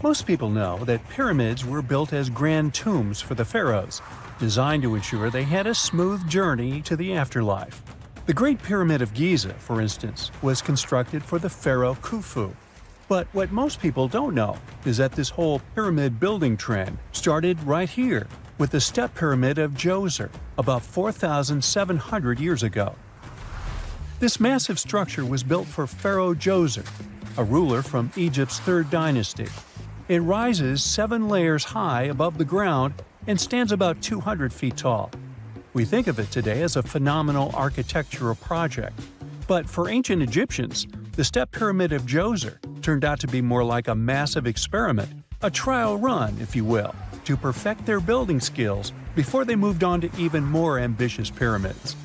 Most people know that pyramids were built as grand tombs for the pharaohs, designed to ensure they had a smooth journey to the afterlife. The Great Pyramid of Giza, for instance, was constructed for the pharaoh Khufu. But what most people don't know is that this whole pyramid building trend started right here with the step pyramid of Djoser about 4,700 years ago. This massive structure was built for Pharaoh Djoser, a ruler from Egypt's 3rd dynasty. It rises 7 layers high above the ground and stands about 200 feet tall. We think of it today as a phenomenal architectural project. But for ancient Egyptians, the step pyramid of Djoser turned out to be more like a massive experiment, a trial run, if you will, to perfect their building skills before they moved on to even more ambitious pyramids.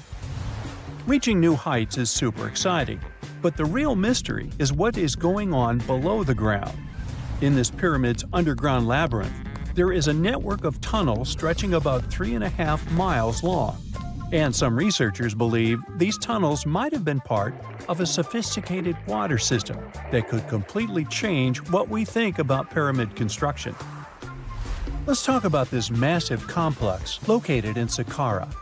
Reaching new heights is super exciting, but the real mystery is what is going on below the ground. In this pyramid's underground labyrinth, there is a network of tunnels stretching about 3.5 miles long. And some researchers believe these tunnels might have been part of a sophisticated water system that could completely change what we think about pyramid construction. Let's talk about this massive complex located in Sakara.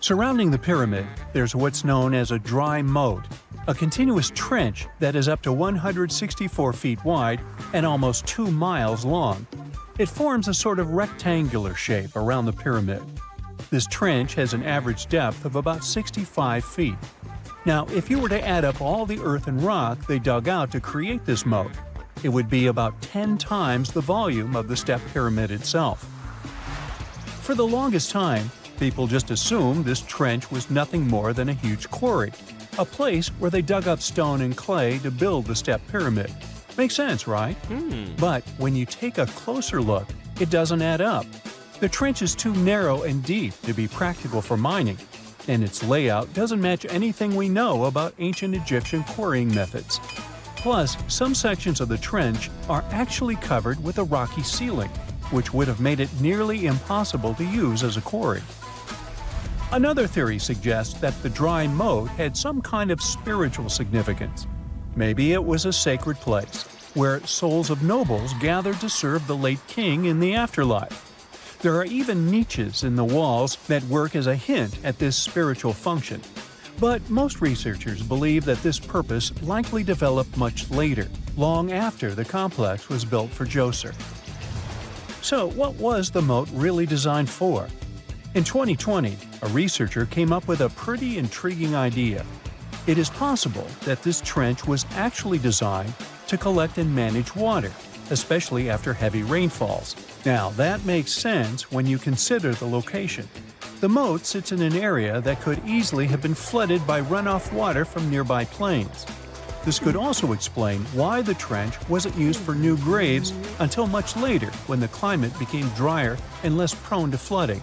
Surrounding the pyramid, there's what's known as a dry moat, a continuous trench that is up to 164 feet wide and almost 2 miles long. It forms a sort of rectangular shape around the pyramid. This trench has an average depth of about 65 feet. Now, if you were to add up all the earth and rock they dug out to create this moat, it would be about 10 times the volume of the step pyramid itself. For the longest time, people just assumed this trench was nothing more than a huge quarry, a place where they dug up stone and clay to build the step pyramid. Makes sense, right? But when you take a closer look, it doesn't add up. The trench is too narrow and deep to be practical for mining, and its layout doesn't match anything we know about ancient Egyptian quarrying methods. Plus, some sections of the trench are actually covered with a rocky ceiling, which would have made it nearly impossible to use as a quarry. Another theory suggests that the dry moat had some kind of spiritual significance. Maybe it was a sacred place, where souls of nobles gathered to serve the late king in the afterlife. There are even niches in the walls that work as a hint at this spiritual function. But most researchers believe that this purpose likely developed much later, long after the complex was built for Djoser. So what was the moat really designed for? In 2020, a researcher came up with a pretty intriguing idea. It is possible that this trench was actually designed to collect and manage water, especially after heavy rainfalls. Now, that makes sense when you consider the location. The moat sits in an area that could easily have been flooded by runoff water from nearby plains. This could also explain why the trench wasn't used for new graves until much later when the climate became drier and less prone to flooding.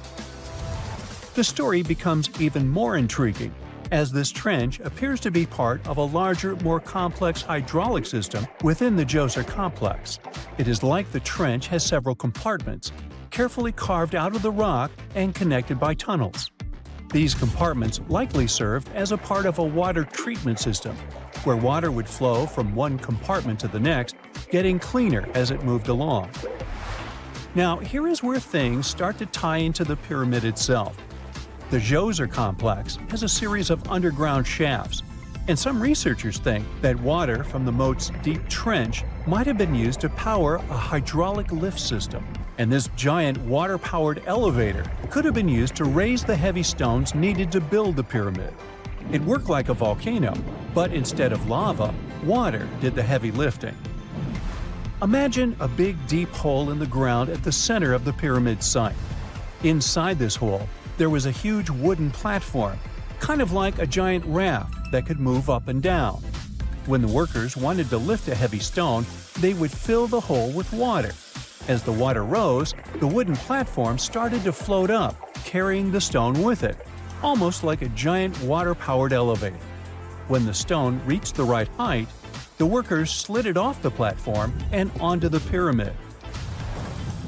The story becomes even more intriguing, as this trench appears to be part of a larger, more complex hydraulic system within the Djoser complex. It is like the trench has several compartments, carefully carved out of the rock and connected by tunnels. These compartments likely served as a part of a water treatment system, where water would flow from one compartment to the next, getting cleaner as it moved along. Now, here is where things start to tie into the pyramid itself. The Djoser complex has a series of underground shafts, and some researchers think that water from the moat's deep trench might have been used to power a hydraulic lift system, and this giant water-powered elevator could have been used to raise the heavy stones needed to build the pyramid. It worked like a volcano, but instead of lava, water did the heavy lifting. Imagine a big deep hole in the ground at the center of the pyramid site. Inside this hole, there was a huge wooden platform, kind of like a giant raft that could move up and down. When the workers wanted to lift a heavy stone, they would fill the hole with water. As the water rose, the wooden platform started to float up, carrying the stone with it, almost like a giant water-powered elevator. When the stone reached the right height, the workers slid it off the platform and onto the pyramid.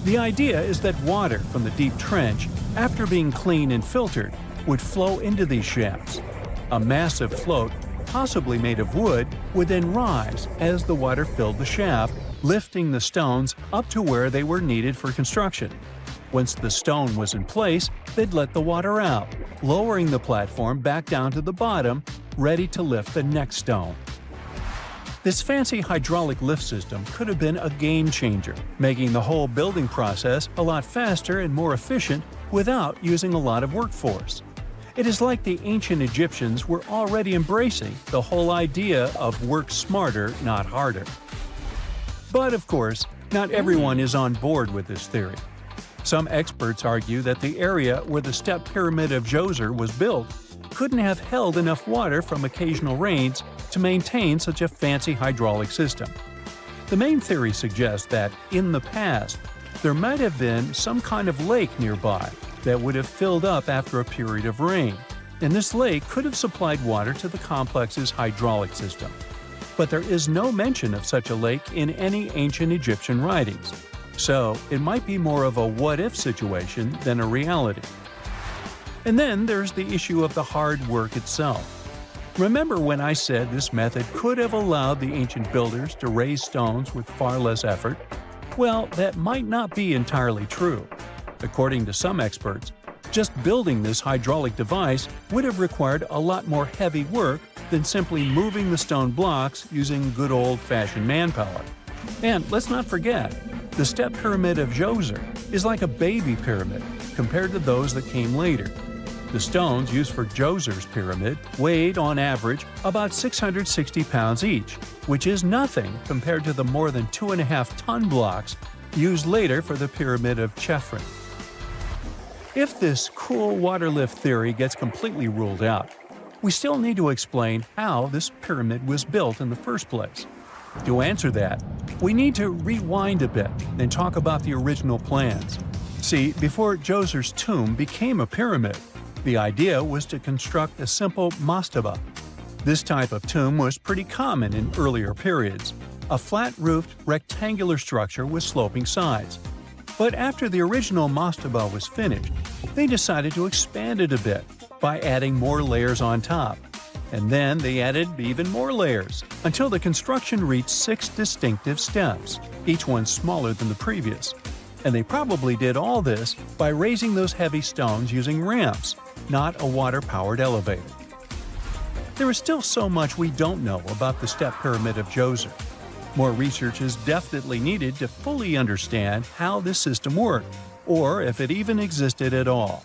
The idea is that water from the deep trench, after being cleaned and filtered, would flow into these shafts. A massive float, possibly made of wood, would then rise as the water filled the shaft, lifting the stones up to where they were needed for construction. Once the stone was in place, they'd let the water out, lowering the platform back down to the bottom, ready to lift the next stone. This fancy hydraulic lift system could have been a game changer, making the whole building process a lot faster and more efficient without using a lot of workforce. It is like the ancient Egyptians were already embracing the whole idea of work smarter, not harder. But of course, not everyone is on board with this theory. Some experts argue that the area where the step pyramid of Djoser was built couldn't have held enough water from occasional rains to maintain such a fancy hydraulic system. The main theory suggests that, in the past, there might have been some kind of lake nearby that would have filled up after a period of rain, and this lake could have supplied water to the complex's hydraulic system. But there is no mention of such a lake in any ancient Egyptian writings, so it might be more of a what-if situation than a reality. And then there's the issue of the hard work itself. Remember when I said this method could have allowed the ancient builders to raise stones with far less effort? Well, that might not be entirely true. According to some experts, just building this hydraulic device would have required a lot more heavy work than simply moving the stone blocks using good old-fashioned manpower. And let's not forget, the step pyramid of Djoser is like a baby pyramid compared to those that came later. The stones used for Djoser's pyramid weighed, on average, about 660 pounds each, which is nothing compared to the more than 2.5-ton blocks used later for the pyramid of Chephren. If this cool water lift theory gets completely ruled out, we still need to explain how this pyramid was built in the first place. To answer that, we need to rewind a bit and talk about the original plans. See, before Djoser's tomb became a pyramid, the idea was to construct a simple mastaba. This type of tomb was pretty common in earlier periods, a flat-roofed, rectangular structure with sloping sides. But after the original mastaba was finished, they decided to expand it a bit by adding more layers on top. And then they added even more layers, until the construction reached 6 distinctive steps, each one smaller than the previous. And they probably did all this by raising those heavy stones using ramps, not a water-powered elevator. There is still so much we don't know about the step pyramid of Djoser. More research is definitely needed to fully understand how this system worked, or if it even existed at all.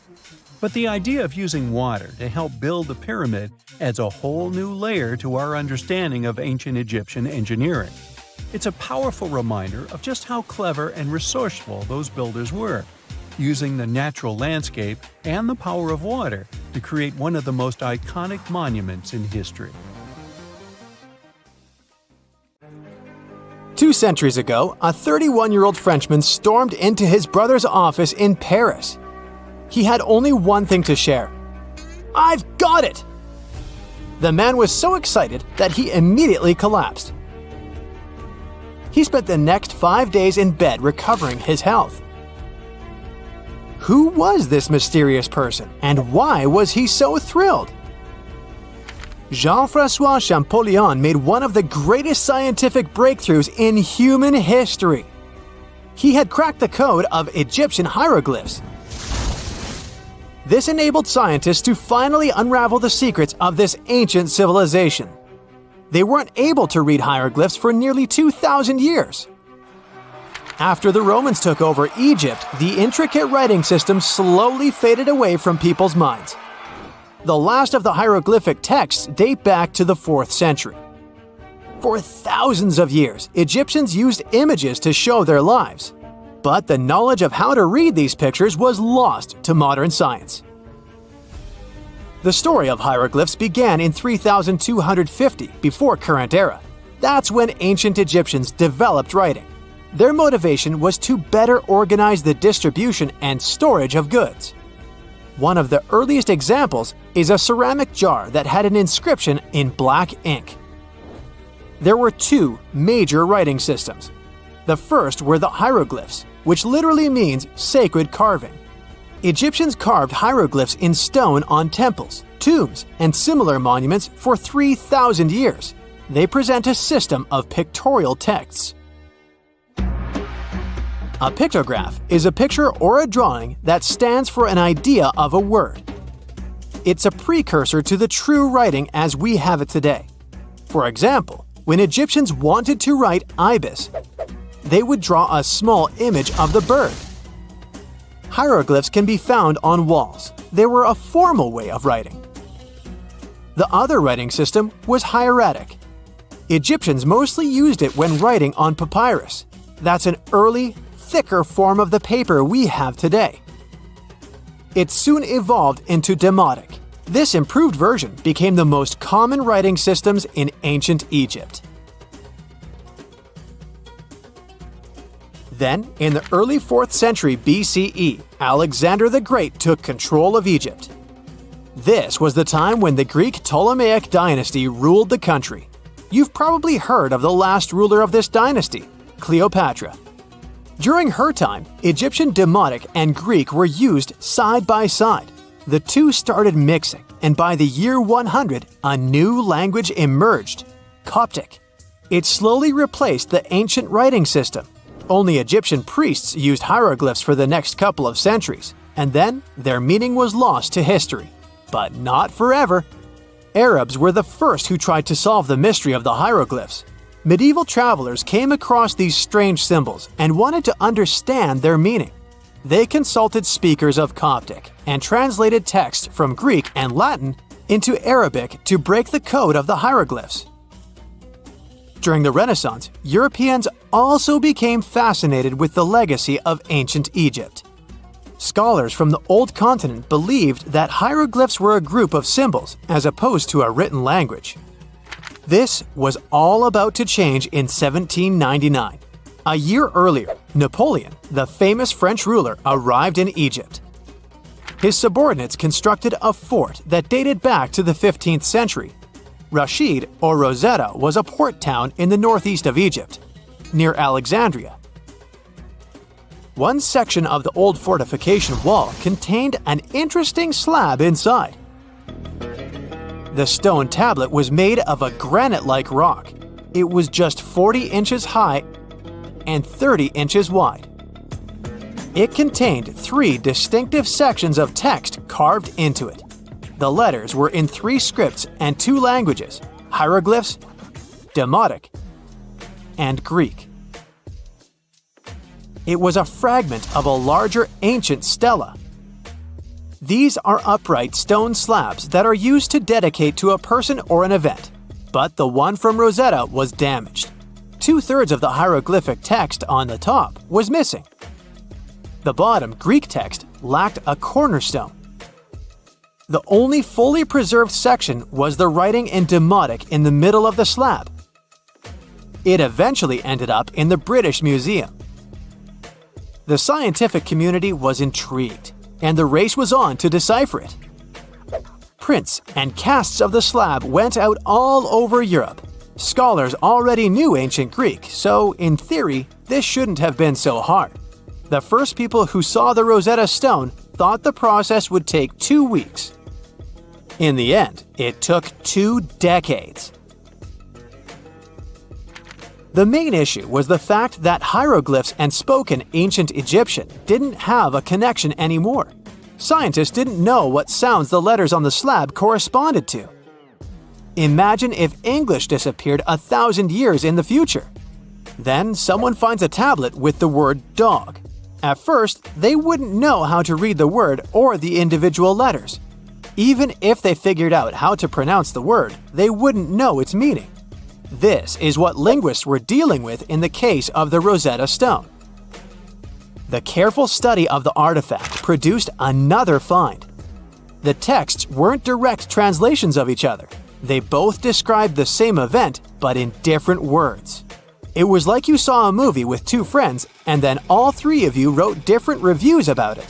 But the idea of using water to help build the pyramid adds a whole new layer to our understanding of ancient Egyptian engineering. It's a powerful reminder of just how clever and resourceful those builders were, using the natural landscape and the power of water to create one of the most iconic monuments in history. 2 centuries ago, a 31-year-old Frenchman stormed into his brother's office in Paris. He had only one thing to share. "I've got it!" The man was so excited that he immediately collapsed. He spent the next 5 days in bed recovering his health. Who was this mysterious person, and why was he so thrilled? Jean-François Champollion made one of the greatest scientific breakthroughs in human history. He had cracked the code of Egyptian hieroglyphs. This enabled scientists to finally unravel the secrets of this ancient civilization. They weren't able to read hieroglyphs for nearly 2,000 years. After the Romans took over Egypt, the intricate writing system slowly faded away from people's minds. The last of the hieroglyphic texts date back to the 4th century. For thousands of years, Egyptians used images to show their lives. But the knowledge of how to read these pictures was lost to modern science. The story of hieroglyphs began in 3250 before current era. That's when ancient Egyptians developed writing. Their motivation was to better organize the distribution and storage of goods. One of the earliest examples is a ceramic jar that had an inscription in black ink. There were 2 major writing systems. The first were the hieroglyphs, which literally means sacred carving. Egyptians carved hieroglyphs in stone on temples, tombs, and similar monuments for 3,000 years. They present a system of pictorial texts. A pictograph is a picture or a drawing that stands for an idea of a word. It's a precursor to the true writing as we have it today. For example, when Egyptians wanted to write ibis, they would draw a small image of the bird. Hieroglyphs can be found on walls. They were a formal way of writing. The other writing system was hieratic. Egyptians mostly used it when writing on papyrus. That's an early, thicker form of the paper we have today. It soon evolved into demotic. This improved version became the most common writing systems in ancient Egypt. Then, in the early 4th century BCE, Alexander the Great took control of Egypt. This was the time when the Greek Ptolemaic dynasty ruled the country. You've probably heard of the last ruler of this dynasty, Cleopatra. During her time, Egyptian Demotic and Greek were used side by side. The two started mixing, and by the year 100, a new language emerged, Coptic. It slowly replaced the ancient writing system. Only Egyptian priests used hieroglyphs for the next couple of centuries, and then their meaning was lost to history. But not forever. Arabs were the first who tried to solve the mystery of the hieroglyphs. Medieval travelers came across these strange symbols and wanted to understand their meaning. They consulted speakers of Coptic and translated text from Greek and Latin into Arabic to break the code of the hieroglyphs. During the Renaissance, Europeans also became fascinated with the legacy of ancient Egypt. Scholars from the Old Continent believed that hieroglyphs were a group of symbols as opposed to a written language. This was all about to change in 1799. A year earlier, Napoleon, the famous French ruler, arrived in Egypt. His subordinates constructed a fort that dated back to the 15th century. Rashid, or Rosetta, was a port town in the northeast of Egypt, near Alexandria. One section of the old fortification wall contained an interesting slab inside. The stone tablet was made of a granite-like rock. It was just 40 inches high and 30 inches wide. It contained 3 distinctive sections of text carved into it. The letters were in 3 scripts and 2 languages: hieroglyphs, Demotic, and Greek. It was a fragment of a larger ancient stela. These are upright stone slabs that are used to dedicate to a person or an event, but the one from Rosetta was damaged. 2/3 of the hieroglyphic text on the top was missing. The bottom Greek text lacked a cornerstone. The only fully preserved section was the writing in Demotic in the middle of the slab. It eventually ended up in the British Museum. The scientific community was intrigued, and the race was on to decipher it. Prints and casts of the slab went out all over Europe. Scholars already knew ancient Greek, so in theory, this shouldn't have been so hard. The first people who saw the Rosetta Stone thought the process would take 2 weeks. In the end, it took 2 decades. The main issue was the fact that hieroglyphs and spoken ancient Egyptian didn't have a connection anymore. Scientists didn't know what sounds the letters on the slab corresponded to. Imagine if English disappeared 1,000 years in the future. Then someone finds a tablet with the word dog. At first, they wouldn't know how to read the word or the individual letters. Even if they figured out how to pronounce the word, they wouldn't know its meaning. This is what linguists were dealing with in the case of the Rosetta Stone. The careful study of the artifact produced another find. The texts weren't direct translations of each other. They both described the same event, but in different words. It was like you saw a movie with 2 friends, and then all 3 of you wrote different reviews about it.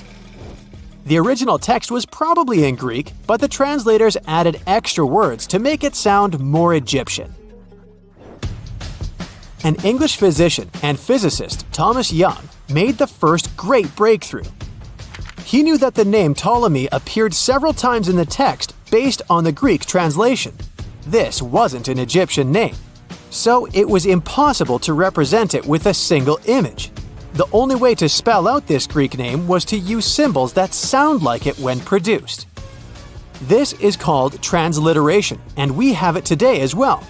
The original text was probably in Greek, but the translators added extra words to make it sound more Egyptian. An English physician and physicist, Thomas Young, made the first great breakthrough. He knew that the name Ptolemy appeared several times in the text based on the Greek translation. This wasn't an Egyptian name, so it was impossible to represent it with a single image. The only way to spell out this Greek name was to use symbols that sound like it when produced. This is called transliteration, and we have it today as well.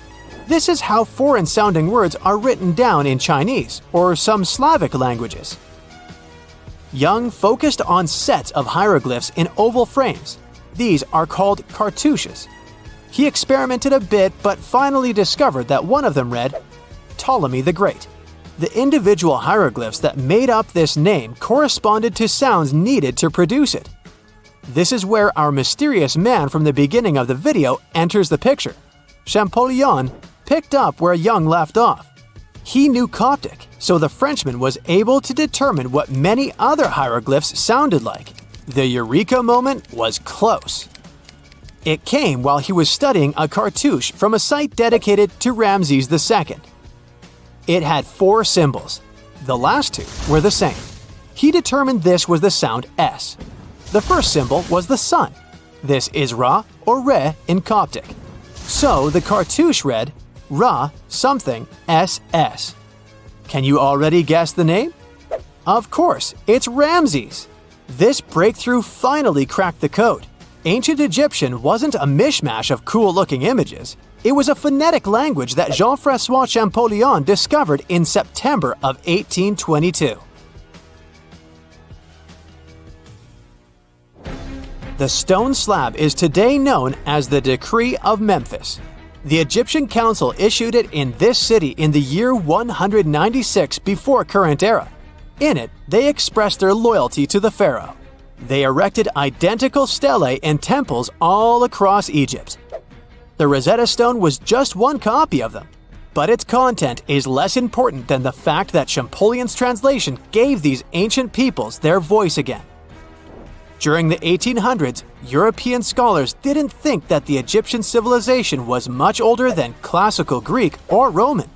This is how foreign-sounding words are written down in Chinese or some Slavic languages. Young focused on sets of hieroglyphs in oval frames. These are called cartouches. He experimented a bit but finally discovered that one of them read, Ptolemy the Great. The individual hieroglyphs that made up this name corresponded to sounds needed to produce it. This is where our mysterious man from the beginning of the video enters the picture. Champollion picked up where Young left off. He knew Coptic, so the Frenchman was able to determine what many other hieroglyphs sounded like. The eureka moment was close. It came while he was studying a cartouche from a site dedicated to Ramses II. It had 4 symbols. The last 2 were the same. He determined this was the sound S. The first symbol was the sun. This is Ra or Re in Coptic. So the cartouche read Ra something SS. Can you already guess the name? Of course, it's Ramses. This breakthrough finally cracked the code. Ancient Egyptian wasn't a mishmash of cool-looking images. It was a phonetic language that Jean-François Champollion discovered in September of 1822. The stone slab is today known as the Decree of Memphis. The Egyptian council issued it in this city in the year 196 before current era. In it, they expressed their loyalty to the pharaoh. They erected identical stelae and temples all across Egypt. The Rosetta Stone was just one copy of them, but its content is less important than the fact that Champollion's translation gave these ancient peoples their voice again. During the 1800s, European scholars didn't think that the Egyptian civilization was much older than classical Greek or Roman.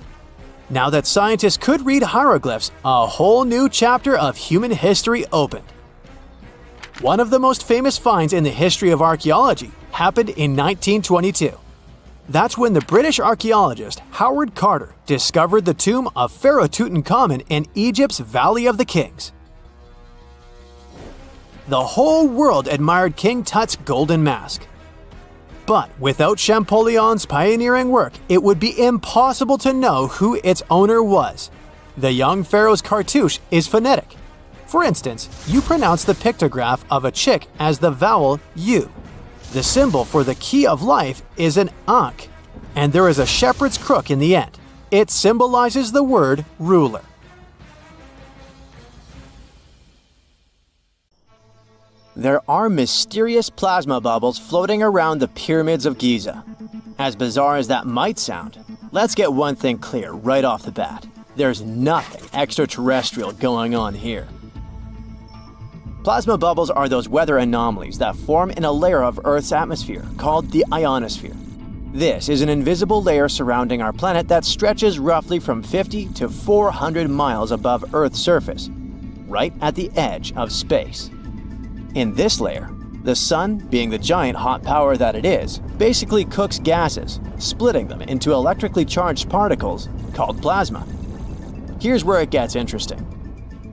Now that scientists could read hieroglyphs, a whole new chapter of human history opened. One of the most famous finds in the history of archaeology happened in 1922. That's when the British archaeologist Howard Carter discovered the tomb of Pharaoh Tutankhamun in Egypt's Valley of the Kings. The whole world admired King Tut's golden mask. But without Champollion's pioneering work, it would be impossible to know who its owner was. The young pharaoh's cartouche is phonetic. For instance, you pronounce the pictograph of a chick as the vowel U. The symbol for the key of life is an ankh, and there is a shepherd's crook in the end. It symbolizes the word ruler. There are mysterious plasma bubbles floating around the pyramids of Giza. As bizarre as that might sound, let's get one thing clear right off the bat. There's nothing extraterrestrial going on here. Plasma bubbles are those weather anomalies that form in a layer of Earth's atmosphere called the ionosphere. This is an invisible layer surrounding our planet that stretches roughly from 50 to 400 miles above Earth's surface, right at the edge of space. In this layer, the sun, being the giant hot power that it is, basically cooks gases, splitting them into electrically charged particles called plasma. Here's where it gets interesting.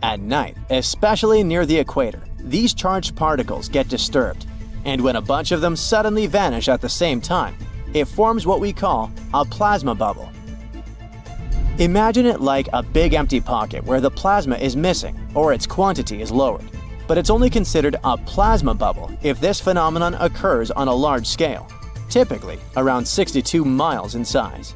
At night, especially near the equator, these charged particles get disturbed, and when a bunch of them suddenly vanish at the same time, it forms what we call a plasma bubble. Imagine it like a big empty pocket where the plasma is missing or its quantity is lowered. But it's only considered a plasma bubble if this phenomenon occurs on a large scale, typically around 62 miles in size.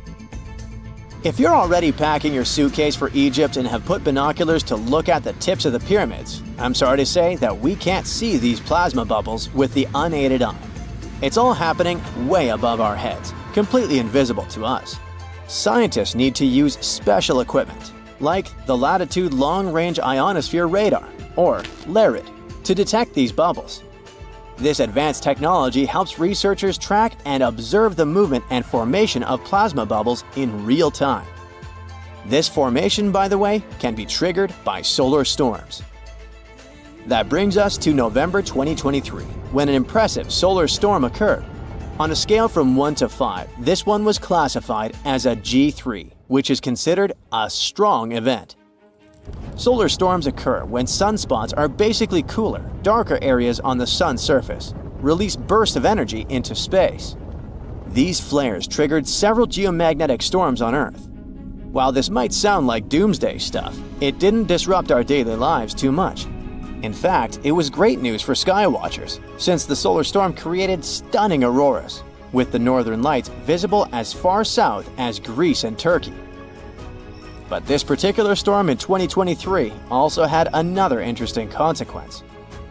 If you're already packing your suitcase for Egypt and have put binoculars to look at the tips of the pyramids, I'm sorry to say that we can't see these plasma bubbles with the unaided eye. It's all happening way above our heads, completely invisible to us. Scientists need to use special equipment, like the Latitude Long-Range Ionosphere Radar, or LARID, to detect these bubbles. This advanced technology helps researchers track and observe the movement and formation of plasma bubbles in real time. This formation, by the way, can be triggered by solar storms. That brings us to November 2023, when an impressive solar storm occurred. On a scale from 1 to 5, this one was classified as a G3, which is considered a strong event. Solar storms occur when sunspots are basically cooler, darker areas on the sun's surface, release bursts of energy into space. These flares triggered several geomagnetic storms on Earth. While this might sound like doomsday stuff, it didn't disrupt our daily lives too much. In fact, it was great news for skywatchers, since the solar storm created stunning auroras, with the northern lights visible as far south as Greece and Turkey. But this particular storm in 2023 also had another interesting consequence.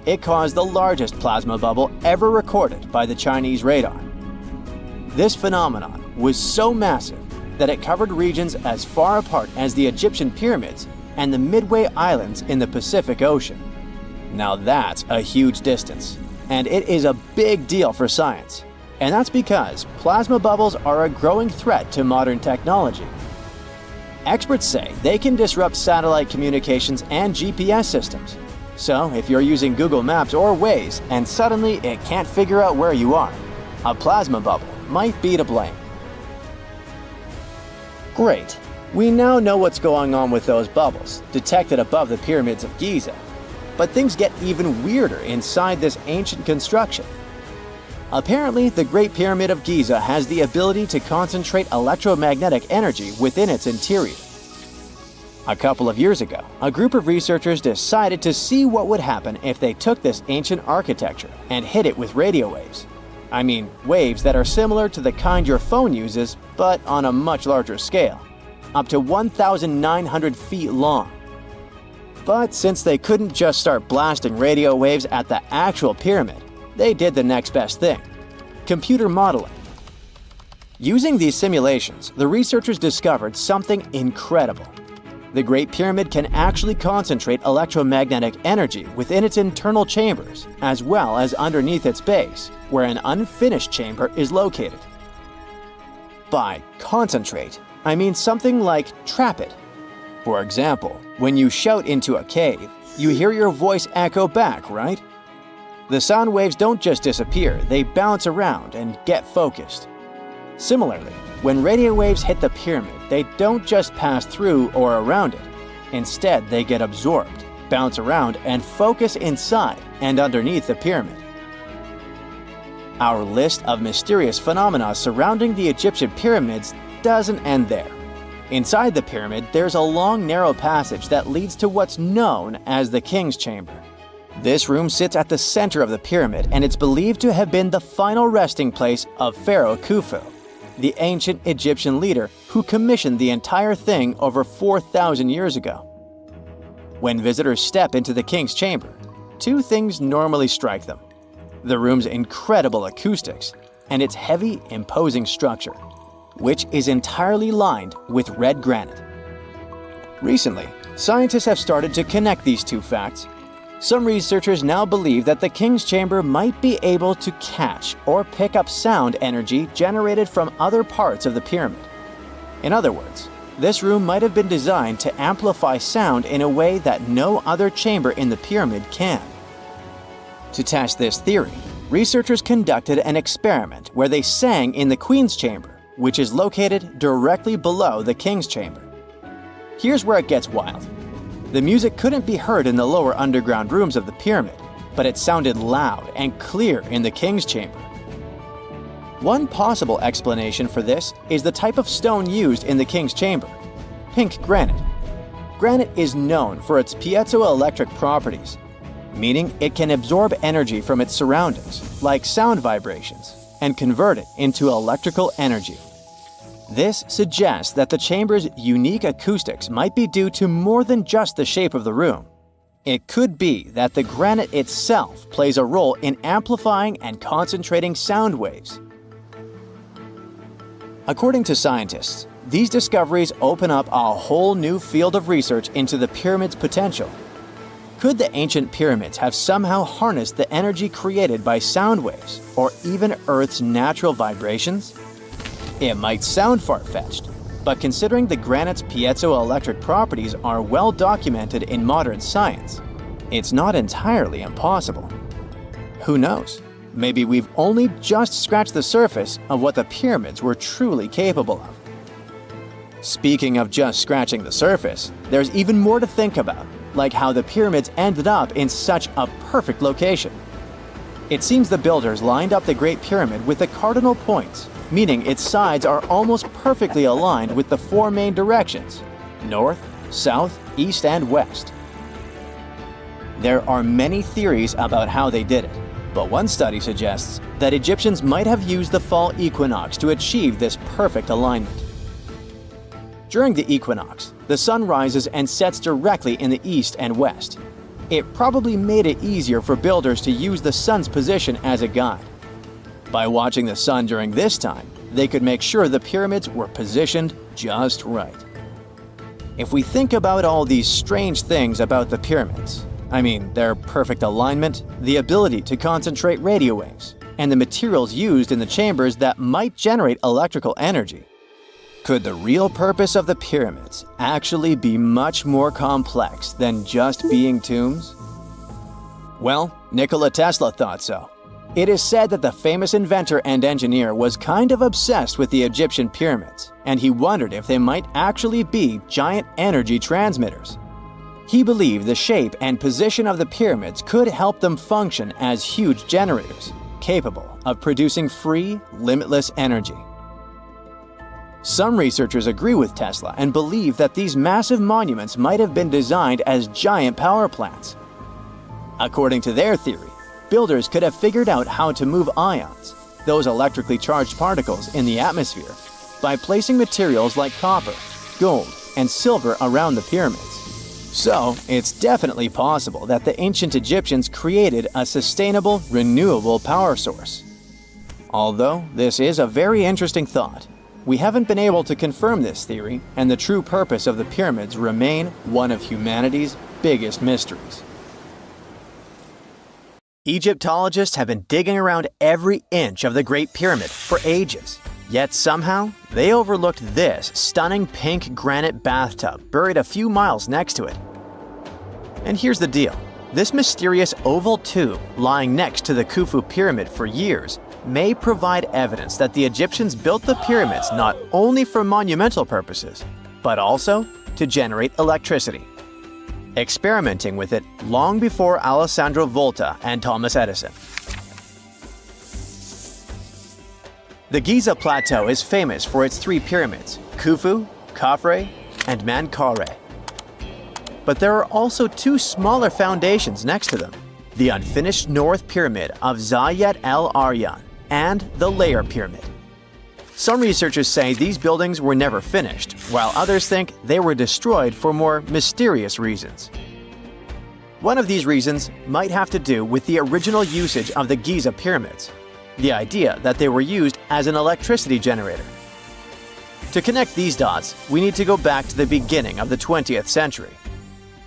It caused the largest plasma bubble ever recorded by the Chinese radar. This phenomenon was so massive that it covered regions as far apart as the Egyptian pyramids and the Midway Islands in the Pacific Ocean. Now that's a huge distance, and it is a big deal for science. And that's because plasma bubbles are a growing threat to modern technology. Experts say they can disrupt satellite communications and GPS systems. So if you're using Google Maps or Waze and suddenly it can't figure out where you are, a plasma bubble might be to blame. Great. We now know what's going on with those bubbles, detected above the pyramids of Giza. But things get even weirder inside this ancient construction. Apparently, the Great Pyramid of Giza has the ability to concentrate electromagnetic energy within its interior. A couple of years ago, a group of researchers decided to see what would happen if they took this ancient architecture and hit it with radio waves. I mean, waves that are similar to the kind your phone uses, but on a much larger scale, up to 1,900 feet long. But since they couldn't just start blasting radio waves at the actual pyramid, they did the next best thing: computer modeling. Using these simulations, the researchers discovered something incredible. The Great Pyramid can actually concentrate electromagnetic energy within its internal chambers, as well as underneath its base, where an unfinished chamber is located. By concentrate, I mean something like trap it. For example, when you shout into a cave, you hear your voice echo back, right? The sound waves don't just disappear, they bounce around and get focused. Similarly, when radio waves hit the pyramid, they don't just pass through or around it. Instead, they get absorbed, bounce around, and focus inside and underneath the pyramid. Our list of mysterious phenomena surrounding the Egyptian pyramids doesn't end there. Inside the pyramid, there's a long, narrow passage that leads to what's known as the King's Chamber. This room sits at the center of the pyramid, and it's believed to have been the final resting place of Pharaoh Khufu, the ancient Egyptian leader who commissioned the entire thing over 4,000 years ago. When visitors step into the King's Chamber, two things normally strike them: the room's incredible acoustics and its heavy, imposing structure, which is entirely lined with red granite. Recently, scientists have started to connect these two facts. Some researchers now believe that the King's Chamber might be able to catch or pick up sound energy generated from other parts of the pyramid. In other words, this room might have been designed to amplify sound in a way that no other chamber in the pyramid can. To test this theory, researchers conducted an experiment where they sang in the Queen's Chamber, which is located directly below the King's Chamber. Here's where it gets wild. The music couldn't be heard in the lower underground rooms of the pyramid, but it sounded loud and clear in the King's Chamber. One possible explanation for this is the type of stone used in the King's Chamber: pink granite. Granite is known for its piezoelectric properties, meaning it can absorb energy from its surroundings, like sound vibrations, and convert it into electrical energy. This suggests that the chamber's unique acoustics might be due to more than just the shape of the room. It could be that the granite itself plays a role in amplifying and concentrating sound waves. According to scientists, these discoveries open up a whole new field of research into the pyramid's potential. Could the ancient pyramids have somehow harnessed the energy created by sound waves, or even Earth's natural vibrations? It might sound far-fetched, but considering the granite's piezoelectric properties are well documented in modern science, it's not entirely impossible. Who knows? Maybe we've only just scratched the surface of what the pyramids were truly capable of. Speaking of just scratching the surface, there's even more to think about, like how the pyramids ended up in such a perfect location. It seems the builders lined up the Great Pyramid with the cardinal points, meaning its sides are almost perfectly aligned with the four main directions: north, south, east, and west. There are many theories about how they did it, but one study suggests that Egyptians might have used the fall equinox to achieve this perfect alignment. During the equinox, the sun rises and sets directly in the east and west. It probably made it easier for builders to use the sun's position as a guide. By watching the sun during this time, they could make sure the pyramids were positioned just right. If we think about all these strange things about the pyramids, I mean their perfect alignment, the ability to concentrate radio waves, and the materials used in the chambers that might generate electrical energy, could the real purpose of the pyramids actually be much more complex than just being tombs? Well, Nikola Tesla thought so. It is said that the famous inventor and engineer was kind of obsessed with the Egyptian pyramids, and he wondered if they might actually be giant energy transmitters. He believed the shape and position of the pyramids could help them function as huge generators, capable of producing free, limitless energy. Some researchers agree with Tesla and believe that these massive monuments might have been designed as giant power plants. According to their theory, builders could have figured out how to move ions, those electrically charged particles in the atmosphere, by placing materials like copper, gold, and silver around the pyramids. So, it's definitely possible that the ancient Egyptians created a sustainable, renewable power source. Although this is a very interesting thought, we haven't been able to confirm this theory, and the true purpose of the pyramids remain one of humanity's biggest mysteries. Egyptologists have been digging around every inch of the Great Pyramid for ages, yet somehow they overlooked this stunning pink granite bathtub buried a few miles next to it. And here's the deal. This mysterious oval tube lying next to the Khufu pyramid for years may provide evidence that the Egyptians built the pyramids not only for monumental purposes, but also to generate electricity, experimenting with it long before Alessandro Volta and Thomas Edison. The Giza Plateau is famous for its three pyramids, Khufu, Khafre, and Menkaure. But there are also two smaller foundations next to them, the unfinished North Pyramid of Zayat el-Aryan and the Layer Pyramid. Some researchers say these buildings were never finished, while others think they were destroyed for more mysterious reasons. One of these reasons might have to do with the original usage of the Giza pyramids, the idea that they were used as an electricity generator. To connect these dots, we need to go back to the beginning of the 20th century.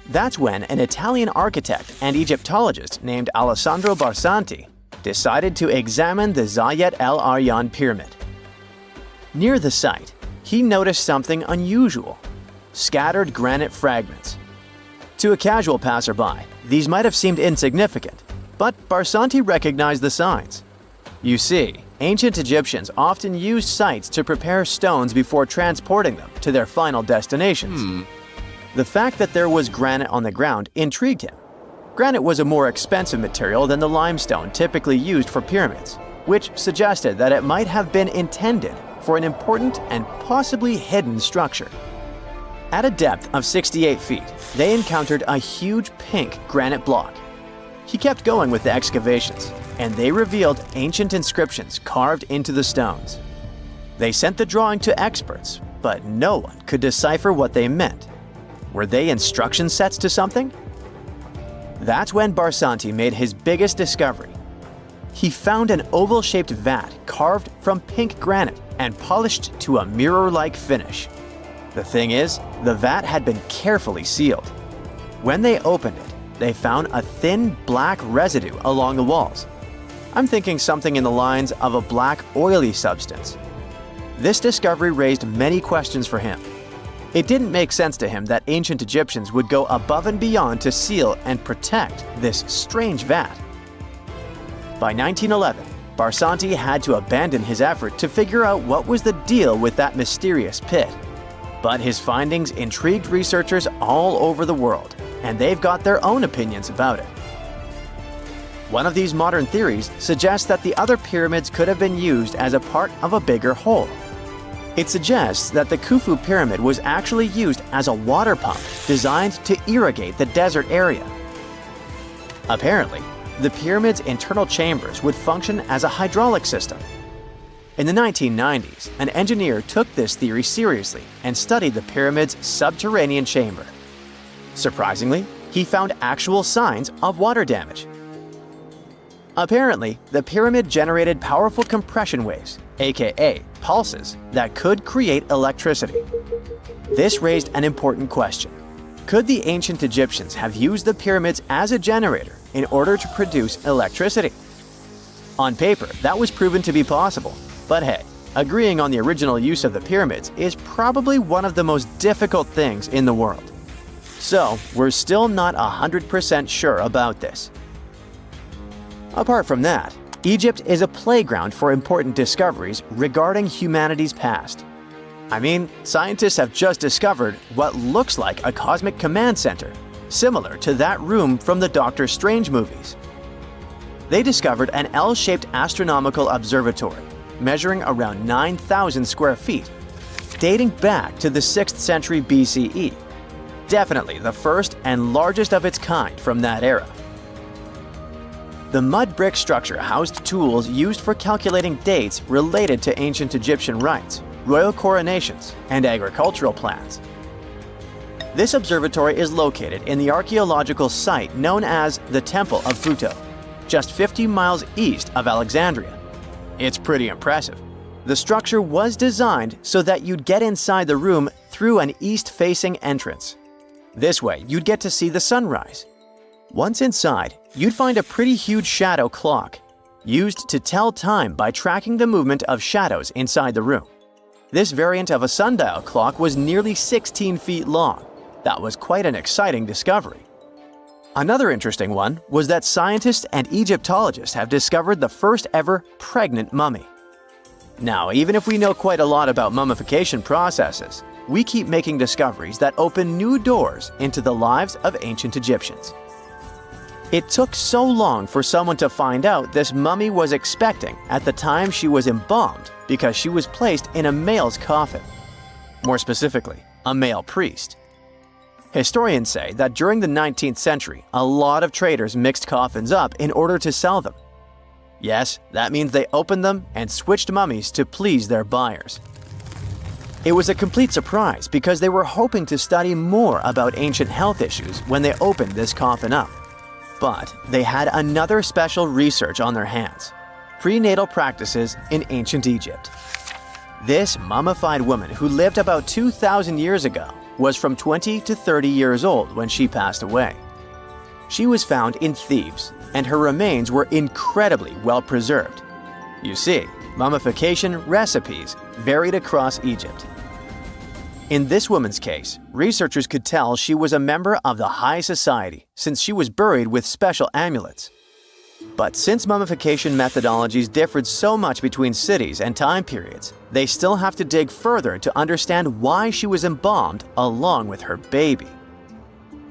That's when an Italian architect and Egyptologist named Alessandro Barsanti decided to examine the Zayat el-Aryan pyramid. Near the site, he noticed something unusual: scattered granite fragments. To a casual passerby, these might have seemed insignificant, but Barsanti recognized the signs. You see, ancient Egyptians often used sites to prepare stones before transporting them to their final destinations. The fact that there was granite on the ground intrigued him. Granite was a more expensive material than the limestone typically used for pyramids, which suggested that it might have been intended for an important and possibly hidden structure. At a depth of 68 feet, they encountered a huge pink granite block. He kept going with the excavations, and they revealed ancient inscriptions carved into the stones. They sent the drawing to experts, but no one could decipher what they meant. Were they instruction sets to something? That's when Barsanti made his biggest discovery. He found an oval-shaped vat carved from pink granite and polished to a mirror-like finish. The thing is, the vat had been carefully sealed. When they opened it, they found a thin black residue along the walls. I'm thinking something in the lines of a black oily substance. This discovery raised many questions for him. It didn't make sense to him that ancient Egyptians would go above and beyond to seal and protect this strange vat. By 1911, Barsanti had to abandon his effort to figure out what was the deal with that mysterious pit. But his findings intrigued researchers all over the world, and they've got their own opinions about it. One of these modern theories suggests that the other pyramids could have been used as a part of a bigger whole. It suggests that the Khufu pyramid was actually used as a water pump designed to irrigate the desert area. Apparently, the pyramid's internal chambers would function as a hydraulic system. In the 1990s, an engineer took this theory seriously and studied the pyramid's subterranean chamber. Surprisingly, he found actual signs of water damage. Apparently, the pyramid generated powerful compression waves, aka pulses, that could create electricity. This raised an important question. Could the ancient Egyptians have used the pyramids as a generator in order to produce electricity? On paper, that was proven to be possible, but hey, agreeing on the original use of the pyramids is probably one of the most difficult things in the world. So, we're still not 100% sure about this. Apart from that, Egypt is a playground for important discoveries regarding humanity's past. I mean, scientists have just discovered what looks like a cosmic command center, similar to that room from the Doctor Strange movies. They discovered an L-shaped astronomical observatory, measuring around 9,000 square feet, dating back to the 6th century BCE. Definitely the first and largest of its kind from that era. The mud brick structure housed tools used for calculating dates related to ancient Egyptian rites, royal coronations, and agricultural plans. This observatory is located in the archaeological site known as the Temple of Phuto, just 50 miles east of Alexandria. It's pretty impressive. The structure was designed so that you'd get inside the room through an east-facing entrance. This way, you'd get to see the sunrise. Once inside, you'd find a pretty huge shadow clock, used to tell time by tracking the movement of shadows inside the room. This variant of a sundial clock was nearly 16 feet long. That was quite an exciting discovery. Another interesting one was that scientists and Egyptologists have discovered the first ever pregnant mummy. Now, even if we know quite a lot about mummification processes, we keep making discoveries that open new doors into the lives of ancient Egyptians. It took so long for someone to find out this mummy was expecting at the time she was embalmed because she was placed in a male's coffin. More specifically, a male priest. Historians say that during the 19th century, a lot of traders mixed coffins up in order to sell them. Yes, that means they opened them and switched mummies to please their buyers. It was a complete surprise because they were hoping to study more about ancient health issues when they opened this coffin up. But they had another special research on their hands: prenatal practices in ancient Egypt. This mummified woman who lived about 2,000 years ago was from 20 to 30 years old when she passed away. She was found in Thebes, and her remains were incredibly well preserved. You see, mummification recipes varied across Egypt. In this woman's case, researchers could tell she was a member of the high society since she was buried with special amulets. But since mummification methodologies differed so much between cities and time periods, they still have to dig further to understand why she was embalmed along with her baby.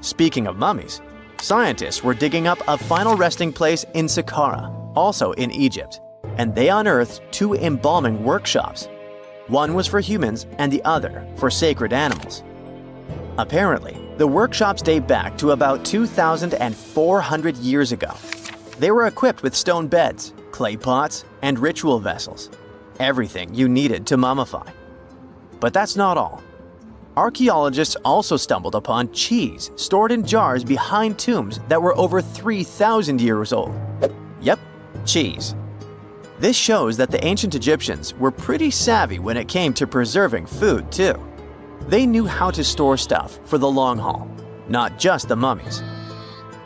Speaking of mummies, scientists were digging up a final resting place in Sakara, also in Egypt, and they unearthed 2 embalming workshops. One was for humans and the other for sacred animals. Apparently, the workshops date back to about 2,400 years ago. They were equipped with stone beds, clay pots, and ritual vessels. Everything you needed to mummify. But that's not all. Archaeologists also stumbled upon cheese stored in jars behind tombs that were over 3,000 years old. Yep, cheese. This shows that the ancient Egyptians were pretty savvy when it came to preserving food, too. They knew how to store stuff for the long haul, not just the mummies.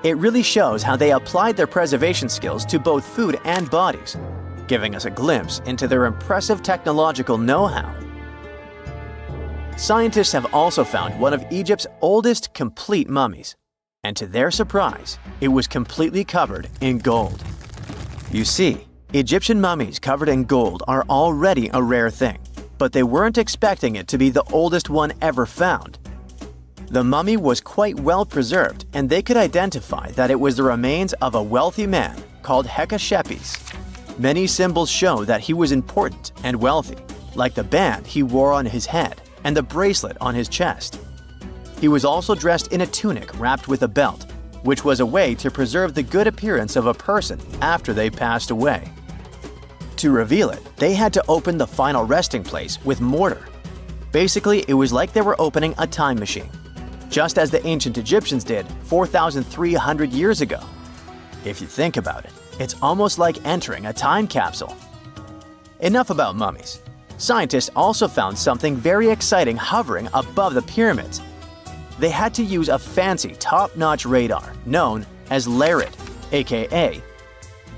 It really shows how they applied their preservation skills to both food and bodies, giving us a glimpse into their impressive technological know-how. Scientists have also found one of Egypt's oldest complete mummies, and to their surprise, it was completely covered in gold. You see, Egyptian mummies covered in gold are already a rare thing, but they weren't expecting it to be the oldest one ever found. The mummy was quite well preserved, and they could identify that it was the remains of a wealthy man called Hekashepes. Many symbols show that he was important and wealthy, like the band he wore on his head and the bracelet on his chest. He was also dressed in a tunic wrapped with a belt, which was a way to preserve the good appearance of a person after they passed away. To reveal it, they had to open the final resting place with mortar. Basically, it was like they were opening a time machine, just as the ancient Egyptians did 4,300 years ago. If you think about it, it's almost like entering a time capsule. Enough about mummies. Scientists also found something very exciting hovering above the pyramids. They had to use a fancy top-notch radar known as LARID, aka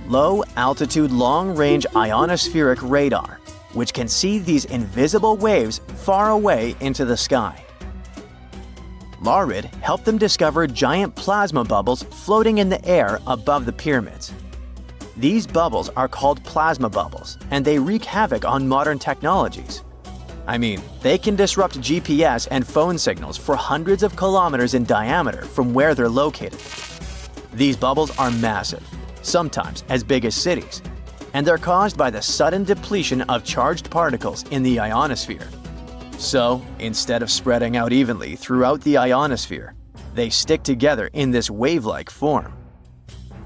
Low Altitude Long Range Ionospheric Radar, which can see these invisible waves far away into the sky. LARID helped them discover giant plasma bubbles floating in the air above the pyramids. These bubbles are called plasma bubbles, and they wreak havoc on modern technologies. I mean, they can disrupt GPS and phone signals for hundreds of kilometers in diameter from where they're located. These bubbles are massive, sometimes as big as cities, and they're caused by the sudden depletion of charged particles in the ionosphere. So, instead of spreading out evenly throughout the ionosphere, they stick together in this wave-like form.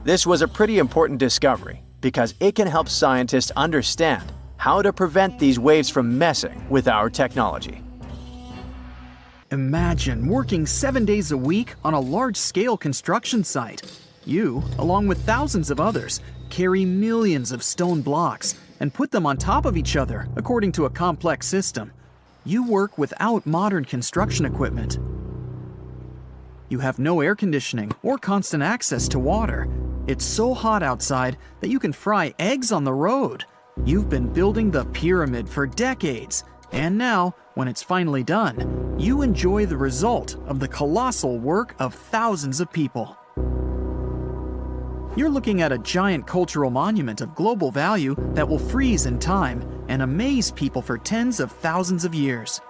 This was a pretty important discovery because it can help scientists understand how to prevent these waves from messing with our technology. Imagine working 7 days a week on a large-scale construction site. You, along with thousands of others, carry millions of stone blocks and put them on top of each other according to a complex system. You work without modern construction equipment. You have no air conditioning or constant access to water. It's so hot outside that you can fry eggs on the road. You've been building the pyramid for decades, and now, when it's finally done, you enjoy the result of the colossal work of thousands of people. You're looking at a giant cultural monument of global value that will freeze in time and amaze people for tens of thousands of years.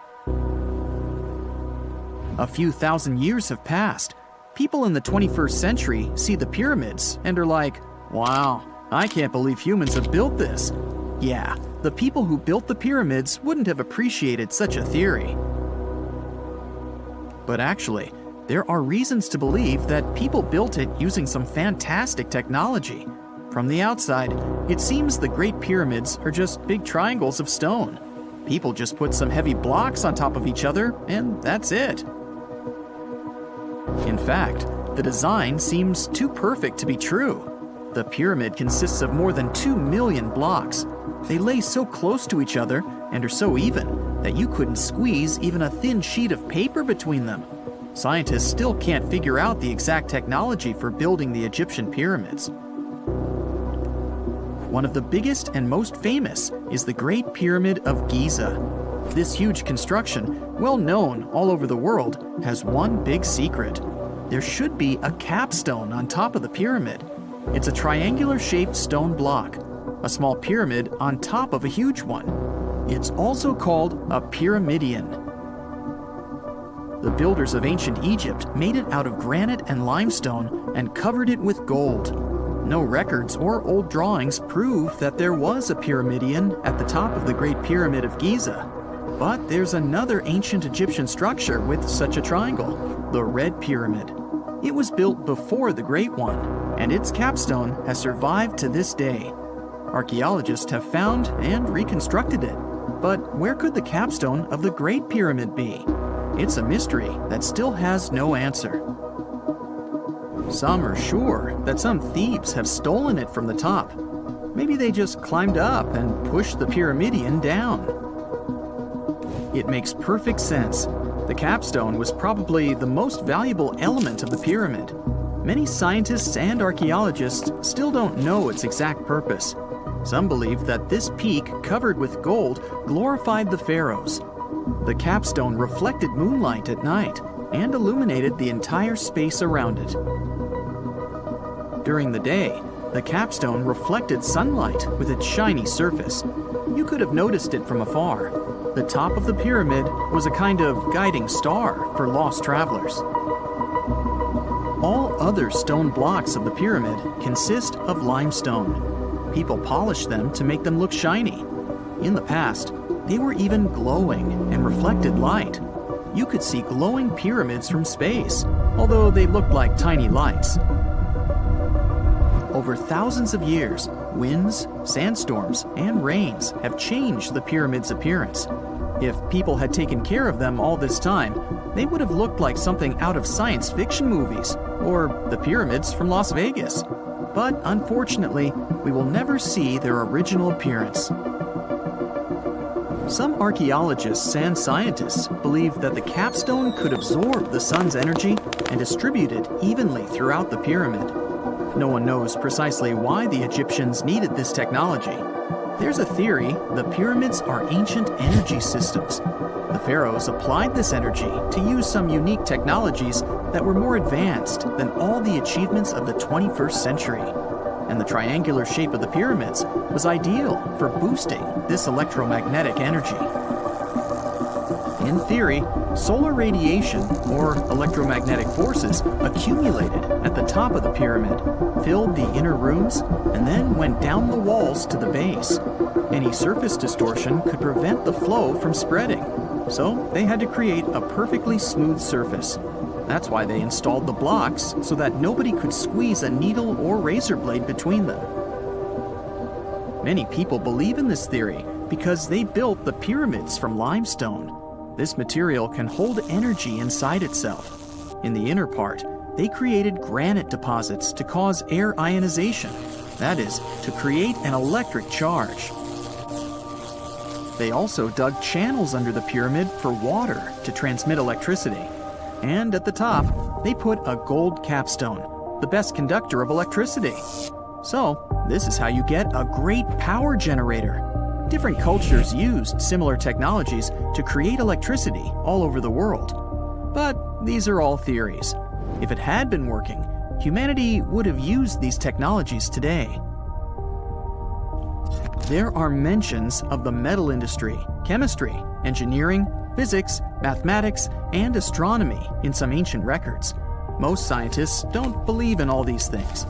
A few thousand years have passed. People in the 21st century see the pyramids and are like, wow, I can't believe humans have built this. Yeah, the people who built the pyramids wouldn't have appreciated such a theory. But actually, there are reasons to believe that people built it using some fantastic technology. From the outside, it seems the Great Pyramids are just big triangles of stone. People just put some heavy blocks on top of each other, and that's it. In fact, the design seems too perfect to be true. The pyramid consists of more than 2 million blocks. They lay so close to each other and are so even that you couldn't squeeze even a thin sheet of paper between them. Scientists still can't figure out the exact technology for building the Egyptian pyramids. One of the biggest and most famous is the Great Pyramid of Giza. This huge construction, well known all over the world, has one big secret. There should be a capstone on top of the pyramid. It's a triangular-shaped stone block, a small pyramid on top of a huge one. It's also called a pyramidion. The builders of ancient Egypt made it out of granite and limestone and covered it with gold. No records or old drawings prove that there was a pyramidion at the top of the Great Pyramid of Giza. But there's another ancient Egyptian structure with such a triangle, the Red Pyramid. It was built before the Great One, and its capstone has survived to this day. Archaeologists have found and reconstructed it. But where could the capstone of the Great Pyramid be? It's a mystery that still has no answer. Some are sure that some thieves have stolen it from the top. Maybe they just climbed up and pushed the pyramidion down. It makes perfect sense. The capstone was probably the most valuable element of the pyramid. Many scientists and archaeologists still don't know its exact purpose. Some believe that this peak covered with gold glorified the pharaohs. The capstone reflected moonlight at night and illuminated the entire space around it. During the day, the capstone reflected sunlight with its shiny surface. You could have noticed it from afar. The top of the pyramid was a kind of guiding star for lost travelers. All other stone blocks of the pyramid consist of limestone. People polished them to make them look shiny. In the past, they were even glowing and reflected light. You could see glowing pyramids from space, although they looked like tiny lights. Over thousands of years, winds, sandstorms, and rains have changed the pyramid's appearance. If people had taken care of them all this time, they would have looked like something out of science fiction movies, or the pyramids from Las Vegas. But unfortunately, we will never see their original appearance. Some archaeologists and scientists believe that the capstone could absorb the sun's energy and distribute it evenly throughout the pyramid. No one knows precisely why the Egyptians needed this technology. There's a theory the pyramids are ancient energy systems. The pharaohs applied this energy to use some unique technologies that were more advanced than all the achievements of the 21st century. And the triangular shape of the pyramids was ideal for boosting this electromagnetic energy. In theory, solar radiation, or electromagnetic forces, accumulated at the top of the pyramid, filled the inner rooms, and then went down the walls to the base. Any surface distortion could prevent the flow from spreading, so they had to create a perfectly smooth surface. That's why they installed the blocks so that nobody could squeeze a needle or razor blade between them. Many people believe in this theory because they built the pyramids from limestone. This material can hold energy inside itself. In the inner part, they created granite deposits to cause air ionization, that is, to create an electric charge. They also dug channels under the pyramid for water to transmit electricity. And at the top, they put a gold capstone, the best conductor of electricity. So, this is how you get a great power generator. Different cultures used similar technologies to create electricity all over the world. But these are all theories. If it had been working, humanity would have used these technologies today. There are mentions of the metal industry, chemistry, engineering, physics, mathematics, and astronomy in some ancient records. Most scientists don't believe in all these things.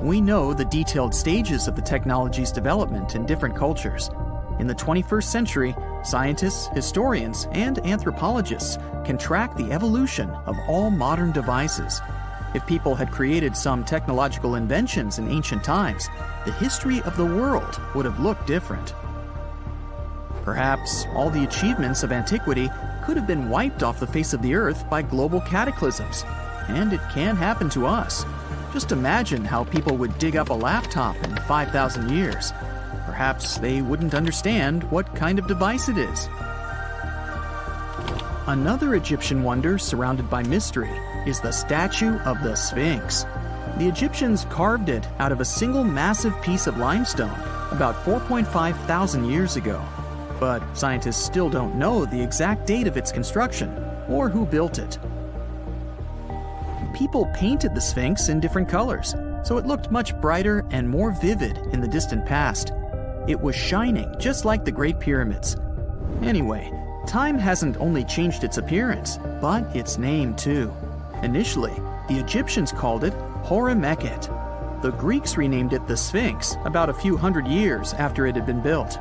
We know the detailed stages of the technology's development in different cultures. In the 21st century, scientists, historians, and anthropologists can track the evolution of all modern devices. If people had created some technological inventions in ancient times, the history of the world would have looked different. Perhaps all the achievements of antiquity could have been wiped off the face of the earth by global cataclysms, and it can happen to us. Just imagine how people would dig up a laptop in 5,000 years. Perhaps they wouldn't understand what kind of device it is. Another Egyptian wonder surrounded by mystery is the statue of the Sphinx. The Egyptians carved it out of a single massive piece of limestone about 4.5 thousand years ago. But scientists still don't know the exact date of its construction or who built it. People painted the Sphinx in different colors, so it looked much brighter and more vivid in the distant past. It was shining just like the Great Pyramids. Anyway, time hasn't only changed its appearance, but its name too. Initially, the Egyptians called it Horemheb. The Greeks renamed it the Sphinx about a few hundred years after it had been built.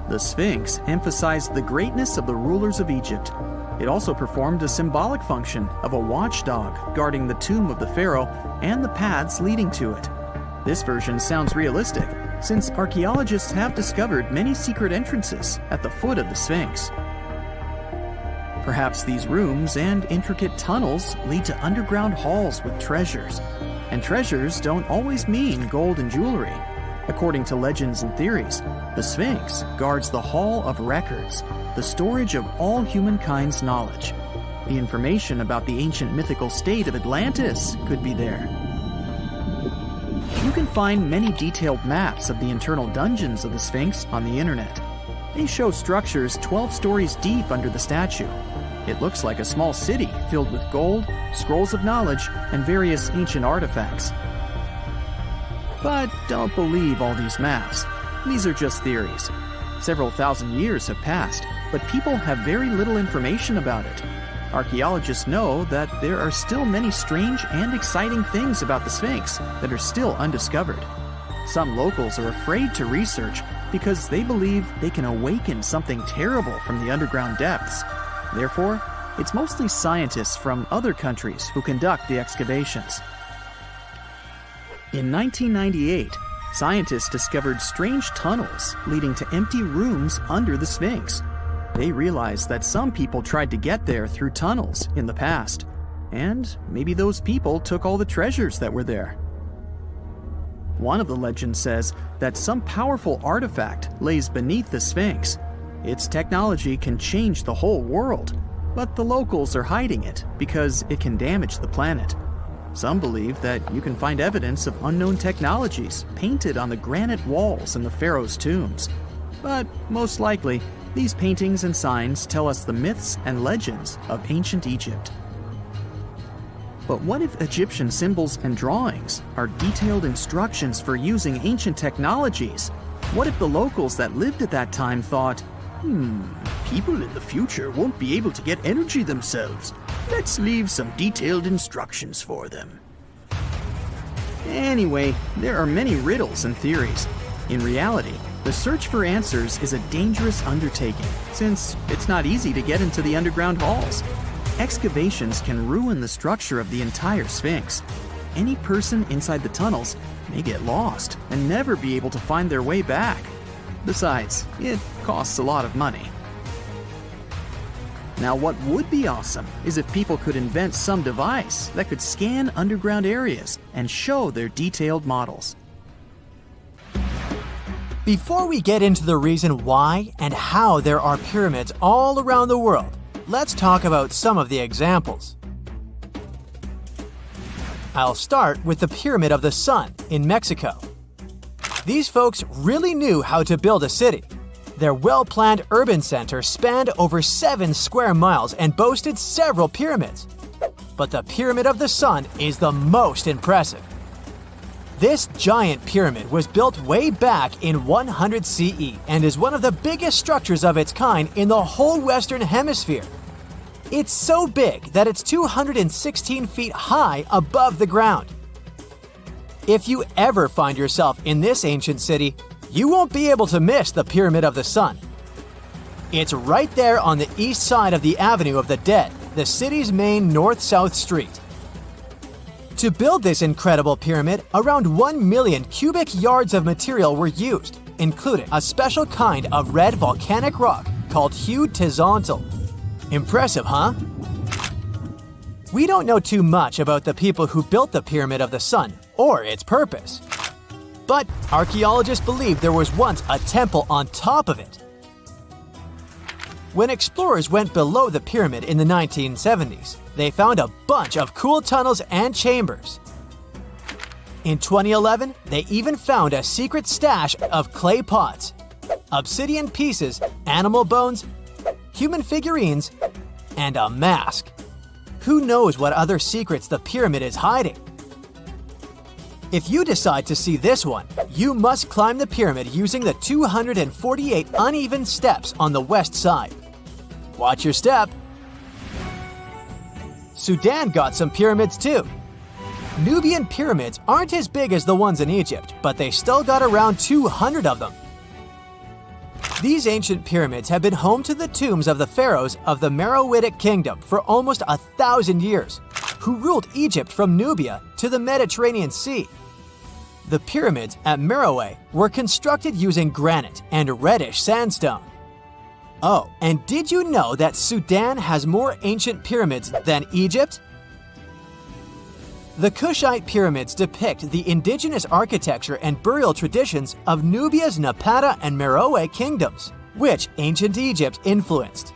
The Sphinx emphasized the greatness of the rulers of Egypt. It also performed a symbolic function of a watchdog guarding the tomb of the pharaoh and the paths leading to it. This version sounds realistic, since archaeologists have discovered many secret entrances at the foot of the Sphinx. Perhaps these rooms and intricate tunnels lead to underground halls with treasures. And treasures don't always mean gold and jewelry. According to legends and theories, the Sphinx guards the Hall of Records, the storage of all humankind's knowledge. The information about the ancient mythical state of Atlantis could be there. You can find many detailed maps of the internal dungeons of the Sphinx on the internet. They show structures 12 stories deep under the statue. It looks like a small city filled with gold, scrolls of knowledge, and various ancient artifacts. But don't believe all these maps. These are just theories. Several thousand years have passed, but people have very little information about it. Archaeologists know that there are still many strange and exciting things about the Sphinx that are still undiscovered. Some locals are afraid to research because they believe they can awaken something terrible from the underground depths. Therefore, it's mostly scientists from other countries who conduct the excavations. In 1998, scientists discovered strange tunnels leading to empty rooms under the Sphinx. They realized that some people tried to get there through tunnels in the past, and maybe those people took all the treasures that were there. One of the legends says that some powerful artifact lays beneath the Sphinx. Its technology can change the whole world, but the locals are hiding it because it can damage the planet. Some believe that you can find evidence of unknown technologies painted on the granite walls in the pharaoh's tombs. But most likely, these paintings and signs tell us the myths and legends of ancient Egypt. But what if Egyptian symbols and drawings are detailed instructions for using ancient technologies? What if the locals that lived at that time thought, people in the future won't be able to get energy themselves. Let's leave some detailed instructions for them. Anyway, there are many riddles and theories. In reality, the search for answers is a dangerous undertaking, since it's not easy to get into the underground halls. Excavations can ruin the structure of the entire Sphinx. Any person inside the tunnels may get lost and never be able to find their way back. Besides, it costs a lot of money. Now, what would be awesome is if people could invent some device that could scan underground areas and show their detailed models. Before we get into the reason why and how there are pyramids all around the world, let's talk about some of the examples. I'll start with the Pyramid of the Sun in Mexico. These folks really knew how to build a city. Their well-planned urban center spanned over 7 square miles and boasted several pyramids. But the Pyramid of the Sun is the most impressive. This giant pyramid was built way back in 100 CE and is one of the biggest structures of its kind in the whole Western Hemisphere. It's so big that it's 216 feet high above the ground. If you ever find yourself in this ancient city, you won't be able to miss the Pyramid of the Sun. It's right there on the east side of the Avenue of the Dead, the city's main north-south street. To build this incredible pyramid, around 1 million cubic yards of material were used, including a special kind of red volcanic rock called Huitzilopochtli. Impressive, huh? We don't know too much about the people who built the Pyramid of the Sun or its purpose. But archaeologists believe there was once a temple on top of it. When explorers went below the pyramid in the 1970s, they found a bunch of cool tunnels and chambers. In 2011, they even found a secret stash of clay pots, obsidian pieces, animal bones, human figurines, and a mask. Who knows what other secrets the pyramid is hiding? If you decide to see this one, you must climb the pyramid using the 248 uneven steps on the west side. Watch your step. Sudan got some pyramids too. Nubian pyramids aren't as big as the ones in Egypt, but they still got around 200 of them. These ancient pyramids have been home to the tombs of the pharaohs of the Meroitic Kingdom for almost 1,000 years, who ruled Egypt from Nubia to the Mediterranean Sea. The pyramids at Meroe were constructed using granite and reddish sandstone. Oh, and did you know that Sudan has more ancient pyramids than Egypt? The Kushite pyramids depict the indigenous architecture and burial traditions of Nubia's Napata and Meroe kingdoms, which ancient Egypt influenced.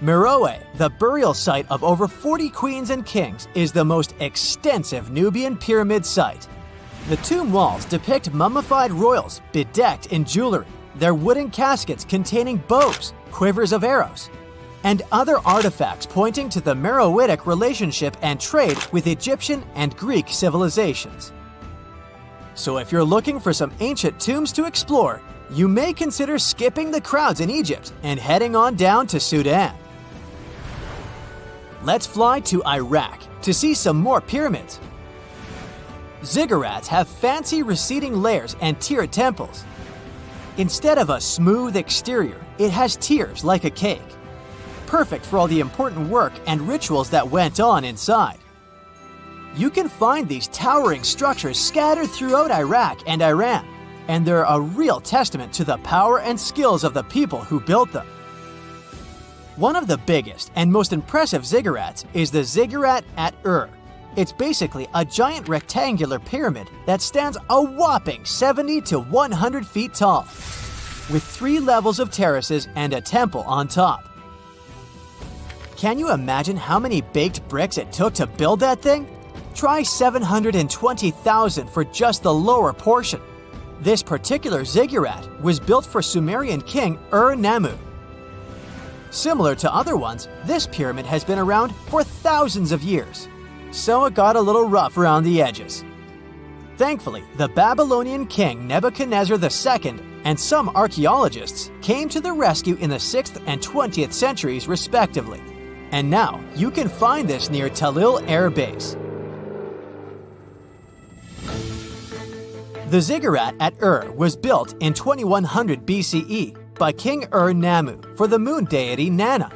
Meroe, the burial site of over 40 queens and kings, is the most extensive Nubian pyramid site. The tomb walls depict mummified royals bedecked in jewelry, their wooden caskets containing bows, quivers of arrows, and other artifacts pointing to the Meroitic relationship and trade with Egyptian and Greek civilizations. So if you're looking for some ancient tombs to explore, you may consider skipping the crowds in Egypt and heading on down to Sudan. Let's fly to Iraq to see some more pyramids. Ziggurats have fancy receding layers and tiered temples. Instead of a smooth exterior, it has tiers like a cake. Perfect for all the important work and rituals that went on inside. You can find these towering structures scattered throughout Iraq and Iran, and they're a real testament to the power and skills of the people who built them. One of the biggest and most impressive ziggurats is the ziggurat at Ur. It's basically a giant rectangular pyramid that stands a whopping 70 to 100 feet tall, with 3 levels of terraces and a temple on top. Can you imagine how many baked bricks it took to build that thing? Try 720,000 for just the lower portion. This particular ziggurat was built for Sumerian king Ur-Nammu. Similar to other ones, this pyramid has been around for thousands of years, so it got a little rough around the edges. Thankfully, the Babylonian king Nebuchadnezzar II and some archaeologists came to the rescue in the 6th and 20th centuries respectively, and now you can find this near Talil Air Base. The ziggurat at Ur was built in 2100 BCE by King Ur-Nammu for the moon deity Nana.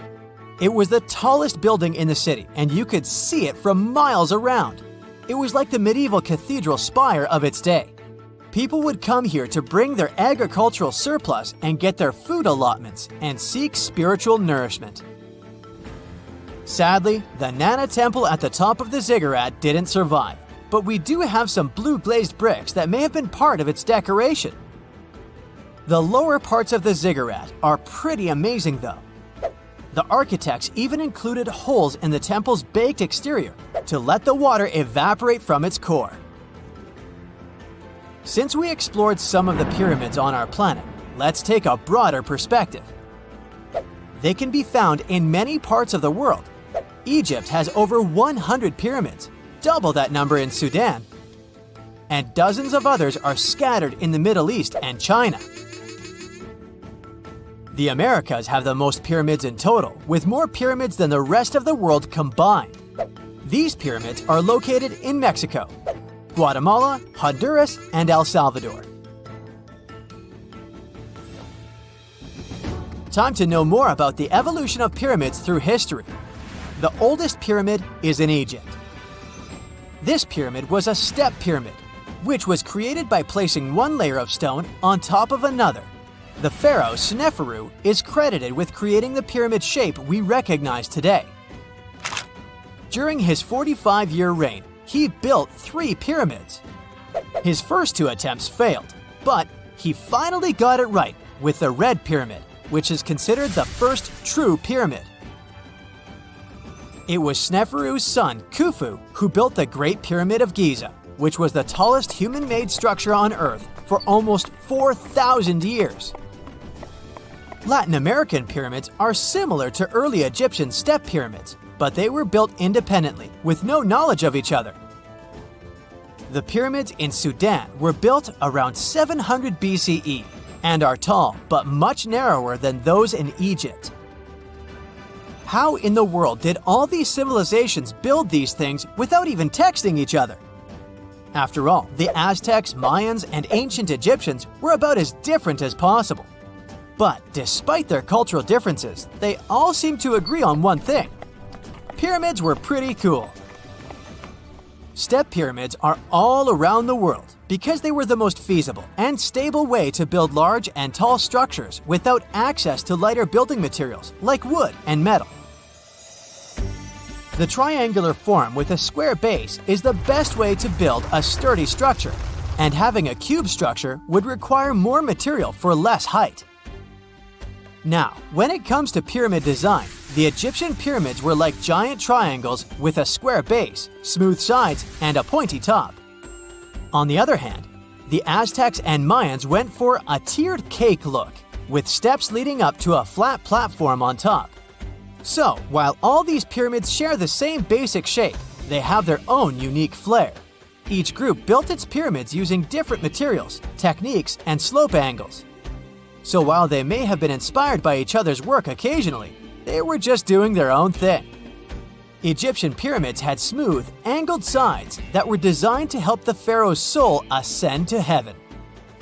It was the tallest building in the city, and you could see it from miles around. It was like the medieval cathedral spire of its day. People would come here to bring their agricultural surplus and get their food allotments and seek spiritual nourishment. Sadly, the Nana temple at the top of the ziggurat didn't survive, but we do have some blue glazed bricks that may have been part of its decoration. The lower parts of the ziggurat are pretty amazing though. The architects even included holes in the temple's baked exterior to let the water evaporate from its core. Since we explored some of the pyramids on our planet, let's take a broader perspective. They can be found in many parts of the world. Egypt has over 100 pyramids, double that number in Sudan, and dozens of others are scattered in the Middle East and China. The Americas have the most pyramids in total, with more pyramids than the rest of the world combined. These pyramids are located in Mexico, Guatemala, Honduras, and El Salvador. Time to know more about the evolution of pyramids through history. The oldest pyramid is in Egypt. This pyramid was a step pyramid, which was created by placing one layer of stone on top of another. The pharaoh Sneferu is credited with creating the pyramid shape we recognize today. During his 45-year reign, he built 3 pyramids. His first 2 attempts failed, but he finally got it right with the Red Pyramid, which is considered the first true pyramid. It was Sneferu's son, Khufu, who built the Great Pyramid of Giza, which was the tallest human-made structure on Earth for almost 4,000 years. Latin American pyramids are similar to early Egyptian step pyramids, but they were built independently, with no knowledge of each other. The pyramids in Sudan were built around 700 BCE and are tall, but much narrower than those in Egypt. How in the world did all these civilizations build these things without even texting each other? After all, the Aztecs, Mayans, and ancient Egyptians were about as different as possible. But despite their cultural differences, they all seem to agree on one thing. Pyramids were pretty cool. Step pyramids are all around the world because they were the most feasible and stable way to build large and tall structures without access to lighter building materials like wood and metal. The triangular form with a square base is the best way to build a sturdy structure, and having a cube structure would require more material for less height. Now, when it comes to pyramid design, the Egyptian pyramids were like giant triangles with a square base, smooth sides, and a pointy top. On the other hand, the Aztecs and Mayans went for a tiered cake look, with steps leading up to a flat platform on top. So, while all these pyramids share the same basic shape, they have their own unique flair. Each group built its pyramids using different materials, techniques, and slope angles. So while they may have been inspired by each other's work occasionally, they were just doing their own thing. Egyptian pyramids had smooth, angled sides that were designed to help the pharaoh's soul ascend to heaven.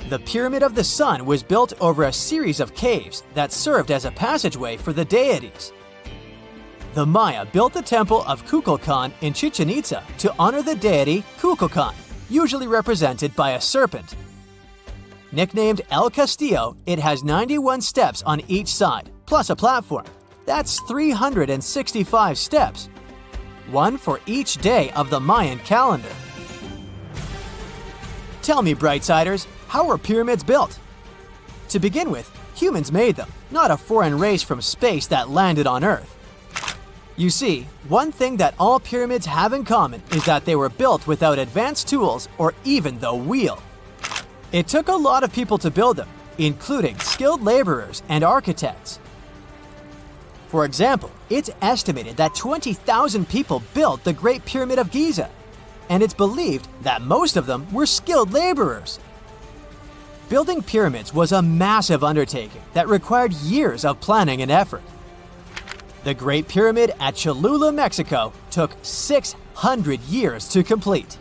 The Pyramid of the Sun was built over a series of caves that served as a passageway for the deities. The Maya built the temple of Kukulkan in Chichen Itza to honor the deity Kukulkan, usually represented by a serpent. Nicknamed El Castillo, it has 91 steps on each side, plus a platform. That's 365 steps, one for each day of the Mayan calendar. Tell me, Brightsiders, how were pyramids built? To begin with, humans made them, not a foreign race from space that landed on Earth. You see, one thing that all pyramids have in common is that they were built without advanced tools or even the wheel. It took a lot of people to build them, including skilled laborers and architects. For example, it's estimated that 20,000 people built the Great Pyramid of Giza, and it's believed that most of them were skilled laborers. Building pyramids was a massive undertaking that required years of planning and effort. The Great Pyramid at Cholula, Mexico, took 600 years to complete.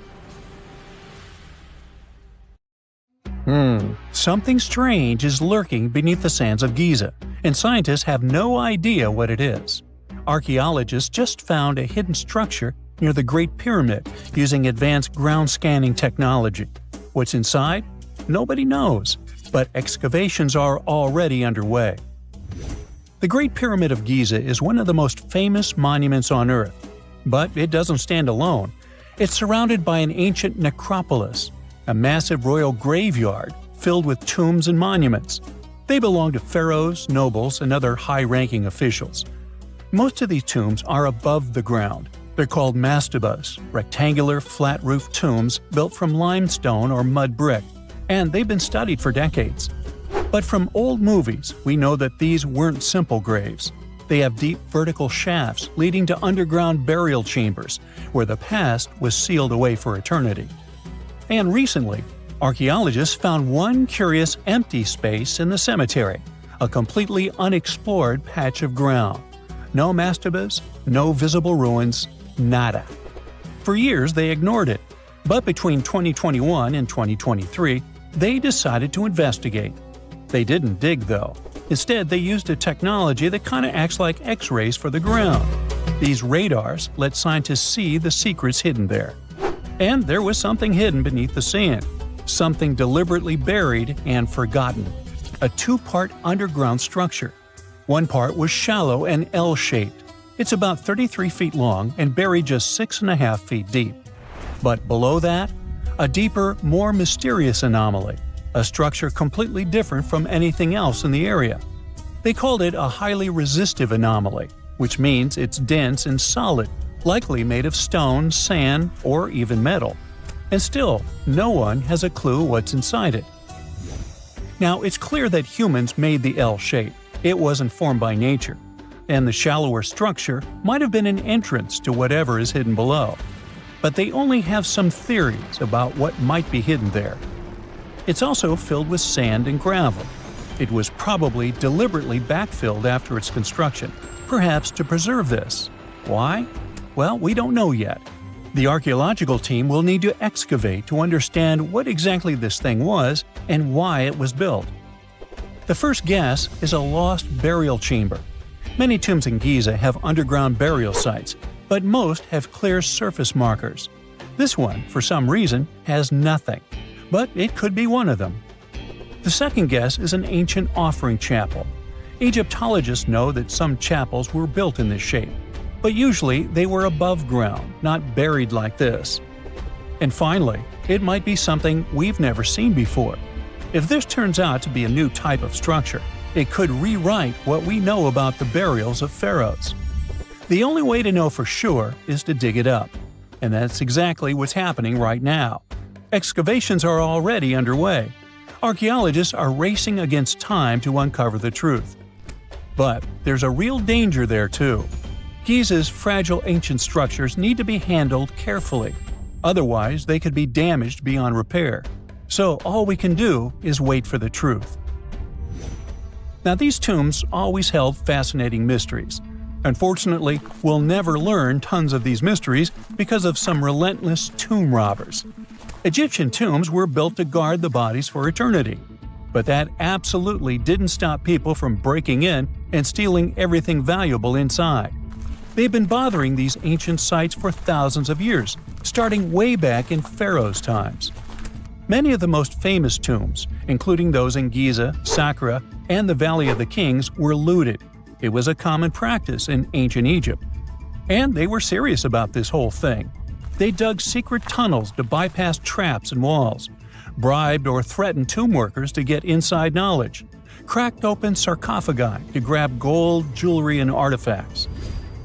Something strange is lurking beneath the sands of Giza, and scientists have no idea what it is. Archaeologists just found a hidden structure near the Great Pyramid using advanced ground scanning technology. What's inside? Nobody knows, but excavations are already underway. The Great Pyramid of Giza is one of the most famous monuments on Earth, but it doesn't stand alone. It's surrounded by an ancient necropolis, a massive royal graveyard filled with tombs and monuments. They belong to pharaohs, nobles, and other high-ranking officials. Most of these tombs are above the ground. They're called mastabas, rectangular, flat-roofed tombs built from limestone or mud brick, and they've been studied for decades. But from old movies, we know that these weren't simple graves. They have deep vertical shafts leading to underground burial chambers, where the past was sealed away for eternity. And recently, archaeologists found one curious empty space in the cemetery, a completely unexplored patch of ground. No mastabas, no visible ruins, nada. For years they ignored it, but between 2021 and 2023, they decided to investigate. They didn't dig though. Instead, they used a technology that kind of acts like X-rays for the ground. These radars let scientists see the secrets hidden there. And there was something hidden beneath the sand, something deliberately buried and forgotten. A two-part underground structure. One part was shallow and L-shaped. It's about 33 feet long and buried just 6.5 feet deep. But below that, a deeper, more mysterious anomaly, a structure completely different from anything else in the area. They called it a highly resistive anomaly, which means it's dense and solid, likely made of stone, sand, or even metal. And still, no one has a clue what's inside it. Now, it's clear that humans made the L shape. It wasn't formed by nature. And the shallower structure might have been an entrance to whatever is hidden below. But they only have some theories about what might be hidden there. It's also filled with sand and gravel. It was probably deliberately backfilled after its construction, perhaps to preserve this. Why? Well, we don't know yet. The archaeological team will need to excavate to understand what exactly this thing was and why it was built. The first guess is a lost burial chamber. Many tombs in Giza have underground burial sites, but most have clear surface markers. This one, for some reason, has nothing, but it could be one of them. The second guess is an ancient offering chapel. Egyptologists know that some chapels were built in this shape, but usually they were above ground, not buried like this. And finally, it might be something we've never seen before. If this turns out to be a new type of structure, it could rewrite what we know about the burials of pharaohs. The only way to know for sure is to dig it up, and that's exactly what's happening right now. Excavations are already underway. Archaeologists are racing against time to uncover the truth. But there's a real danger there too. Giza's fragile ancient structures need to be handled carefully. Otherwise, they could be damaged beyond repair. So all we can do is wait for the truth. Now, these tombs always held fascinating mysteries. Unfortunately, we'll never learn tons of these mysteries because of some relentless tomb robbers. Egyptian tombs were built to guard the bodies for eternity. But that absolutely didn't stop people from breaking in and stealing everything valuable inside. They've been bothering these ancient sites for thousands of years, starting way back in Pharaoh's times. Many of the most famous tombs, including those in Giza, Sakara, and the Valley of the Kings, were looted. It was a common practice in ancient Egypt. And they were serious about this whole thing. They dug secret tunnels to bypass traps and walls, bribed or threatened tomb workers to get inside knowledge, cracked open sarcophagi to grab gold, jewelry, and artifacts.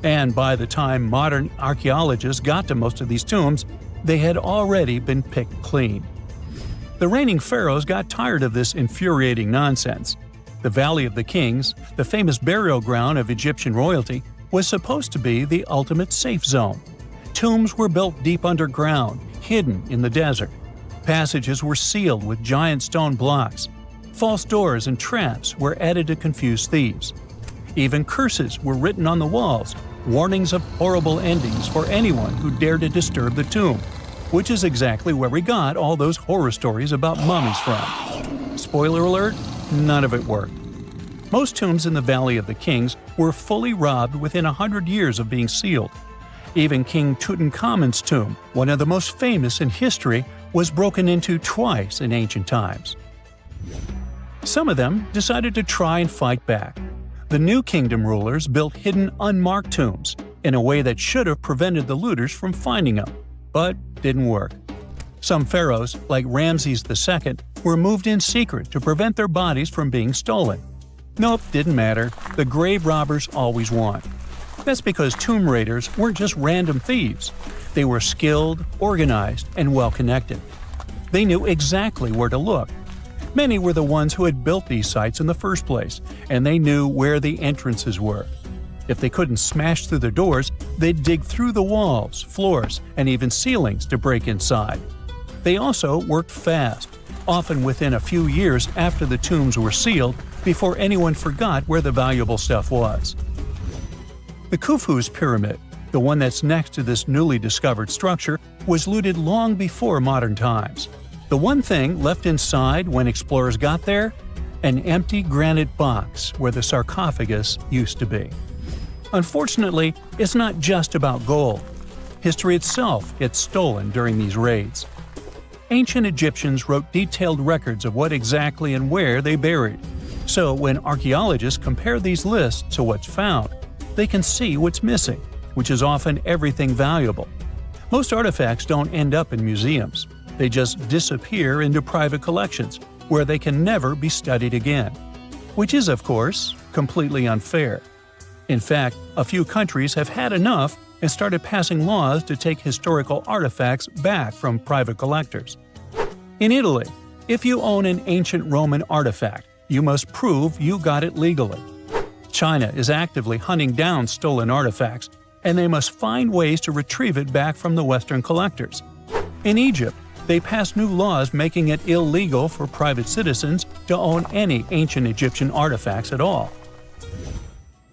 And by the time modern archaeologists got to most of these tombs, they had already been picked clean. The reigning pharaohs got tired of this infuriating nonsense. The Valley of the Kings, the famous burial ground of Egyptian royalty, was supposed to be the ultimate safe zone. Tombs were built deep underground, hidden in the desert. Passages were sealed with giant stone blocks. False doors and traps were added to confuse thieves. Even curses were written on the walls, warnings of horrible endings for anyone who dared to disturb the tomb, which is exactly where we got all those horror stories about mummies from. Spoiler alert, none of it worked. Most tombs in the Valley of the Kings were fully robbed within 100 years of being sealed. Even King Tutankhamun's tomb, one of the most famous in history, was broken into twice in ancient times. Some of them decided to try and fight back. The New Kingdom rulers built hidden unmarked tombs in a way that should have prevented the looters from finding them, but didn't work. Some pharaohs, like Ramses II, were moved in secret to prevent their bodies from being stolen. Nope, didn't matter. The grave robbers always won. That's because tomb raiders weren't just random thieves. They were skilled, organized, and well-connected. They knew exactly where to look. Many were the ones who had built these sites in the first place, and they knew where the entrances were. If they couldn't smash through the doors, they'd dig through the walls, floors, and even ceilings to break inside. They also worked fast, often within a few years after the tombs were sealed, before anyone forgot where the valuable stuff was. The Khufu's pyramid, the one that's next to this newly discovered structure, was looted long before modern times. The one thing left inside when explorers got there? An empty granite box where the sarcophagus used to be. Unfortunately, it's not just about gold. History itself gets stolen during these raids. Ancient Egyptians wrote detailed records of what exactly and where they buried. So when archaeologists compare these lists to what's found, they can see what's missing, which is often everything valuable. Most artifacts don't end up in museums. They just disappear into private collections, where they can never be studied again. Which is, of course, completely unfair. In fact, a few countries have had enough and started passing laws to take historical artifacts back from private collectors. In Italy, if you own an ancient Roman artifact, you must prove you got it legally. China is actively hunting down stolen artifacts, and they must find ways to retrieve it back from the Western collectors. In Egypt, they passed new laws making it illegal for private citizens to own any ancient Egyptian artifacts at all.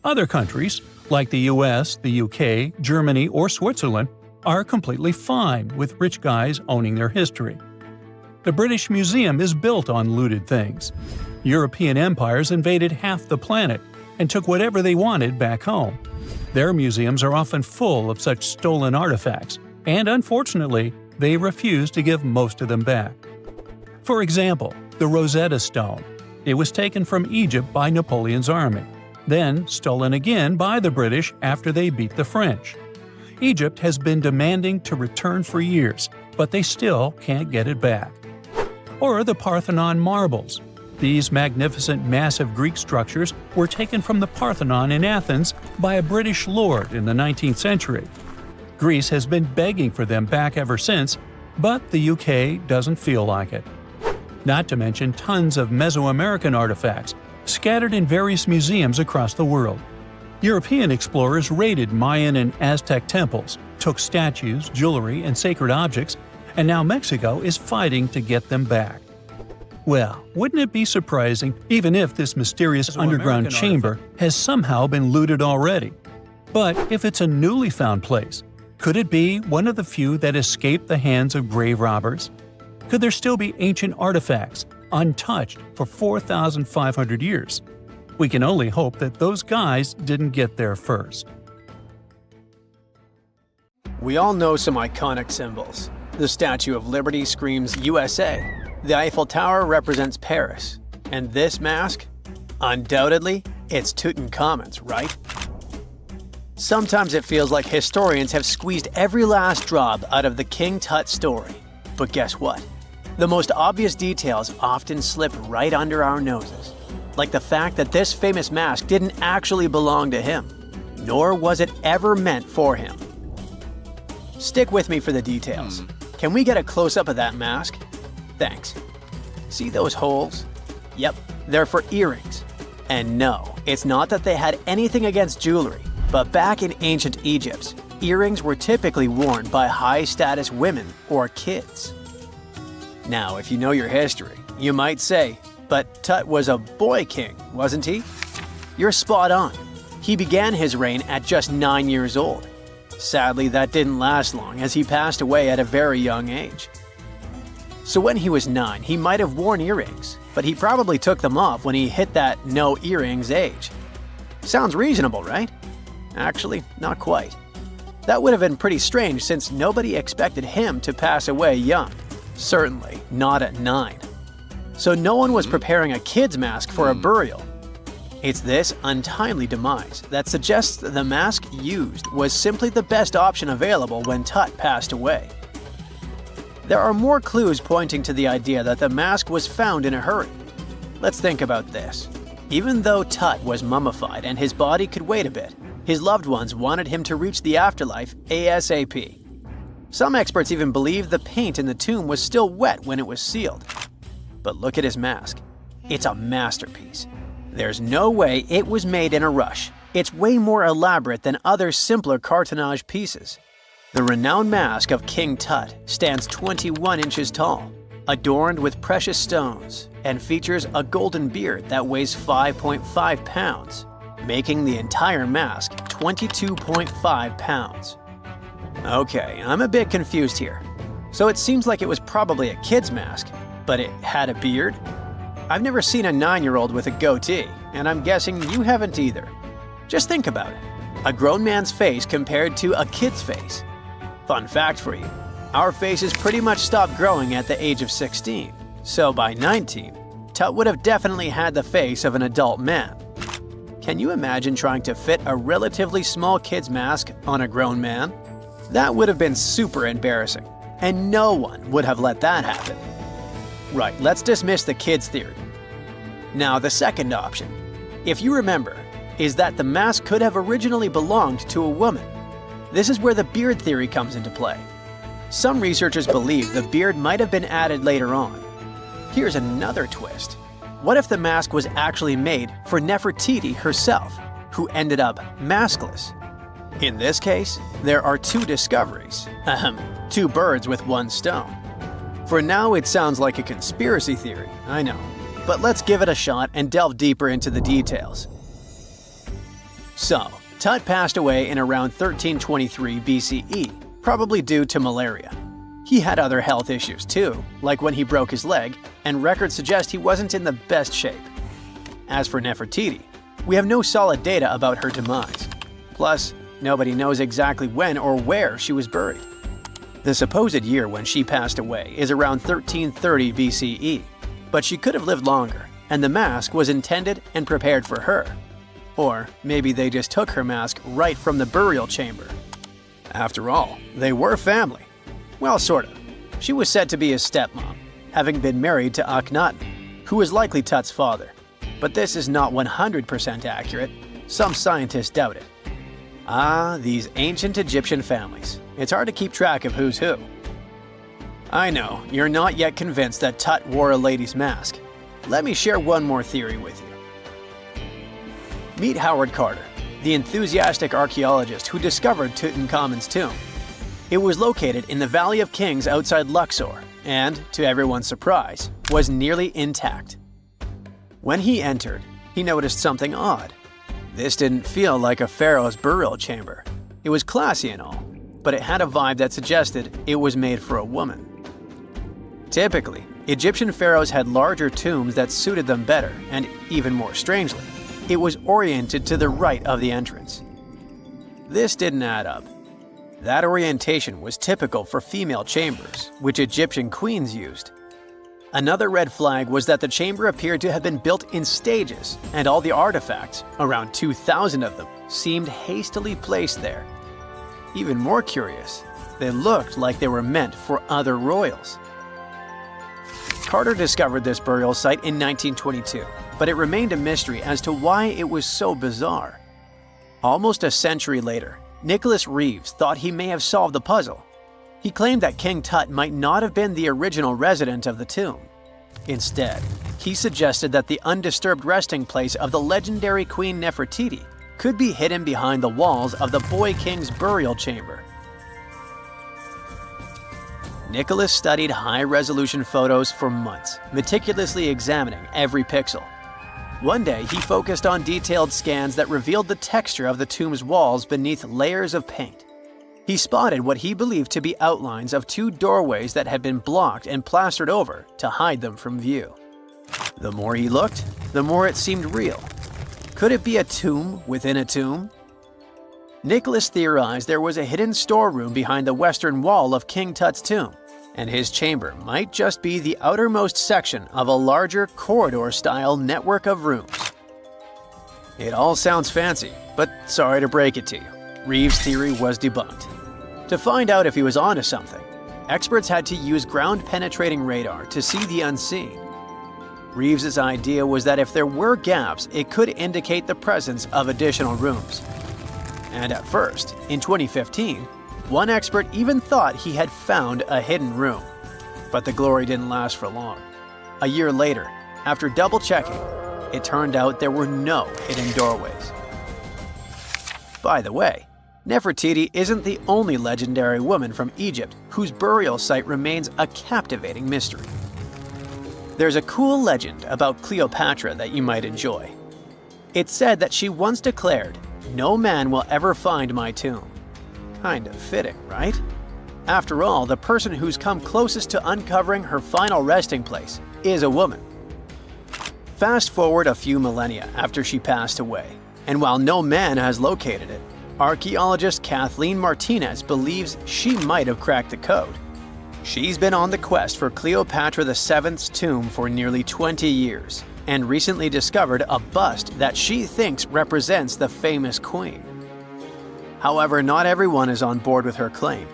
Other countries, like the US, the UK, Germany, or Switzerland, are completely fine with rich guys owning their history. The British Museum is built on looted things. European empires invaded half the planet and took whatever they wanted back home. Their museums are often full of such stolen artifacts, and unfortunately, they refuse to give most of them back. For example, the Rosetta Stone. It was taken from Egypt by Napoleon's army, then stolen again by the British after they beat the French. Egypt has been demanding to return for years, but they still can't get it back. Or the Parthenon marbles. These magnificent massive Greek structures were taken from the Parthenon in Athens by a British lord in the 19th century. Greece has been begging for them back ever since, but the UK doesn't feel like it. Not to mention tons of Mesoamerican artifacts, scattered in various museums across the world. European explorers raided Mayan and Aztec temples, took statues, jewelry, and sacred objects, and now Mexico is fighting to get them back. Well, wouldn't it be surprising even if this mysterious underground chamber has somehow been looted already? But if it's a newly found place, could it be one of the few that escaped the hands of grave robbers? Could there still be ancient artifacts, untouched for 4,500 years? We can only hope that those guys didn't get there first. We all know some iconic symbols. The Statue of Liberty screams USA. The Eiffel Tower represents Paris. And this mask? Undoubtedly, it's Tutankhamun's, right? Sometimes it feels like historians have squeezed every last drop out of the King Tut story. But guess what? The most obvious details often slip right under our noses. Like the fact that this famous mask didn't actually belong to him, nor was it ever meant for him. Stick with me for the details. Can we get a close-up of that mask? Thanks. See those holes? Yep, they're for earrings. And no, it's not that they had anything against jewelry, but back in ancient Egypt, earrings were typically worn by high-status women or kids. Now, if you know your history, you might say, but Tut was a boy king, wasn't he? You're spot on. He began his reign at just 9 years old. Sadly, that didn't last long as he passed away at a very young age. So when he was 9, he might have worn earrings, but he probably took them off when he hit that no earrings age. Sounds reasonable, right? Actually, not quite. That would have been pretty strange since nobody expected him to pass away young. Certainly not at 9. So no one was preparing a kid's mask for a burial. It's this untimely demise that suggests the mask used was simply the best option available when Tut passed away. There are more clues pointing to the idea that the mask was found in a hurry. Let's think about this. Even though Tut was mummified and his body could wait a bit, his loved ones wanted him to reach the afterlife ASAP. Some experts even believe the paint in the tomb was still wet when it was sealed. But look at his mask. It's a masterpiece. There's no way it was made in a rush. It's way more elaborate than other simpler cartonnage pieces. The renowned mask of King Tut stands 21 inches tall, adorned with precious stones, and features a golden beard that weighs 5.5 pounds, making the entire mask 22.5 pounds. Okay, I'm a bit confused here. So it seems like it was probably a kid's mask, but it had a beard? I've never seen a 9-year-old with a goatee, and I'm guessing you haven't either. Just think about it. A grown man's face compared to a kid's face. Fun fact for you, our faces pretty much stopped growing at the age of 16, so by 19, Tut would have definitely had the face of an adult man. Can you imagine trying to fit a relatively small kid's mask on a grown man? That would have been super embarrassing, and no one would have let that happen. Right, let's dismiss the kid's theory. Now, the second option, if you remember, is that the mask could have originally belonged to a woman. This is where the beard theory comes into play. Some researchers believe the beard might have been added later on. Here's another twist. What if the mask was actually made for Nefertiti herself, who ended up maskless? In this case, there are two discoveries. Two birds with one stone. For now, it sounds like a conspiracy theory, I know. But let's give it a shot and delve deeper into the details. So, Tut passed away in around 1323 BCE, probably due to malaria. He had other health issues too, like when he broke his leg, and records suggest he wasn't in the best shape. As for Nefertiti, we have no solid data about her demise. Plus, nobody knows exactly when or where she was buried. The supposed year when she passed away is around 1330 BCE, but she could have lived longer, and the mask was intended and prepared for her. Or maybe they just took her mask right from the burial chamber. After all, they were family. Well, sort of. She was said to be his stepmom, having been married to Akhenaten, who was likely Tut's father. But this is not 100% accurate. Some scientists doubt it. Ah, these ancient Egyptian families. It's hard to keep track of who's who. I know, you're not yet convinced that Tut wore a lady's mask. Let me share one more theory with you. Meet Howard Carter, the enthusiastic archaeologist who discovered Tutankhamun's tomb. It was located in the Valley of Kings outside Luxor, and, to everyone's surprise, was nearly intact. When he entered, he noticed something odd. This didn't feel like a pharaoh's burial chamber. It was classy and all, but it had a vibe that suggested it was made for a woman. Typically, Egyptian pharaohs had larger tombs that suited them better, and even more strangely, it was oriented to the right of the entrance. This didn't add up. That orientation was typical for female chambers, which Egyptian queens used. Another red flag was that the chamber appeared to have been built in stages, and all the artifacts, around 2,000 of them, seemed hastily placed there. Even more curious, they looked like they were meant for other royals. Carter discovered this burial site in 1922, but it remained a mystery as to why it was so bizarre. Almost a century later, Nicholas Reeves thought he may have solved the puzzle. He claimed that King Tut might not have been the original resident of the tomb. Instead, he suggested that the undisturbed resting place of the legendary Queen Nefertiti could be hidden behind the walls of the boy king's burial chamber. Nicholas studied high-resolution photos for months, meticulously examining every pixel. One day, he focused on detailed scans that revealed the texture of the tomb's walls beneath layers of paint. He spotted what he believed to be outlines of two doorways that had been blocked and plastered over to hide them from view. The more he looked, the more it seemed real. Could it be a tomb within a tomb? Nicholas theorized there was a hidden storeroom behind the western wall of King Tut's tomb, and his chamber might just be the outermost section of a larger corridor-style network of rooms. It all sounds fancy, but sorry to break it to you, Reeves' theory was debunked. To find out if he was onto something, experts had to use ground-penetrating radar to see the unseen. Reeves' idea was that if there were gaps, it could indicate the presence of additional rooms. And at first, in 2015, one expert even thought he had found a hidden room. But the glory didn't last for long. A year later, after double-checking, it turned out there were no hidden doorways. By the way, Nefertiti isn't the only legendary woman from Egypt whose burial site remains a captivating mystery. There's a cool legend about Cleopatra that you might enjoy. It's said that she once declared, "No man will ever find my tomb." Kind of fitting, right? After all, the person who's come closest to uncovering her final resting place is a woman. Fast forward a few millennia after she passed away, and while no man has located it, archaeologist Kathleen Martinez believes she might have cracked the code. She's been on the quest for Cleopatra VII's tomb for nearly 20 years, and recently discovered a bust that she thinks represents the famous queen. However, not everyone is on board with her claim.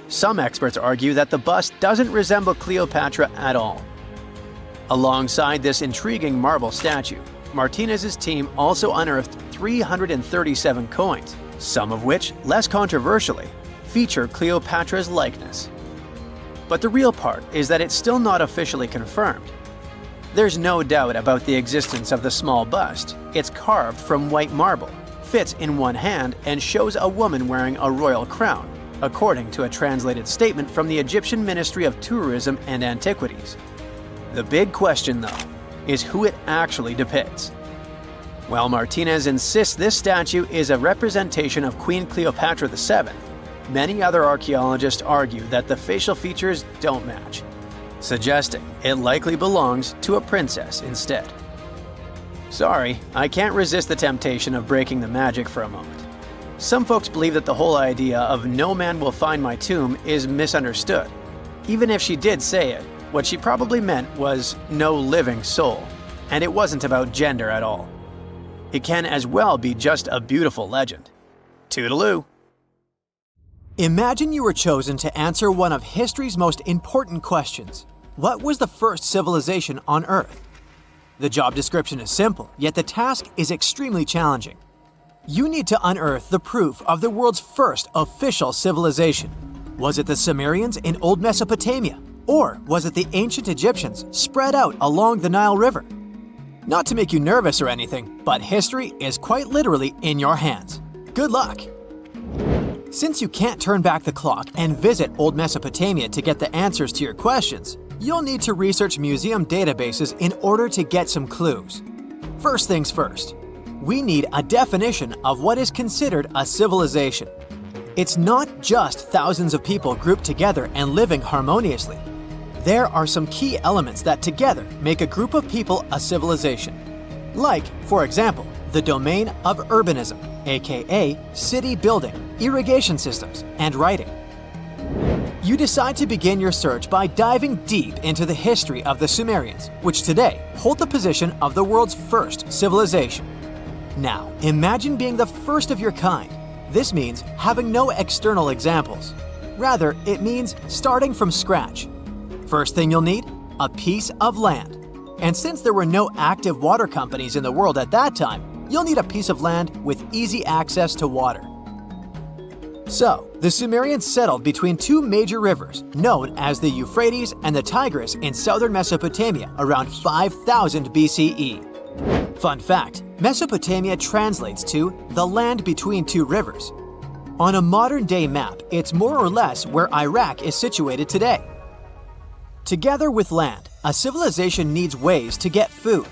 Some experts argue that the bust doesn't resemble Cleopatra at all. Alongside this intriguing marble statue, Martinez's team also unearthed 337 coins, some of which, less controversially, feature Cleopatra's likeness. But the real part is that it's still not officially confirmed. There's no doubt about the existence of the small bust. It's carved from white marble, fits in one hand, and shows a woman wearing a royal crown, according to a translated statement from the Egyptian Ministry of Tourism and Antiquities. The big question, though, is who it actually depicts. While Martinez insists this statue is a representation of Queen Cleopatra VII, many other archaeologists argue that the facial features don't match, suggesting it likely belongs to a princess instead. Sorry, I can't resist the temptation of breaking the magic for a moment. Some folks believe that the whole idea of "no man will find my tomb" is misunderstood. Even if she did say it, what she probably meant was "no living soul," and it wasn't about gender at all. It can as well be just a beautiful legend. Toodaloo! Imagine you were chosen to answer one of history's most important questions. What was the first civilization on Earth? The job description is simple, yet the task is extremely challenging. You need to unearth the proof of the world's first official civilization. Was it the Sumerians in Old Mesopotamia? Or was it the ancient Egyptians spread out along the Nile River? Not to make you nervous or anything, but history is quite literally in your hands. Good luck! Since you can't turn back the clock and visit old Mesopotamia to get the answers to your questions, you'll need to research museum databases in order to get some clues. First things first, we need a definition of what is considered a civilization. It's not just thousands of people grouped together and living harmoniously. There are some key elements that together make a group of people a civilization. Like, for example, the domain of urbanism, aka city building, irrigation systems, and writing. You decide to begin your search by diving deep into the history of the Sumerians, which today hold the position of the world's first civilization. Now, imagine being the first of your kind. This means having no external examples. Rather, it means starting from scratch. First thing you'll need? A piece of land. And since there were no active water companies in the world at that time, you'll need a piece of land with easy access to water. So, the Sumerians settled between two major rivers, known as the Euphrates and the Tigris in southern Mesopotamia around 5000 BCE. Fun fact, Mesopotamia translates to the land between two rivers. On a modern-day map, it's more or less where Iraq is situated today. Together with land, a civilization needs ways to get food.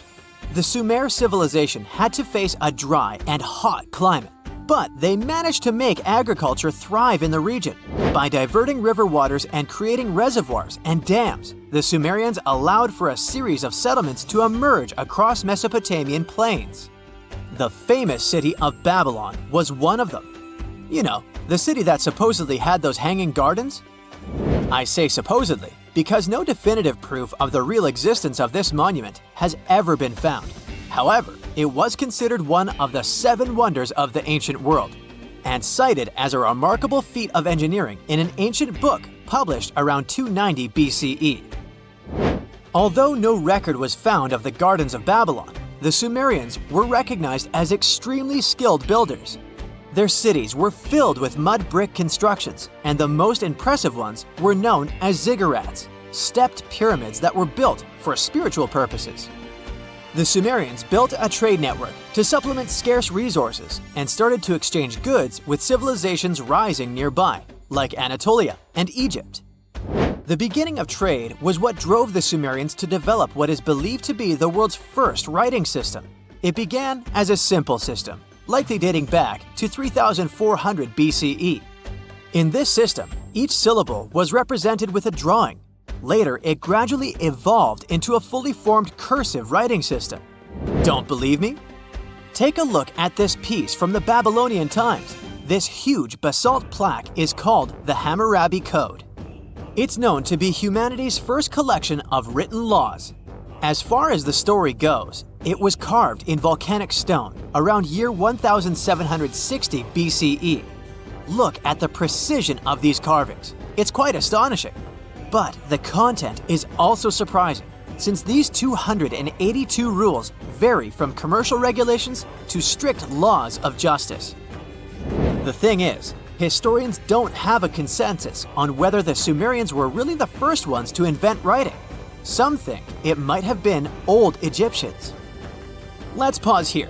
The Sumer civilization had to face a dry and hot climate, but they managed to make agriculture thrive in the region. By diverting river waters and creating reservoirs and dams, the Sumerians allowed for a series of settlements to emerge across Mesopotamian plains. The famous city of Babylon was one of them. You know, the city that supposedly had those hanging gardens? I say supposedly because no definitive proof of the real existence of this monument has ever been found. However, it was considered one of the 7 wonders of the ancient world, and cited as a remarkable feat of engineering in an ancient book published around 290 BCE. Although no record was found of the Gardens of Babylon, the Sumerians were recognized as extremely skilled builders. Their cities were filled with mud brick constructions, and the most impressive ones were known as ziggurats, stepped pyramids that were built for spiritual purposes. The Sumerians built a trade network to supplement scarce resources and started to exchange goods with civilizations rising nearby, like Anatolia and Egypt. The beginning of trade was what drove the Sumerians to develop what is believed to be the world's first writing system. It began as a simple system, likely dating back to 3400 BCE. In this system, each syllable was represented with a drawing. Later, it gradually evolved into a fully formed cursive writing system. Don't believe me? Take a look at this piece from the Babylonian times. This huge basalt plaque is called the Hammurabi Code. It's known to be humanity's first collection of written laws. As far as the story goes, it was carved in volcanic stone around year 1760 BCE. Look at the precision of these carvings. It's quite astonishing. But the content is also surprising, since these 282 rules vary from commercial regulations to strict laws of justice. The thing is, historians don't have a consensus on whether the Sumerians were really the first ones to invent writing. Some think it might have been old Egyptians. Let's pause here.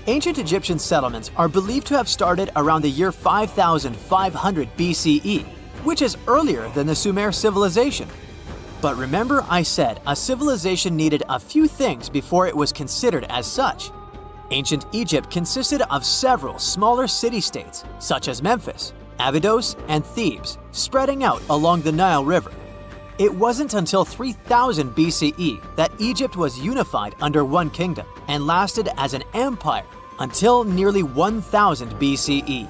Ancient Egyptian settlements are believed to have started around the year 5500 BCE, which is earlier than the Sumer civilization. But remember I said a civilization needed a few things before it was considered as such. Ancient Egypt consisted of several smaller city-states, such as Memphis, Abydos, and Thebes, spreading out along the Nile River. It wasn't until 3000 BCE that Egypt was unified under one kingdom and lasted as an empire until nearly 1000 BCE.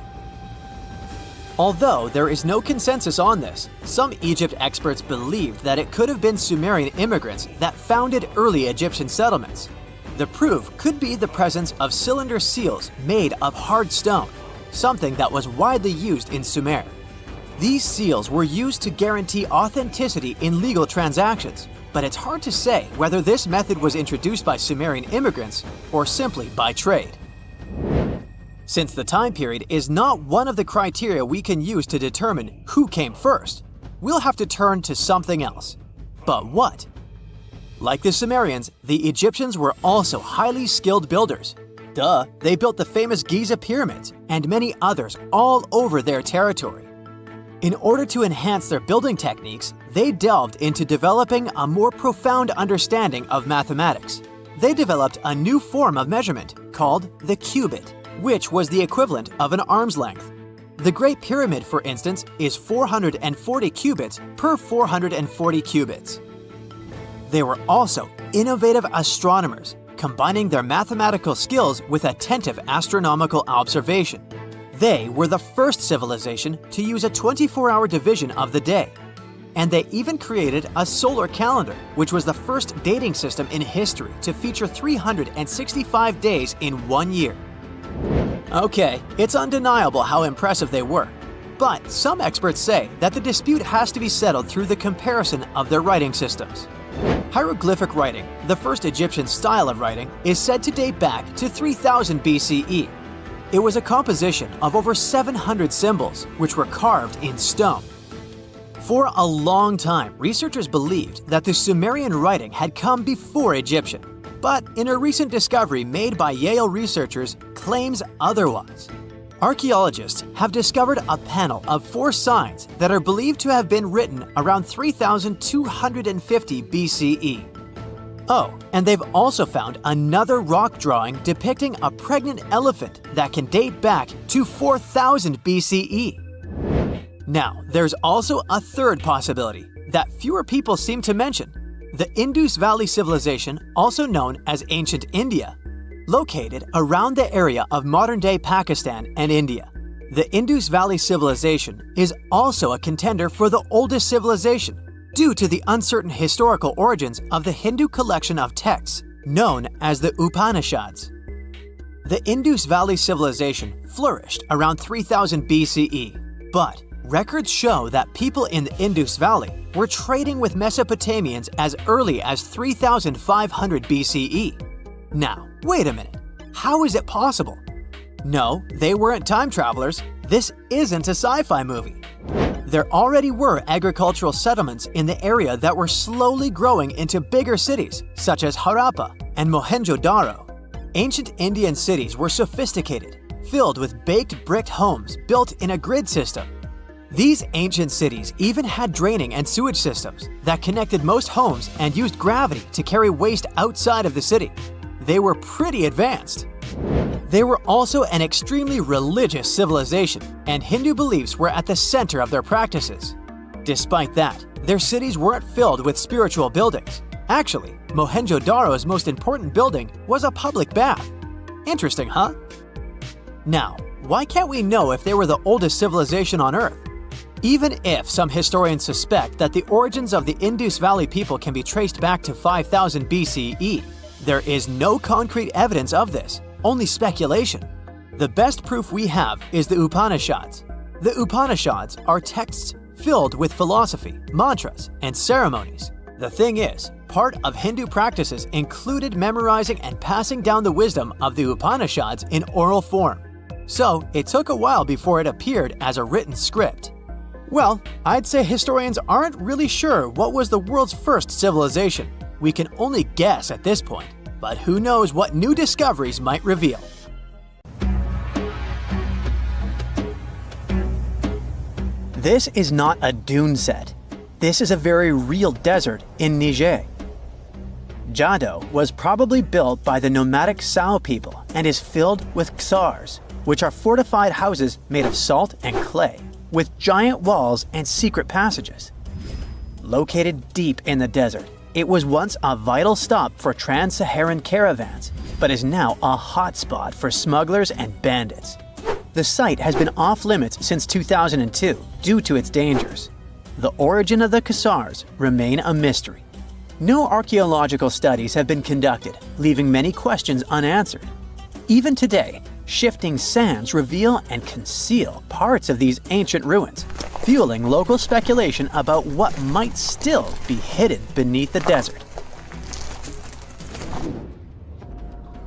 Although there is no consensus on this, some Egypt experts believed that it could have been Sumerian immigrants that founded early Egyptian settlements. The proof could be the presence of cylinder seals made of hard stone, something that was widely used in Sumer. These seals were used to guarantee authenticity in legal transactions, but it's hard to say whether this method was introduced by Sumerian immigrants or simply by trade. Since the time period is not one of the criteria we can use to determine who came first, we'll have to turn to something else. But what? Like the Sumerians, the Egyptians were also highly skilled builders. Duh, they built the famous Giza pyramids and many others all over their territory. In order to enhance their building techniques, they delved into developing a more profound understanding of mathematics. They developed a new form of measurement called the cubit, which was the equivalent of an arm's length. The Great Pyramid, for instance, is 440 cubits per 440 cubits. They were also innovative astronomers, combining their mathematical skills with attentive astronomical observation. They were the first civilization to use a 24-hour division of the day. And they even created a solar calendar, which was the first dating system in history to feature 365 days in 1 year. Okay, it's undeniable how impressive they were. But some experts say that the dispute has to be settled through the comparison of their writing systems. Hieroglyphic writing, the first Egyptian style of writing, is said to date back to 3000 BCE. It was a composition of over 700 symbols, which were carved in stone. For a long time, researchers believed that the Sumerian writing had come before Egyptian, but in a recent discovery made by Yale researchers claims otherwise. Archaeologists have discovered a panel of 4 signs that are believed to have been written around 3250 BCE. Oh, and they've also found another rock drawing depicting a pregnant elephant that can date back to 4000 BCE. Now, there's also a third possibility that fewer people seem to mention: the Indus Valley civilization, also known as ancient India, located around the area of modern-day Pakistan and India. The Indus Valley civilization is also a contender for the oldest civilization due to the uncertain historical origins of the Hindu collection of texts known as the Upanishads. The Indus Valley civilization flourished around 3000 BCE, but records show that people in the Indus Valley were trading with Mesopotamians as early as 3500 BCE. Now, wait a minute. How is it possible? No, they weren't time travelers. This isn't a sci-fi movie. There already were agricultural settlements in the area that were slowly growing into bigger cities, such as Harappa and Mohenjo-Daro. Ancient Indian cities were sophisticated, filled with baked brick homes built in a grid system. These ancient cities even had draining and sewage systems that connected most homes and used gravity to carry waste outside of the city. They were pretty advanced. They were also an extremely religious civilization, and Hindu beliefs were at the center of their practices. Despite that, their cities weren't filled with spiritual buildings. Actually, Mohenjo-Daro's most important building was a public bath. Interesting, huh? Now, why can't we know if they were the oldest civilization on Earth? Even if some historians suspect that the origins of the Indus Valley people can be traced back to 5000 BCE, there is no concrete evidence of this, only speculation. The best proof we have is the Upanishads. The Upanishads are texts filled with philosophy, mantras, and ceremonies. The thing is, part of Hindu practices included memorizing and passing down the wisdom of the Upanishads in oral form. So it took a while before it appeared as a written script. Well, I'd say historians aren't really sure what was the world's first civilization. We can only guess at this point, but who knows what new discoveries might reveal. This is not a dune set. This is a very real desert in Niger. Jado was probably built by the nomadic Sao people and is filled with ksars, which are fortified houses made of salt and clay, with giant walls and secret passages. Located deep in the desert, it was once a vital stop for trans-Saharan caravans, but is now a hotspot for smugglers and bandits. The site has been off-limits since 2002 due to its dangers. The origin of the ksars remain a mystery. No archaeological studies have been conducted, leaving many questions unanswered. Even today, shifting sands reveal and conceal parts of these ancient ruins, fueling local speculation about what might still be hidden beneath the desert.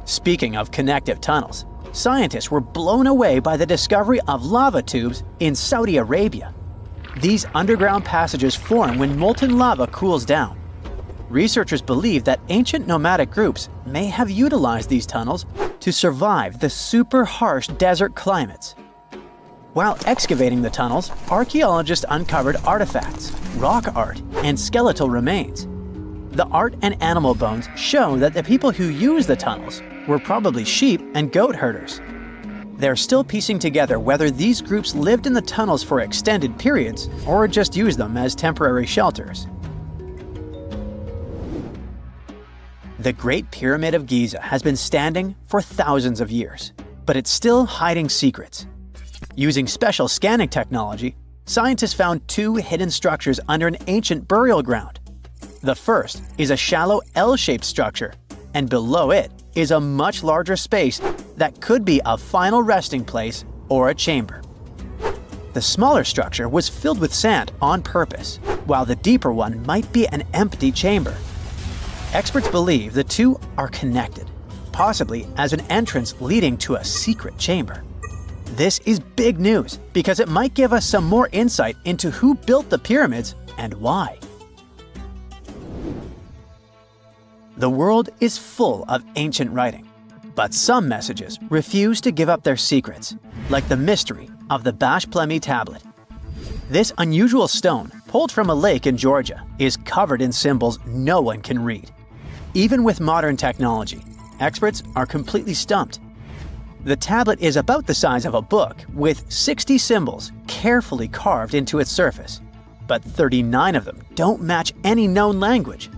Speaking of connective tunnels, scientists were blown away by the discovery of lava tubes in Saudi Arabia. These underground passages form when molten lava cools down. Researchers believe that ancient nomadic groups may have utilized these tunnels to survive the super harsh desert climates. While excavating the tunnels, archaeologists uncovered artifacts, rock art, and skeletal remains. The art and animal bones show that the people who used the tunnels were probably sheep and goat herders. They're still piecing together whether these groups lived in the tunnels for extended periods or just used them as temporary shelters. The Great Pyramid of Giza has been standing for thousands of years, but it's still hiding secrets. Using special scanning technology, scientists found two hidden structures under an ancient burial ground. The first is a shallow L-shaped structure, and below it is a much larger space that could be a final resting place or a chamber. The smaller structure was filled with sand on purpose, while the deeper one might be an empty chamber. Experts believe the two are connected, possibly as an entrance leading to a secret chamber. This is big news because it might give us some more insight into who built the pyramids and why. The world is full of ancient writing, but some messages refuse to give up their secrets, like the mystery of the Bashplemi tablet. This unusual stone, pulled from a lake in Georgia, is covered in symbols no one can read. Even with modern technology, experts are completely stumped. The tablet is about the size of a book, with 60 symbols carefully carved into its surface, but 39 of them don't match any known language.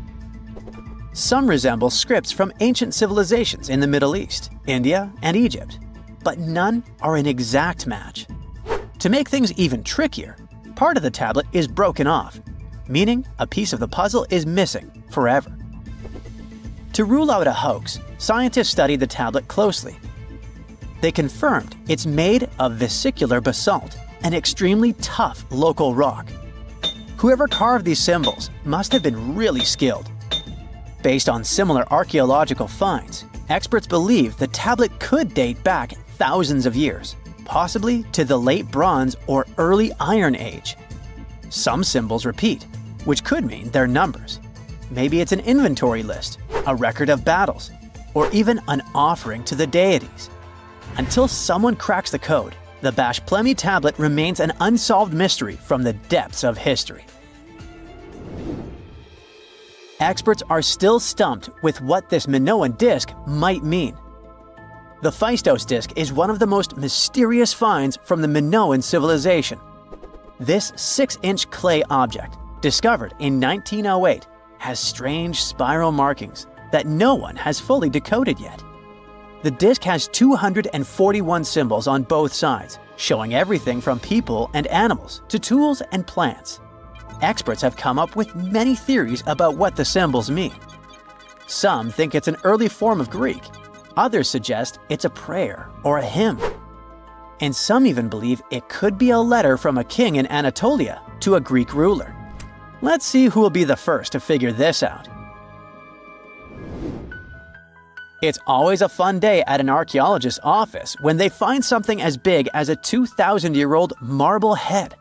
Some resemble scripts from ancient civilizations in the Middle East, India, and Egypt, but none are an exact match. To make things even trickier, part of the tablet is broken off, meaning a piece of the puzzle is missing forever. To rule out a hoax, scientists studied the tablet closely. They confirmed it's made of vesicular basalt, an extremely tough local rock. Whoever carved these symbols must have been really skilled. Based on similar archaeological finds, experts believe the tablet could date back thousands of years, possibly to the late Bronze or early Iron Age. Some symbols repeat, which could mean they're numbers. Maybe it's an inventory list, a record of battles, or even an offering to the deities. Until someone cracks the code, the Bashplemi tablet remains an unsolved mystery from the depths of history. Experts are still stumped with what this Minoan disc might mean. The Phaistos disc is one of the most mysterious finds from the Minoan civilization. This 6-inch clay object, discovered in 1908, has strange spiral markings that no one has fully decoded yet. The disc has 241 symbols on both sides, showing everything from people and animals to tools and plants. Experts have come up with many theories about what the symbols mean. Some think it's an early form of Greek. Others suggest it's a prayer or a hymn. And some even believe it could be a letter from a king in Anatolia to a Greek ruler. Let's see who will be the first to figure this out. It's always a fun day at an archaeologist's office when they find something as big as a 2,000-year-old marble head.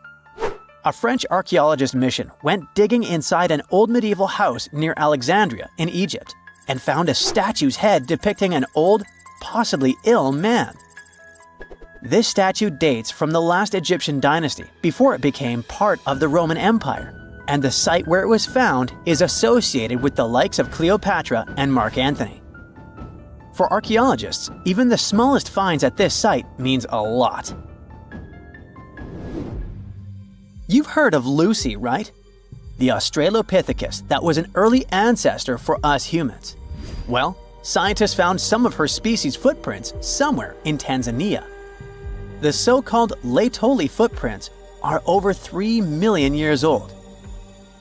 A French archaeologist mission went digging inside an old medieval house near Alexandria in Egypt and found a statue's head depicting an old, possibly ill man. This statue dates from the last Egyptian dynasty before it became part of the Roman Empire, and the site where it was found is associated with the likes of Cleopatra and Mark Antony. For archaeologists, even the smallest finds at this site means a lot. You've heard of Lucy, right? The Australopithecus that was an early ancestor for us humans. Well, scientists found some of her species' footprints somewhere in Tanzania. The so-called Laetoli footprints are over 3 million years old.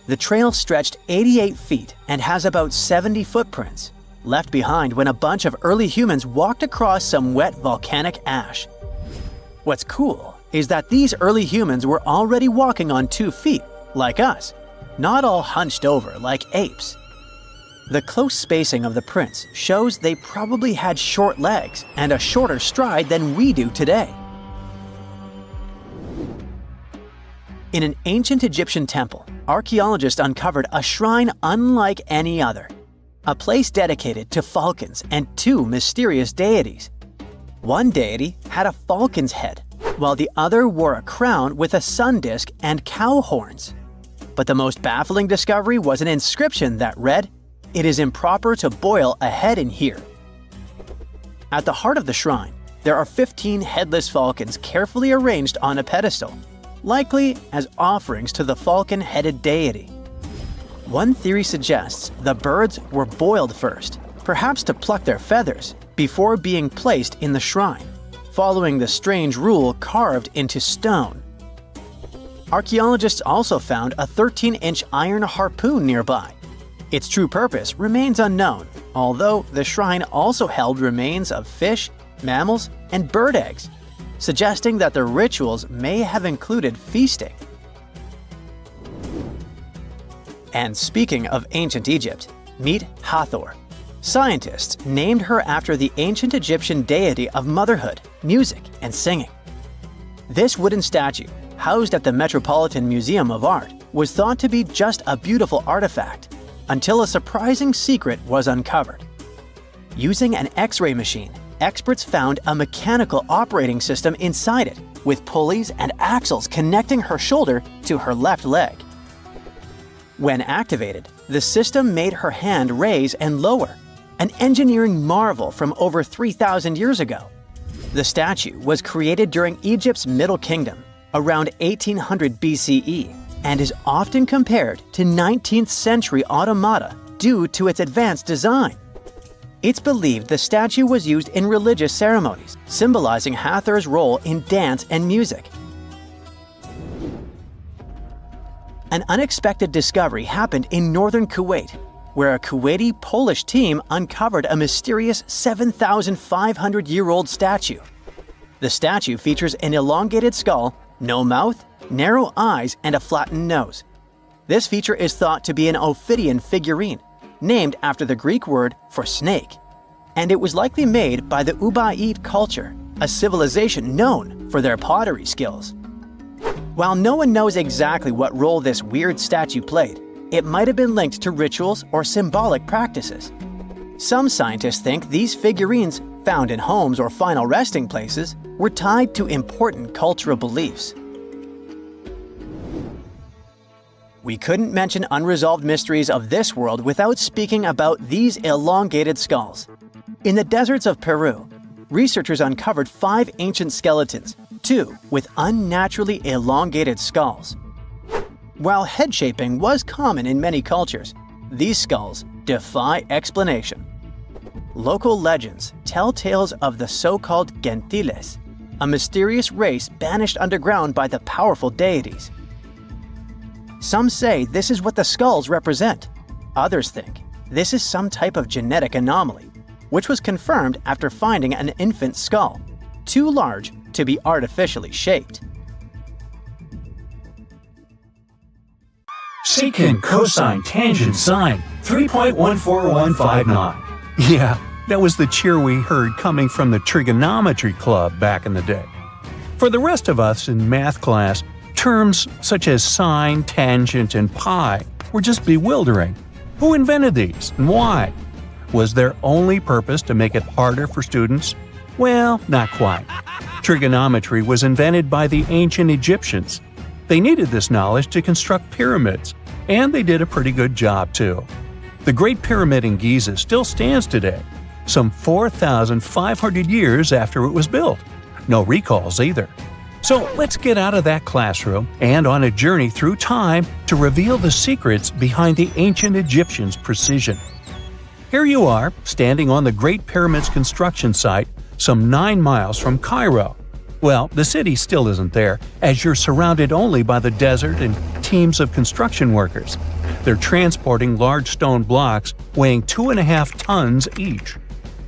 The trail stretched 88 feet and has about 70 footprints, left behind when a bunch of early humans walked across some wet volcanic ash. What's cool is that these early humans were already walking on 2 feet, like us, not all hunched over like apes. The close spacing of the prints shows they probably had short legs and a shorter stride than we do today. In an ancient Egyptian temple, archaeologists uncovered a shrine unlike any other, a place dedicated to falcons and 2 mysterious deities, One deity had a falcon's head, while the other wore a crown with a sun disk and cow horns. But the most baffling discovery was an inscription that read, "It is improper to boil a head in here." At the heart of the shrine, there are 15 headless falcons carefully arranged on a pedestal, likely as offerings to the falcon-headed deity. One theory suggests the birds were boiled first, perhaps to pluck their feathers, before being placed in the shrine, following the strange rule carved into stone. Archaeologists also found a 13-inch iron harpoon nearby. Its true purpose remains unknown, although the shrine also held remains of fish, mammals, and bird eggs, suggesting that the rituals may have included feasting. And speaking of ancient Egypt, meet Hathor. Scientists named her after the ancient Egyptian deity of motherhood, music, and singing. This wooden statue, housed at the Metropolitan Museum of Art, was thought to be just a beautiful artifact, until a surprising secret was uncovered. Using an X-ray machine, experts found a mechanical operating system inside it, with pulleys and axles connecting her shoulder to her left leg. When activated, the system made her hand raise and lower, an engineering marvel from over 3,000 years ago. The statue was created during Egypt's Middle Kingdom, around 1800 BCE, and is often compared to 19th century automata due to its advanced design. It's believed the statue was used in religious ceremonies, symbolizing Hathor's role in dance and music. An unexpected discovery happened in northern Kuwait, where a Kuwaiti-Polish team uncovered a mysterious 7,500-year-old statue. The statue features an elongated skull, no mouth, narrow eyes, and a flattened nose. This feature is thought to be an Ophidian figurine, named after the Greek word for snake, and it was likely made by the Ubaid culture, a civilization known for their pottery skills. While no one knows exactly what role this weird statue played, it might have been linked to rituals or symbolic practices. Some scientists think these figurines, found in homes or final resting places, were tied to important cultural beliefs. We couldn't mention unresolved mysteries of this world without speaking about these elongated skulls. In the deserts of Peru, researchers uncovered 5 ancient skeletons, 2 with unnaturally elongated skulls. While head shaping was common in many cultures, these skulls defy explanation. Local legends tell tales of the so-called gentiles, a mysterious race banished underground by the powerful deities. Some say this is what the skulls represent. Others think this is some type of genetic anomaly, which was confirmed after finding an infant skull, too large to be artificially shaped. Secant, cosine, tangent, sine, 3.14159. Yeah, that was the cheer we heard coming from the Trigonometry Club back in the day. For the rest of us in math class, terms such as sine, tangent, and pi were just bewildering. Who invented these and why? Was their only purpose to make it harder for students? Well, not quite. Trigonometry was invented by the ancient Egyptians. They needed this knowledge to construct pyramids, and they did a pretty good job too. The Great Pyramid in Giza still stands today, some 4,500 years after it was built. No recalls either. So let's get out of that classroom and on a journey through time to reveal the secrets behind the ancient Egyptians' precision. Here you are, standing on the Great Pyramid's construction site, some 9 miles from Cairo. Well, the city still isn't there, as you're surrounded only by the desert and teams of construction workers. They're transporting large stone blocks weighing 2.5 tons each.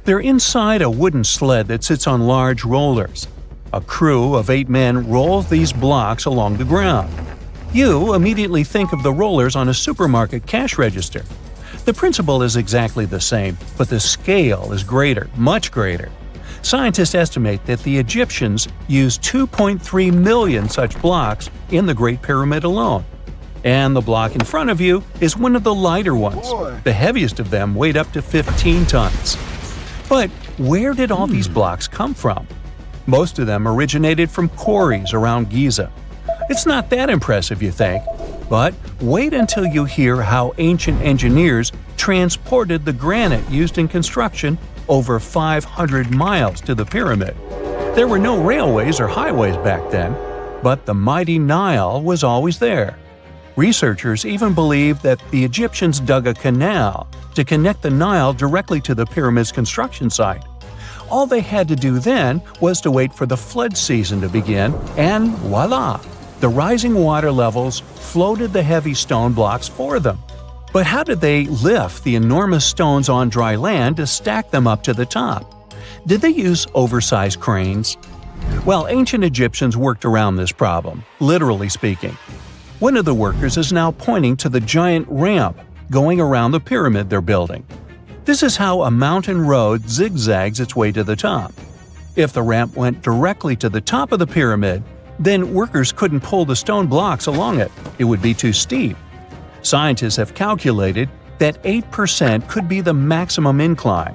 They're inside a wooden sled that sits on large rollers. A crew of 8 men rolls these blocks along the ground. You immediately think of the rollers on a supermarket cash register. The principle is exactly the same, but the scale is greater, much greater. Scientists estimate that the Egyptians used 2.3 million such blocks in the Great Pyramid alone. And the block in front of you is one of the lighter ones. The heaviest of them weighed up to 15 tons. But where did all these blocks come from? Most of them originated from quarries around Giza. It's not that impressive, you think, but wait until you hear how ancient engineers transported the granite used in construction over 500 miles to the pyramid. There were no railways or highways back then, but the mighty Nile was always there. Researchers even believe that the Egyptians dug a canal to connect the Nile directly to the pyramid's construction site. All they had to do then was to wait for the flood season to begin, and voila! The rising water levels floated the heavy stone blocks for them. But how did they lift the enormous stones on dry land to stack them up to the top? Did they use oversized cranes? Well, ancient Egyptians worked around this problem, literally speaking. One of the workers is now pointing to the giant ramp going around the pyramid they're building. This is how a mountain road zigzags its way to the top. If the ramp went directly to the top of the pyramid, then workers couldn't pull the stone blocks along it. It would be too steep. Scientists have calculated that 8% could be the maximum incline.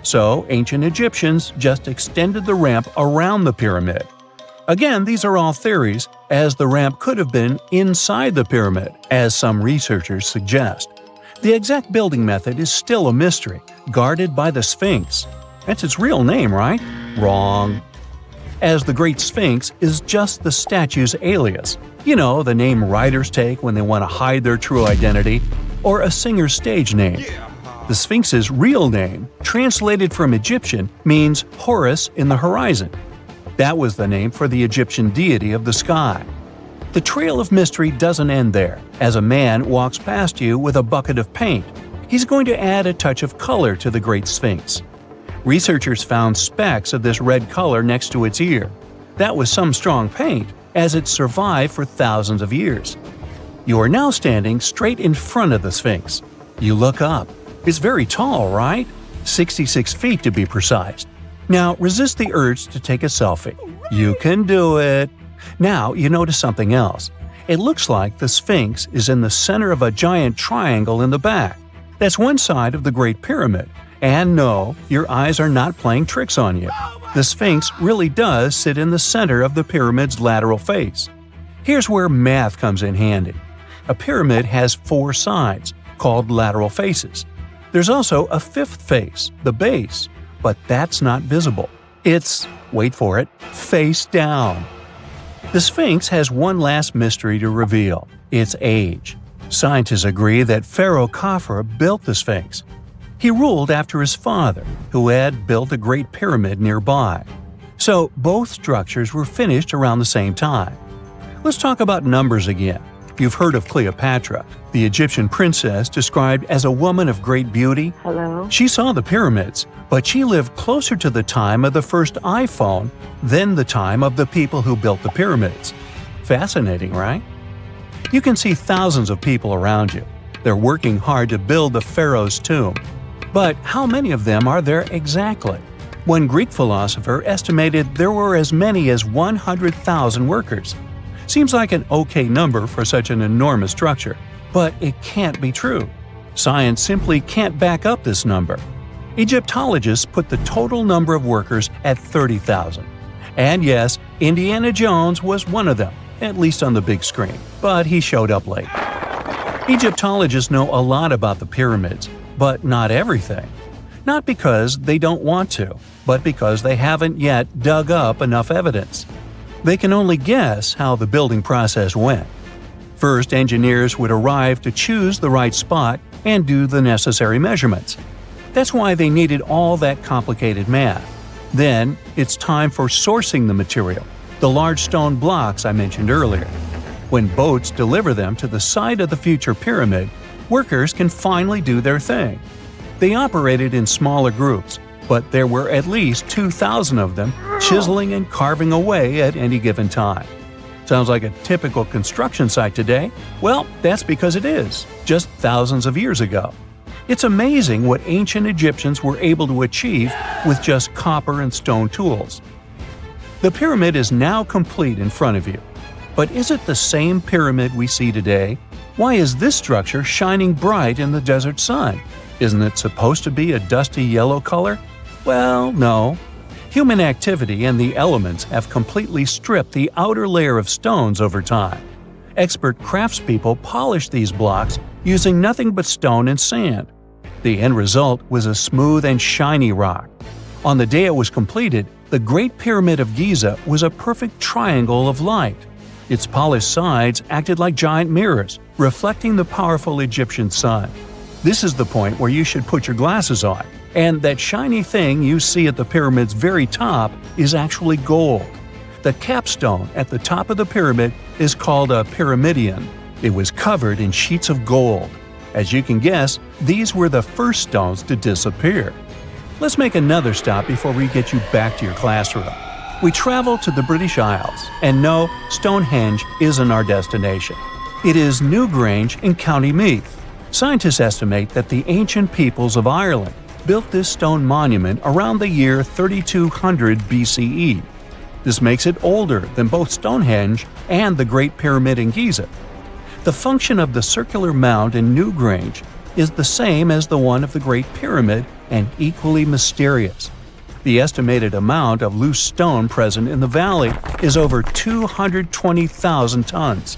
So ancient Egyptians just extended the ramp around the pyramid. Again, these are all theories, as the ramp could have been inside the pyramid, as some researchers suggest. The exact building method is still a mystery, guarded by the Sphinx. That's its real name, right? Wrong. As the Great Sphinx is just the statue's alias. You know, the name writers take when they want to hide their true identity, or a singer's stage name. The Sphinx's real name, translated from Egyptian, means Horus in the horizon. That was the name for the Egyptian deity of the sky. The trail of mystery doesn't end there. As a man walks past you with a bucket of paint, he's going to add a touch of color to the Great Sphinx. Researchers found specks of this red color next to its ear. That was some strong paint, as it survived for thousands of years. You are now standing straight in front of the Sphinx. You look up. It's very tall, right? 66 feet to be precise. Now resist the urge to take a selfie. You can do it. Now you notice something else. It looks like the Sphinx is in the center of a giant triangle in the back. That's one side of the Great Pyramid. And no, your eyes are not playing tricks on you. The Sphinx really does sit in the center of the pyramid's lateral face. Here's where math comes in handy. A pyramid has 4 sides, called lateral faces. There's also a 5th face, the base, but that's not visible. It's, wait for it, face down. The Sphinx has one last mystery to reveal: its age. Scientists agree that Pharaoh Khafre built the Sphinx. He ruled after his father, who had built a great pyramid nearby. So both structures were finished around the same time. Let's talk about numbers again. You've heard of Cleopatra, the Egyptian princess described as a woman of great beauty. Hello? She saw the pyramids, but she lived closer to the time of the first iPhone than the time of the people who built the pyramids. Fascinating, right? You can see thousands of people around you. They're working hard to build the pharaoh's tomb. But how many of them are there exactly? One Greek philosopher estimated there were as many as 100,000 workers. Seems like an okay number for such an enormous structure, but it can't be true. Science simply can't back up this number. Egyptologists put the total number of workers at 30,000. And yes, Indiana Jones was one of them, at least on the big screen, but he showed up late. Egyptologists know a lot about the pyramids, but not everything. Not because they don't want to, but because they haven't yet dug up enough evidence. They can only guess how the building process went. First, engineers would arrive to choose the right spot and do the necessary measurements. That's why they needed all that complicated math. Then, it's time for sourcing the material, the large stone blocks I mentioned earlier. When boats deliver them to the site of the future pyramid, workers can finally do their thing. They operated in smaller groups, but there were at least 2,000 of them chiseling and carving away at any given time. Sounds like a typical construction site today? Well, that's because it is, just thousands of years ago. It's amazing what ancient Egyptians were able to achieve with just copper and stone tools. The pyramid is now complete in front of you. But is it the same pyramid we see today? Why is this structure shining bright in the desert sun? Isn't it supposed to be a dusty yellow color? Well, no. Human activity and the elements have completely stripped the outer layer of stones over time. Expert craftspeople polished these blocks using nothing but stone and sand. The end result was a smooth and shiny rock. On the day it was completed, the Great Pyramid of Giza was a perfect triangle of light. Its polished sides acted like giant mirrors, reflecting the powerful Egyptian sun. This is the point where you should put your glasses on, and that shiny thing you see at the pyramid's very top is actually gold. The capstone at the top of the pyramid is called a pyramidion. It was covered in sheets of gold. As you can guess, these were the first stones to disappear. Let's make another stop before we get you back to your classroom. We travel to the British Isles, and no, Stonehenge isn't our destination. It is Newgrange in County Meath. Scientists estimate that the ancient peoples of Ireland built this stone monument around the year 3200 BCE. This makes it older than both Stonehenge and the Great Pyramid in Giza. The function of the circular mound in Newgrange is the same as the one of the Great Pyramid and equally mysterious. The estimated amount of loose stone present in the valley is over 220,000 tons.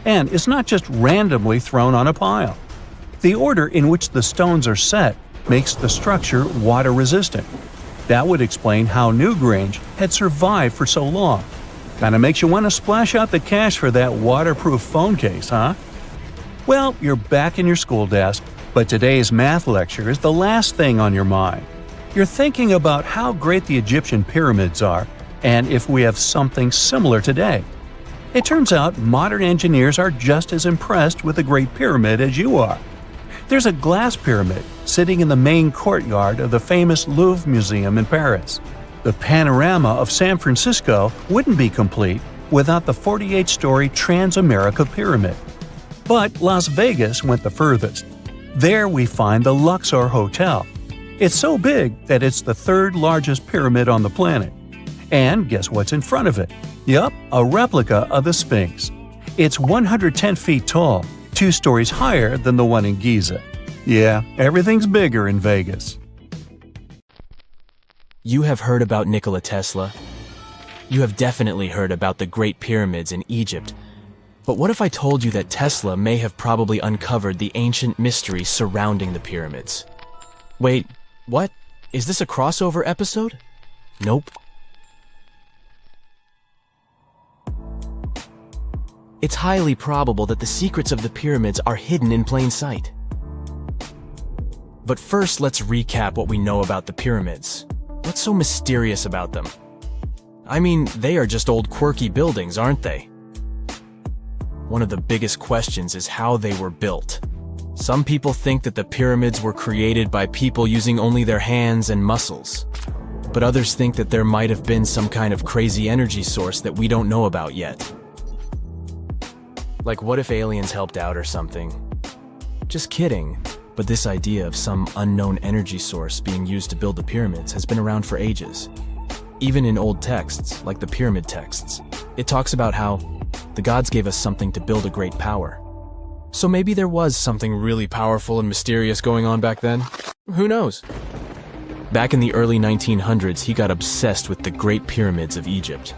And it's not just randomly thrown on a pile. The order in which the stones are set makes the structure water-resistant. That would explain how Newgrange had survived for so long. Kinda makes you want to splash out the cash for that waterproof phone case, huh? Well, you're back in your school desk, but today's math lecture is the last thing on your mind. You're thinking about how great the Egyptian pyramids are, and if we have something similar today. It turns out modern engineers are just as impressed with the Great Pyramid as you are. There's a glass pyramid sitting in the main courtyard of the famous Louvre Museum in Paris. The panorama of San Francisco wouldn't be complete without the 48-story Trans-America Pyramid. But Las Vegas went the furthest. There we find the Luxor Hotel. It's so big that it's the third largest pyramid on the planet. And guess what's in front of it? Yup, a replica of the Sphinx. It's 110 feet tall, 2 stories higher than the one in Giza. Yeah, everything's bigger in Vegas. You have heard about Nikola Tesla. You have definitely heard about the Great Pyramids in Egypt. But what if I told you that Tesla may have probably uncovered the ancient mystery surrounding the pyramids? Wait, what? Is this a crossover episode? Nope. It's highly probable that the secrets of the pyramids are hidden in plain sight. But first, let's recap what we know about the pyramids. What's so mysterious about them? I mean, they are just old quirky buildings, aren't they? One of the biggest questions is how they were built. Some people think that the pyramids were created by people using only their hands and muscles. But others think that there might have been some kind of crazy energy source that we don't know about yet. Like, what if aliens helped out or something? Just kidding, but this idea of some unknown energy source being used to build the pyramids has been around for ages. Even in old texts, like the pyramid texts, it talks about how the gods gave us something to build a great power. So maybe there was something really powerful and mysterious going on back then? Who knows? Back in the early 1900s, he got obsessed with the Great Pyramids of Egypt.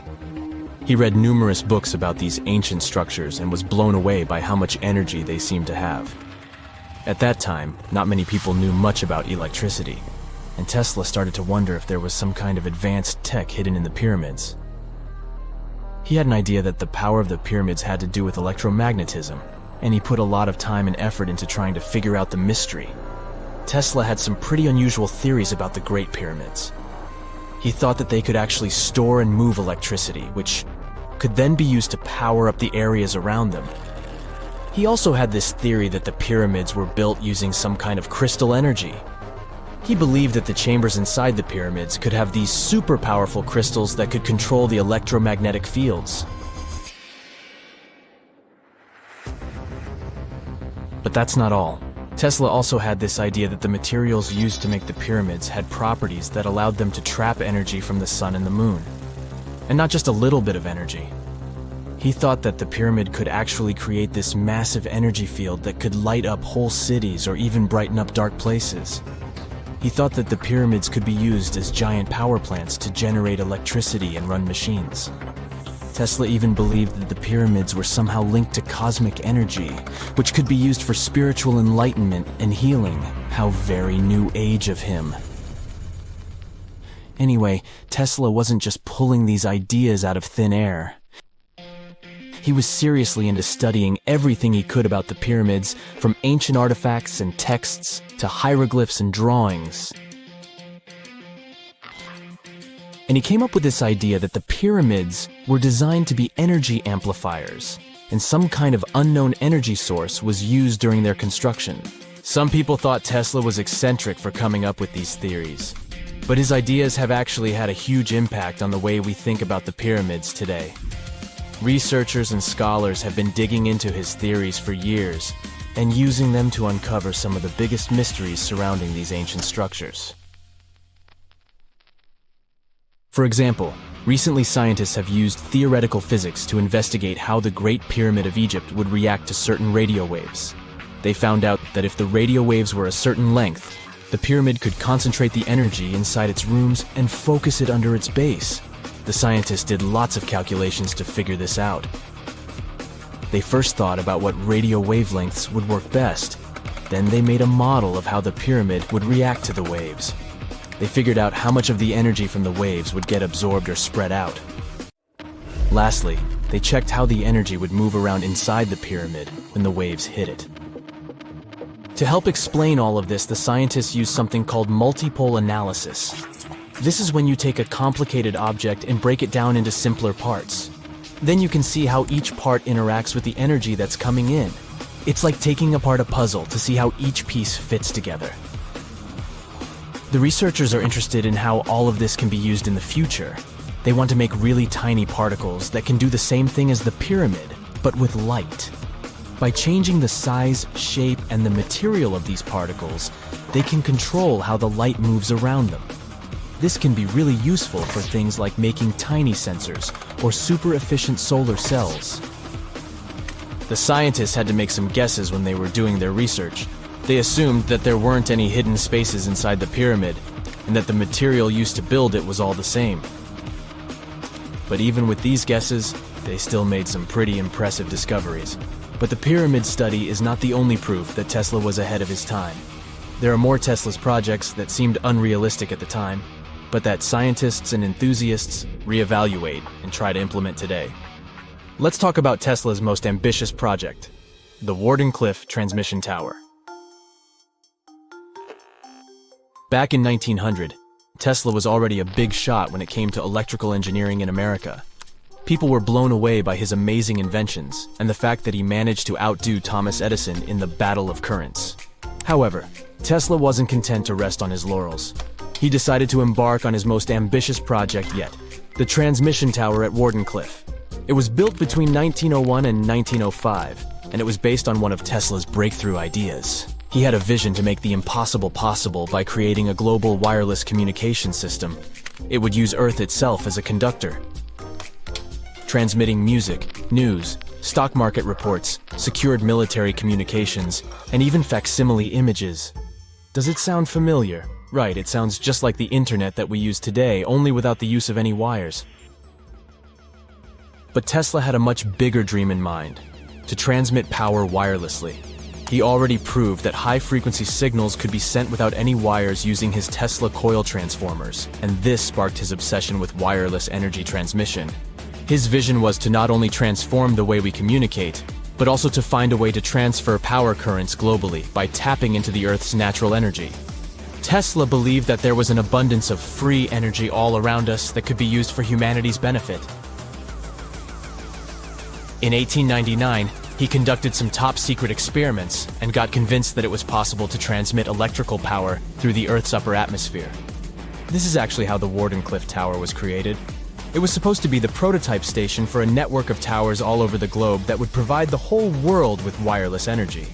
He read numerous books about these ancient structures and was blown away by how much energy they seemed to have. At that time, not many people knew much about electricity, and Tesla started to wonder if there was some kind of advanced tech hidden in the pyramids. He had an idea that the power of the pyramids had to do with electromagnetism, and he put a lot of time and effort into trying to figure out the mystery. Tesla had some pretty unusual theories about the Great Pyramids. He thought that they could actually store and move electricity, which could then be used to power up the areas around them. He also had this theory that the pyramids were built using some kind of crystal energy. He believed that the chambers inside the pyramids could have these super powerful crystals that could control the electromagnetic fields. But that's not all. Tesla also had this idea that the materials used to make the pyramids had properties that allowed them to trap energy from the sun and the moon. And not just a little bit of energy. He thought that the pyramid could actually create this massive energy field that could light up whole cities or even brighten up dark places. He thought that the pyramids could be used as giant power plants to generate electricity and run machines. Tesla even believed that the pyramids were somehow linked to cosmic energy, which could be used for spiritual enlightenment and healing. How very new age of him. Anyway, Tesla wasn't just pulling these ideas out of thin air. He was seriously into studying everything he could about the pyramids, from ancient artifacts and texts to hieroglyphs and drawings. And he came up with this idea that the pyramids were designed to be energy amplifiers, and some kind of unknown energy source was used during their construction. Some people thought Tesla was eccentric for coming up with these theories, but his ideas have actually had a huge impact on the way we think about the pyramids today. Researchers and scholars have been digging into his theories for years and using them to uncover some of the biggest mysteries surrounding these ancient structures. For example, recently scientists have used theoretical physics to investigate how the Great Pyramid of Egypt would react to certain radio waves. They found out that if the radio waves were a certain length, the pyramid could concentrate the energy inside its rooms and focus it under its base. The scientists did lots of calculations to figure this out. They first thought about what radio wavelengths would work best. Then they made a model of how the pyramid would react to the waves. They figured out how much of the energy from the waves would get absorbed or spread out. Lastly, they checked how the energy would move around inside the pyramid when the waves hit it. To help explain all of this, the scientists used something called multipole analysis. This is when you take a complicated object and break it down into simpler parts. Then you can see how each part interacts with the energy that's coming in. It's like taking apart a puzzle to see how each piece fits together. The researchers are interested in how all of this can be used in the future. They want to make really tiny particles that can do the same thing as the pyramid, but with light. By changing the size, shape, and the material of these particles, they can control how the light moves around them. This can be really useful for things like making tiny sensors or super efficient solar cells. The scientists had to make some guesses when they were doing their research. They assumed that there weren't any hidden spaces inside the pyramid, and that the material used to build it was all the same. But even with these guesses, they still made some pretty impressive discoveries. But the pyramid study is not the only proof that Tesla was ahead of his time. There are more Tesla's projects that seemed unrealistic at the time, but that scientists and enthusiasts reevaluate and try to implement today. Let's talk about Tesla's most ambitious project, the Warden Cliff Transmission Tower. Back in 1900, Tesla was already a big shot when it came to electrical engineering in America. People were blown away by his amazing inventions and the fact that he managed to outdo Thomas Edison in the battle of currents. However, Tesla wasn't content to rest on his laurels. He decided to embark on his most ambitious project yet, the transmission tower at Warden Cliff. It was built between 1901 and 1905, and it was based on one of Tesla's breakthrough ideas. He had a vision to make the impossible possible by creating a global wireless communication system. It would use Earth itself as a conductor, transmitting music, news, stock market reports, secured military communications, and even facsimile images. Does it sound familiar? Right, it sounds just like the internet that we use today, only without the use of any wires. But Tesla had a much bigger dream in mind, to transmit power wirelessly. He already proved that high-frequency signals could be sent without any wires using his Tesla coil transformers, and this sparked his obsession with wireless energy transmission. His vision was to not only transform the way we communicate, but also to find a way to transfer power currents globally by tapping into the Earth's natural energy. Tesla believed that there was an abundance of free energy all around us that could be used for humanity's benefit. In 1899, he conducted some top-secret experiments and got convinced that it was possible to transmit electrical power through the Earth's upper atmosphere. This is actually how the Warden Cliff Tower was created. It was supposed to be the prototype station for a network of towers all over the globe that would provide the whole world with wireless energy.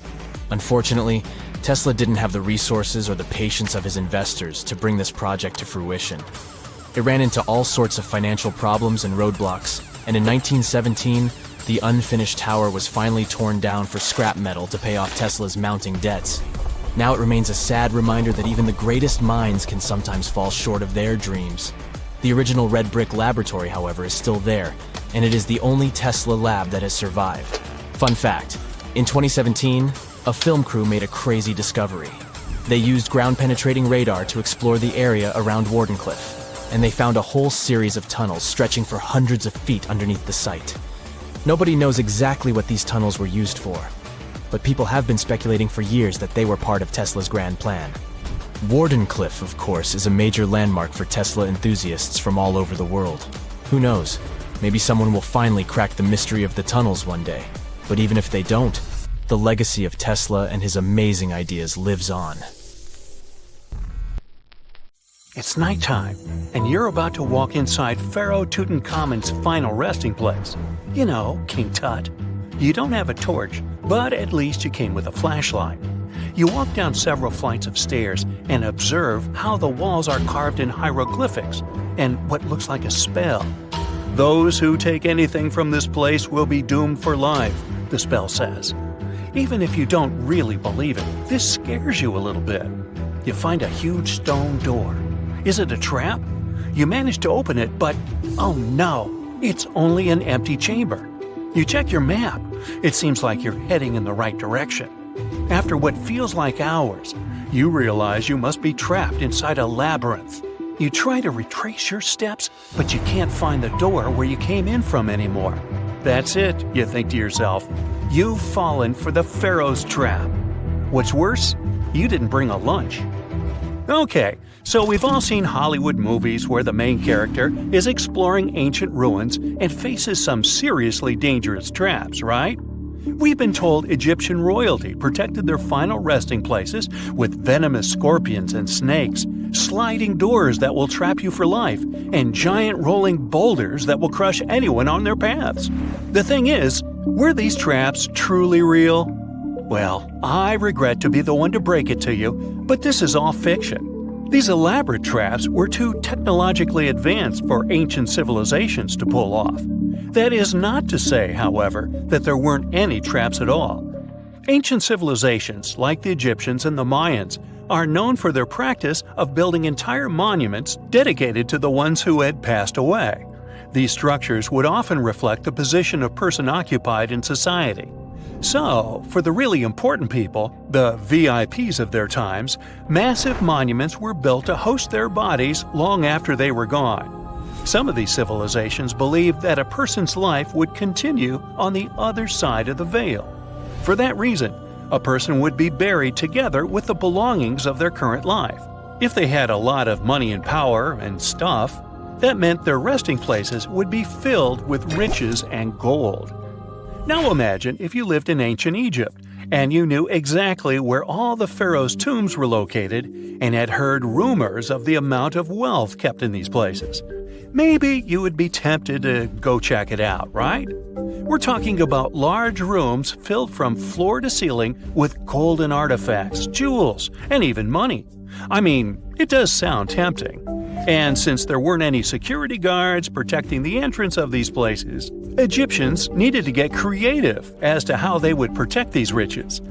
Unfortunately, Tesla didn't have the resources or the patience of his investors to bring this project to fruition. It ran into all sorts of financial problems and roadblocks, and in 1917, the unfinished tower was finally torn down for scrap metal to pay off Tesla's mounting debts. Now it remains a sad reminder that even the greatest minds can sometimes fall short of their dreams. The original red brick laboratory, however, is still there, and it is the only Tesla lab that has survived. Fun fact, in 2017, a film crew made a crazy discovery. They used ground-penetrating radar to explore the area around Warden Cliff, and they found a whole series of tunnels stretching for hundreds of feet underneath the site. Nobody knows exactly what these tunnels were used for, but people have been speculating for years that they were part of Tesla's grand plan. Warden Cliff, of course, is a major landmark for Tesla enthusiasts from all over the world. Who knows? Maybe someone will finally crack the mystery of the tunnels one day. But even if they don't, the legacy of Tesla and his amazing ideas lives on. It's nighttime, and you're about to walk inside Pharaoh Tutankhamun's final resting place. You know, King Tut. You don't have a torch, but at least you came with a flashlight. You walk down several flights of stairs and observe how the walls are carved in hieroglyphics and what looks like a spell. Those who take anything from this place will be doomed for life, the spell says. Even if you don't really believe it, this scares you a little bit. You find a huge stone door. Is it a trap? You manage to open it, but oh no, it's only an empty chamber. You check your map. It seems like you're heading in the right direction. After what feels like hours, you realize you must be trapped inside a labyrinth. You try to retrace your steps, but you can't find the door where you came in from anymore. That's it, you think to yourself. You've fallen for the Pharaoh's trap. What's worse, you didn't bring a lunch. Okay, so we've all seen Hollywood movies where the main character is exploring ancient ruins and faces some seriously dangerous traps, right? We've been told Egyptian royalty protected their final resting places with venomous scorpions and snakes, sliding doors that will trap you for life, and giant rolling boulders that will crush anyone on their paths. The thing is, were these traps truly real? Well, I regret to be the one to break it to you, but this is all fiction. These elaborate traps were too technologically advanced for ancient civilizations to pull off. That is not to say, however, that there weren't any traps at all. Ancient civilizations, like the Egyptians and the Mayans, are known for their practice of building entire monuments dedicated to the ones who had passed away. These structures would often reflect the position of person occupied in society. So, for the really important people, the VIPs of their times, massive monuments were built to host their bodies long after they were gone. Some of these civilizations believed that a person's life would continue on the other side of the veil. For that reason, a person would be buried together with the belongings of their current life. If they had a lot of money and power and stuff, that meant their resting places would be filled with riches and gold. Now imagine if you lived in ancient Egypt and you knew exactly where all the pharaohs' tombs were located and had heard rumors of the amount of wealth kept in these places. Maybe you would be tempted to go check it out, right? We're talking about large rooms filled from floor to ceiling with golden artifacts, jewels, and even money. I mean, it does sound tempting. And since there weren't any security guards protecting the entrance of these places, Egyptians needed to get creative as to how they would protect these riches.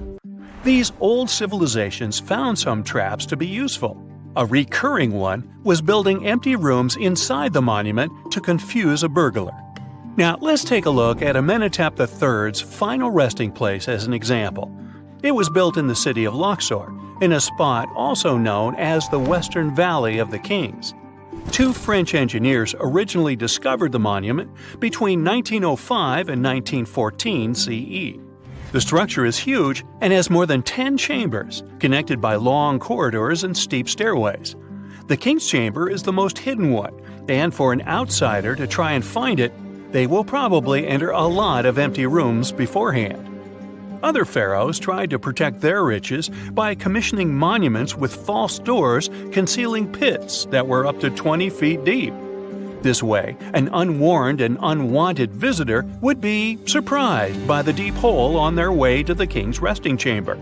These old civilizations found some traps to be useful. A recurring one was building empty rooms inside the monument to confuse a burglar. Now, let's take a look at Amenhotep III's final resting place as an example. It was built in the city of Luxor, in a spot also known as the Western Valley of the Kings. Two French engineers originally discovered the monument between 1905 and 1914 CE. The structure is huge and has more than 10 chambers, connected by long corridors and steep stairways. The King's Chamber is the most hidden one, and for an outsider to try and find it, they will probably enter a lot of empty rooms beforehand. Other pharaohs tried to protect their riches by commissioning monuments with false doors concealing pits that were up to 20 feet deep. This way, an unwarned and unwanted visitor would be surprised by the deep hole on their way to the king's resting chamber.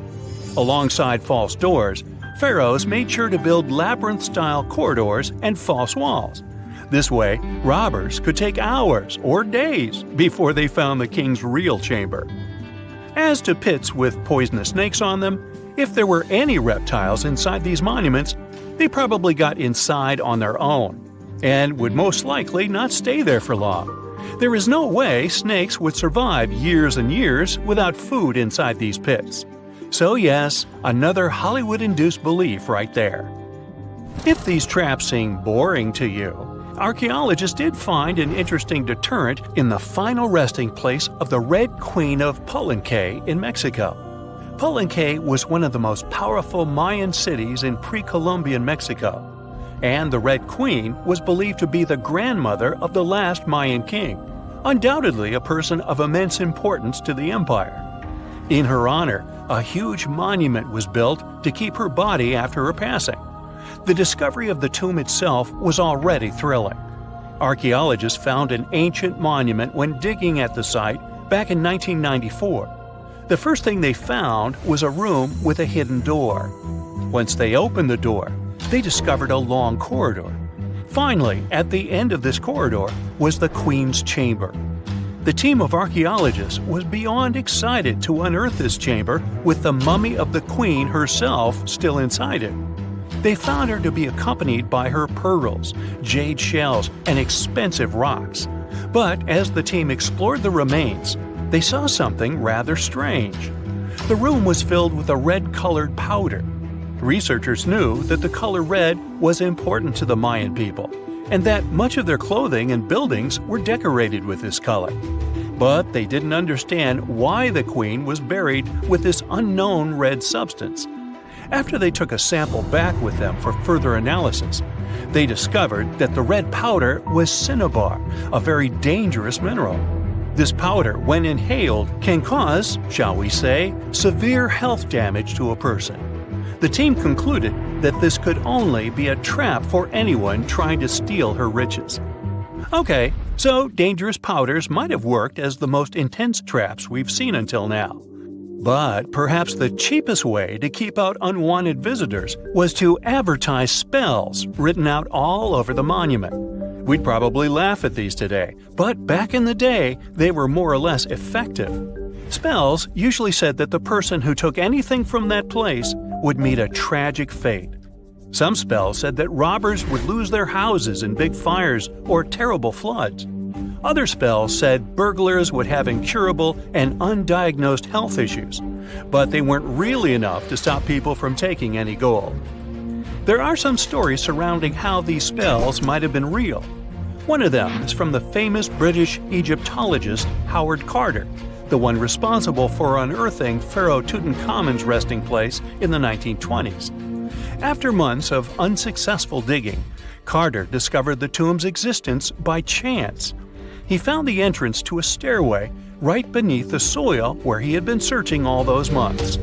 Alongside false doors, pharaohs made sure to build labyrinth-style corridors and false walls. This way, robbers could take hours or days before they found the king's real chamber. As to pits with poisonous snakes on them, If there were any reptiles inside these monuments, they probably got inside on their own, and would most likely not stay there for long. There is no way snakes would survive years and years without food inside these pits. So yes, another Hollywood-induced belief right there. If these traps seem boring to you, archaeologists did find an interesting deterrent in the final resting place of the Red Queen of Palenque in Mexico. Palenque was one of the most powerful Mayan cities in pre-Columbian Mexico, and the Red Queen was believed to be the grandmother of the last Mayan king, undoubtedly a person of immense importance to the empire. In her honor, a huge monument was built to keep her body after her passing. The discovery of the tomb itself was already thrilling. Archaeologists found an ancient monument when digging at the site back in 1994. The first thing they found was a room with a hidden door. Once they opened the door, they discovered a long corridor. Finally, at the end of this corridor was the Queen's chamber. The team of archaeologists was beyond excited to unearth this chamber with the mummy of the Queen herself still inside it. They found her to be accompanied by her pearls, jade shells, and expensive rocks. But as the team explored the remains, they saw something rather strange. The room was filled with a red-colored powder. Researchers knew that the color red was important to the Mayan people, and that much of their clothing and buildings were decorated with this color. But they didn't understand why the queen was buried with this unknown red substance. After they took a sample back with them for further analysis, they discovered that the red powder was cinnabar, a very dangerous mineral. This powder, when inhaled, can cause, shall we say, severe health damage to a person. The team concluded that this could only be a trap for anyone trying to steal her riches. Okay, so dangerous powders might have worked as the most intense traps we've seen until now. But perhaps the cheapest way to keep out unwanted visitors was to advertise spells written out all over the monument. We'd probably laugh at these today, but back in the day, they were more or less effective. Spells usually said that the person who took anything from that place would meet a tragic fate. Some spells said that robbers would lose their houses in big fires or terrible floods. Other spells said burglars would have incurable and undiagnosed health issues, but they weren't really enough to stop people from taking any gold. There are some stories surrounding how these spells might have been real. One of them is from the famous British Egyptologist Howard Carter, the one responsible for unearthing Pharaoh Tutankhamun's resting place in the 1920s. After months of unsuccessful digging, Carter discovered the tomb's existence by chance. He found the entrance to a stairway right beneath the soil where he had been searching all those months.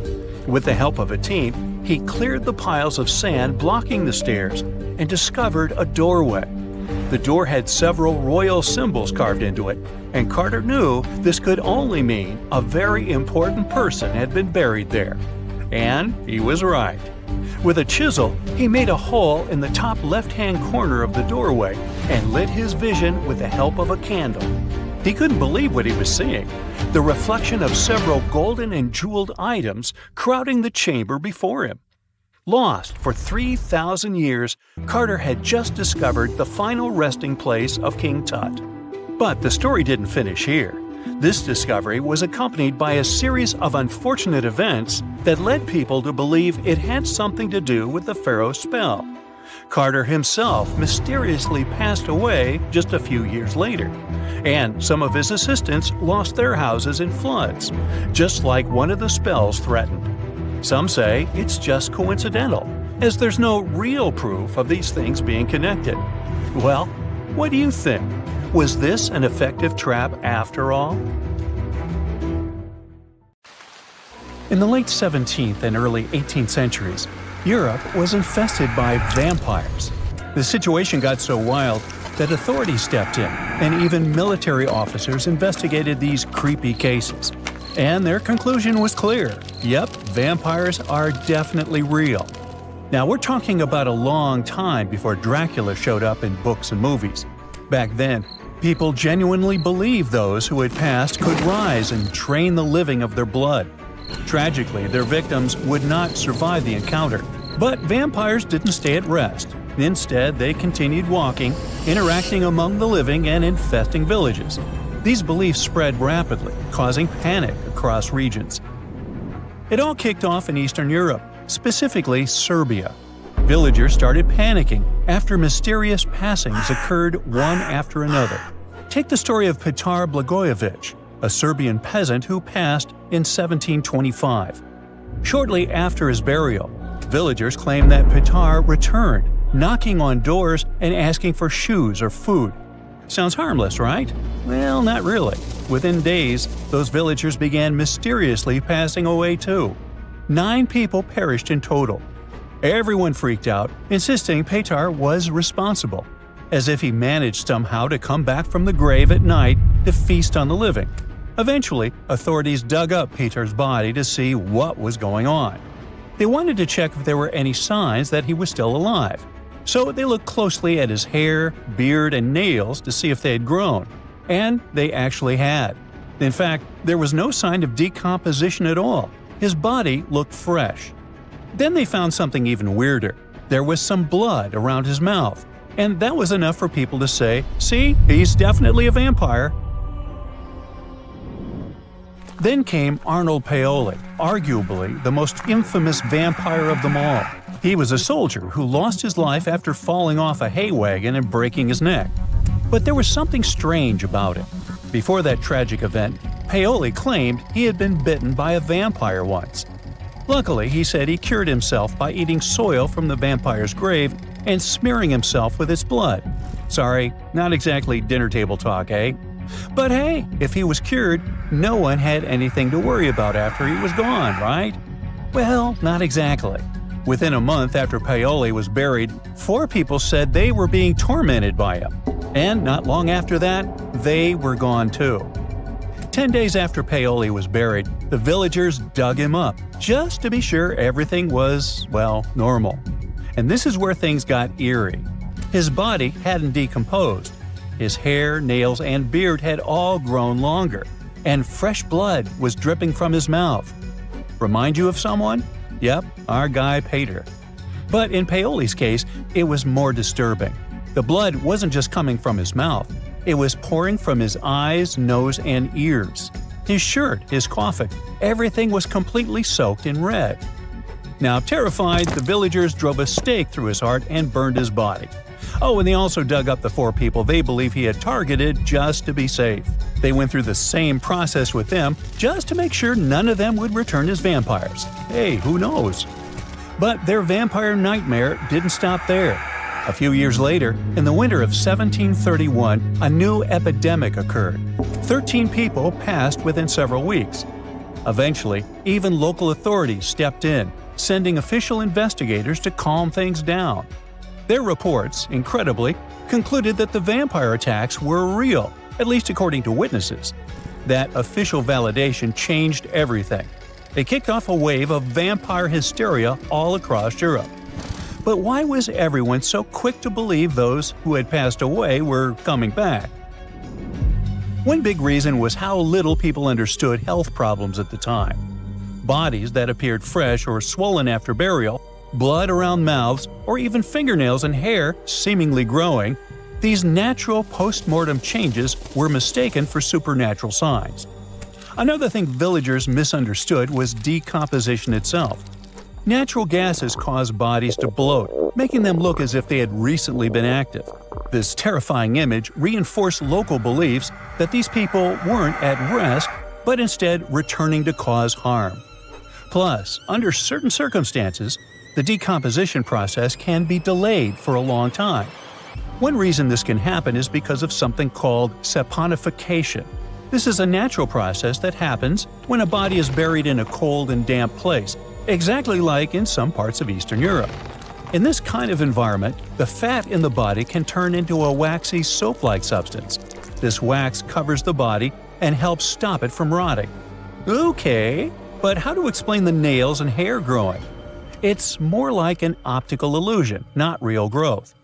With the help of a team, he cleared the piles of sand blocking the stairs and discovered a doorway. The door had several royal symbols carved into it, and Carter knew this could only mean a very important person had been buried there. And he was right. With a chisel, he made a hole in the top left-hand corner of the doorway and lit his vision with the help of a candle. He couldn't believe what he was seeing, the reflection of several golden and jeweled items crowding the chamber before him. Lost for 3,000 years, Carter had just discovered the final resting place of King Tut. But the story didn't finish here. This discovery was accompanied by a series of unfortunate events that led people to believe it had something to do with the pharaoh's spell. Carter himself mysteriously passed away just a few years later, and some of his assistants lost their houses in floods, just like one of the spells threatened. Some say it's just coincidental, as there's no real proof of these things being connected. Well, what do you think? Was this an effective trap after all? In the late 17th and early 18th centuries, Europe was infested by vampires. The situation got so wild that authorities stepped in, and even military officers investigated these creepy cases. And their conclusion was clear. Yep, vampires are definitely real. Now, we're talking about a long time before Dracula showed up in books and movies. Back then, people genuinely believed those who had passed could rise and drain the living of their blood. Tragically, their victims would not survive the encounter. But vampires didn't stay at rest. Instead, they continued walking, interacting among the living and infesting villages. These beliefs spread rapidly, causing panic across regions. It all kicked off in Eastern Europe, specifically Serbia. Villagers started panicking after mysterious passings occurred one after another. Take the story of Petar Blagojevic, a Serbian peasant who passed in 1725. Shortly after his burial, villagers claimed that Petar returned, knocking on doors and asking for shoes or food. Sounds harmless, right? Well, not really. Within days, those villagers began mysteriously passing away too. 9 people perished in total. Everyone freaked out, insisting Petar was responsible, as if he managed somehow to come back from the grave at night to feast on the living. Eventually, authorities dug up Petar's body to see what was going on. They wanted to check if there were any signs that he was still alive. So they looked closely at his hair, beard, and nails to see if they had grown. And they actually had. In fact, there was no sign of decomposition at all. His body looked fresh. Then they found something even weirder. There was some blood around his mouth. And that was enough for people to say, see, he's definitely a vampire. Then came Arnold Paoli, arguably the most infamous vampire of them all. He was a soldier who lost his life after falling off a hay wagon and breaking his neck. But there was something strange about him. Before that tragic event, Paoli claimed he had been bitten by a vampire once. Luckily, he said he cured himself by eating soil from the vampire's grave and smearing himself with its blood. Sorry, not exactly dinner table talk, eh? But hey, if he was cured, no one had anything to worry about after he was gone, right? Well, not exactly. Within a month after Paoli was buried, 4 people said they were being tormented by him. And not long after that, they were gone too. 10 days after Paoli was buried, the villagers dug him up, just to be sure everything was, well, normal. And this is where things got eerie. His body hadn't decomposed. His hair, nails, and beard had all grown longer, and fresh blood was dripping from his mouth. Remind you of someone? Yep, our guy Peter. But in Paoli's case, it was more disturbing. The blood wasn't just coming from his mouth. It was pouring from his eyes, nose, and ears. His shirt, his coffin, everything was completely soaked in red. Now, terrified, the villagers drove a stake through his heart and burned his body. Oh, and they also dug up the 4 people they believe he had targeted just to be safe. They went through the same process with them just to make sure none of them would return as vampires. Hey, who knows? But their vampire nightmare didn't stop there. A few years later, in the winter of 1731, a new epidemic occurred. 13 people passed within several weeks. Eventually, even local authorities stepped in, sending official investigators to calm things down. Their reports, incredibly, concluded that the vampire attacks were real, at least according to witnesses. That official validation changed everything. It kicked off a wave of vampire hysteria all across Europe. But why was everyone so quick to believe those who had passed away were coming back? One big reason was how little people understood health problems at the time. Bodies that appeared fresh or swollen after burial, blood around mouths, or even fingernails and hair seemingly growing, these natural post-mortem changes were mistaken for supernatural signs. Another thing villagers misunderstood was decomposition itself. Natural gases cause bodies to bloat, making them look as if they had recently been active. This terrifying image reinforced local beliefs that these people weren't at rest, but instead returning to cause harm. Plus, under certain circumstances, the decomposition process can be delayed for a long time. One reason this can happen is because of something called saponification. This is a natural process that happens when a body is buried in a cold and damp place, exactly like in some parts of Eastern Europe. In this kind of environment, the fat in the body can turn into a waxy soap-like substance. This wax covers the body and helps stop it from rotting. Okay, but how to explain the nails and hair growing? It's more like an optical illusion, not real growth.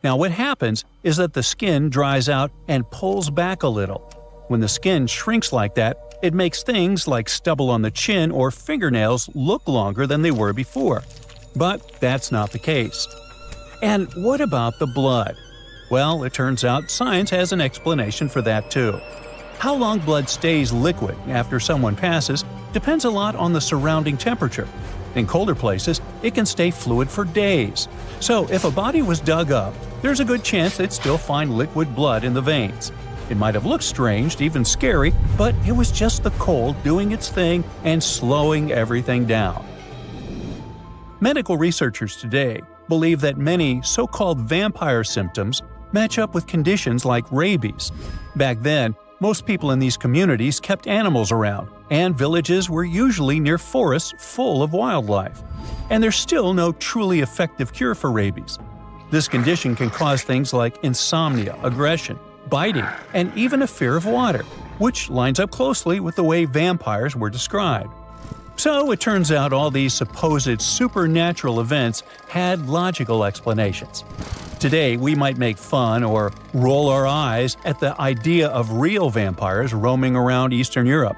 Now what happens is that the skin dries out and pulls back a little. When the skin shrinks like that, It makes things like stubble on the chin or fingernails look longer than they were before. But that's not the case. And what about the blood? Well, it turns out science has an explanation for that too. How long blood stays liquid after someone passes depends a lot on the surrounding temperature. In colder places, it can stay fluid for days. So if a body was dug up, there's a good chance they'd still find liquid blood in the veins. It might have looked strange, even scary, but it was just the cold doing its thing and slowing everything down. Medical researchers today believe that many so-called vampire symptoms match up with conditions like rabies. Back then, most people in these communities kept animals around, and villages were usually near forests full of wildlife. And there's still no truly effective cure for rabies. This condition can cause things like insomnia, aggression, biting, and even a fear of water, which lines up closely with the way vampires were described. So it turns out all these supposed supernatural events had logical explanations. Today, we might make fun or roll our eyes at the idea of real vampires roaming around Eastern Europe.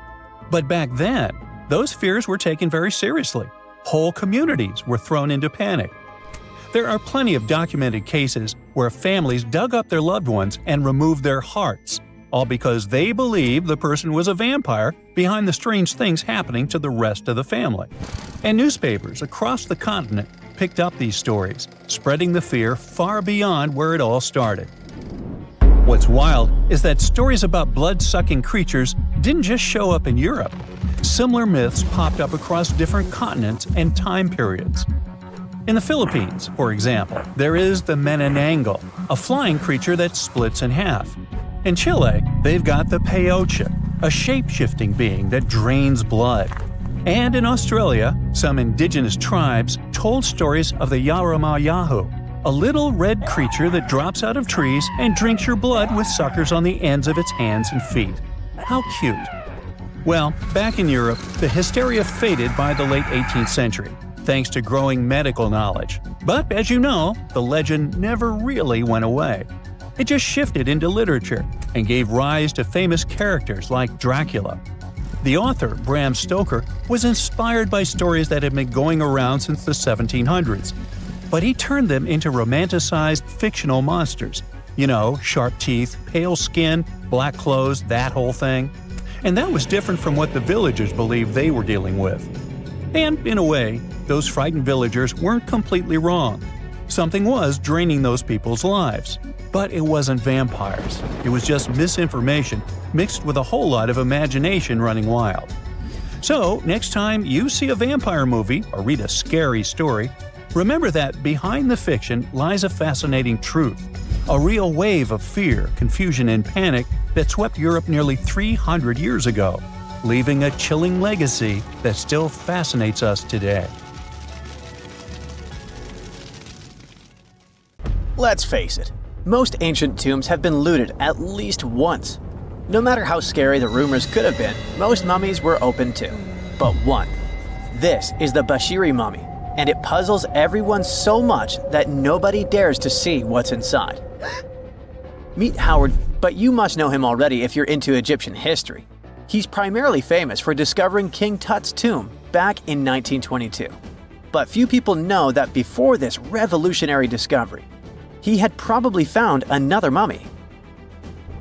But back then, those fears were taken very seriously. Whole communities were thrown into panic. There are plenty of documented cases where families dug up their loved ones and removed their hearts, all because they believed the person was a vampire behind the strange things happening to the rest of the family. And newspapers across the continent picked up these stories, spreading the fear far beyond where it all started. What's wild is that stories about blood-sucking creatures didn't just show up in Europe. Similar myths popped up across different continents and time periods. In the Philippines, for example, there is the Manananggal, a flying creature that splits in half. In Chile, they've got the Peyote, a shape-shifting being that drains blood. And in Australia, some indigenous tribes told stories of the Yaramayahu, a little red creature that drops out of trees and drinks your blood with suckers on the ends of its hands and feet. How cute. Well, back in Europe, the hysteria faded by the late 18th century, thanks to growing medical knowledge. But as you know, the legend never really went away. It just shifted into literature and gave rise to famous characters like Dracula. The author, Bram Stoker, was inspired by stories that had been going around since the 1700s. But he turned them into romanticized fictional monsters. You know, sharp teeth, pale skin, black clothes, that whole thing. And that was different from what the villagers believed they were dealing with. And, in a way, those frightened villagers weren't completely wrong. Something was draining those people's lives. But it wasn't vampires. It was just misinformation mixed with a whole lot of imagination running wild. So, next time you see a vampire movie or read a scary story, remember that behind the fiction lies a fascinating truth. A real wave of fear, confusion, and panic that swept Europe nearly 300 years ago, leaving a chilling legacy that still fascinates us today. Let's face it, most ancient tombs have been looted at least once. No matter how scary the rumors could have been, most mummies were open too. But one. This is the Bashiri mummy, and it puzzles everyone so much that nobody dares to see what's inside. Meet Howard, but you must know him already if you're into Egyptian history. He's primarily famous for discovering King Tut's tomb back in 1922. But few people know that before this revolutionary discovery, he had probably found another mummy.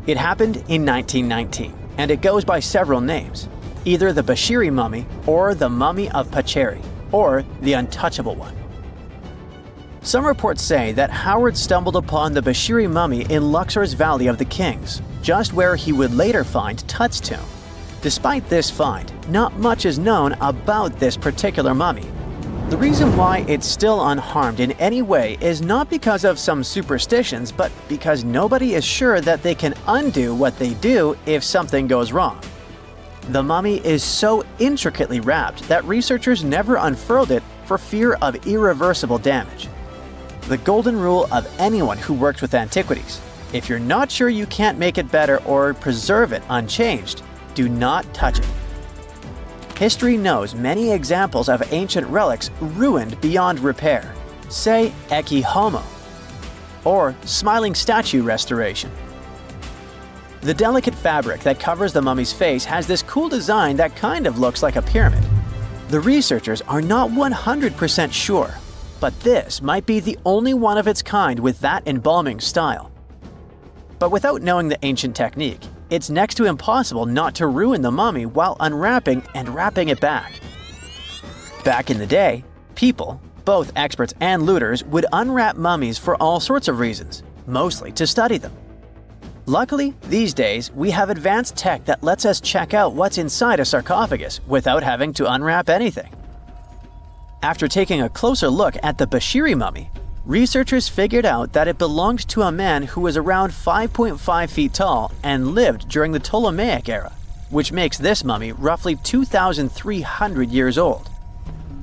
It happened in 1919, and it goes by several names, either the Bashiri mummy or the Mummy of Pacheri, or the Untouchable One. Some reports say that Howard stumbled upon the Bashiri mummy in Luxor's Valley of the Kings, just where he would later find Tut's tomb. Despite this find, not much is known about this particular mummy. The reason why it's still unharmed in any way is not because of some superstitions, but because nobody is sure that they can undo what they do if something goes wrong. The mummy is so intricately wrapped that researchers never unfurled it for fear of irreversible damage. The golden rule of anyone who works with antiquities: if you're not sure you can't make it better or preserve it unchanged, do not touch it. History knows many examples of ancient relics ruined beyond repair, say Ecce Homo, or smiling statue restoration. The delicate fabric that covers the mummy's face has this cool design that kind of looks like a pyramid. The researchers are not 100% sure, but this might be the only one of its kind with that embalming style. But without knowing the ancient technique, it's next to impossible not to ruin the mummy while unwrapping and wrapping it back. Back in the day, people, both experts and looters, would unwrap mummies for all sorts of reasons, mostly to study them. Luckily, these days, we have advanced tech that lets us check out what's inside a sarcophagus without having to unwrap anything. After taking a closer look at the Bashiri mummy, researchers figured out that it belonged to a man who was around 5.5 feet tall and lived during the Ptolemaic era, which makes this mummy roughly 2,300 years old.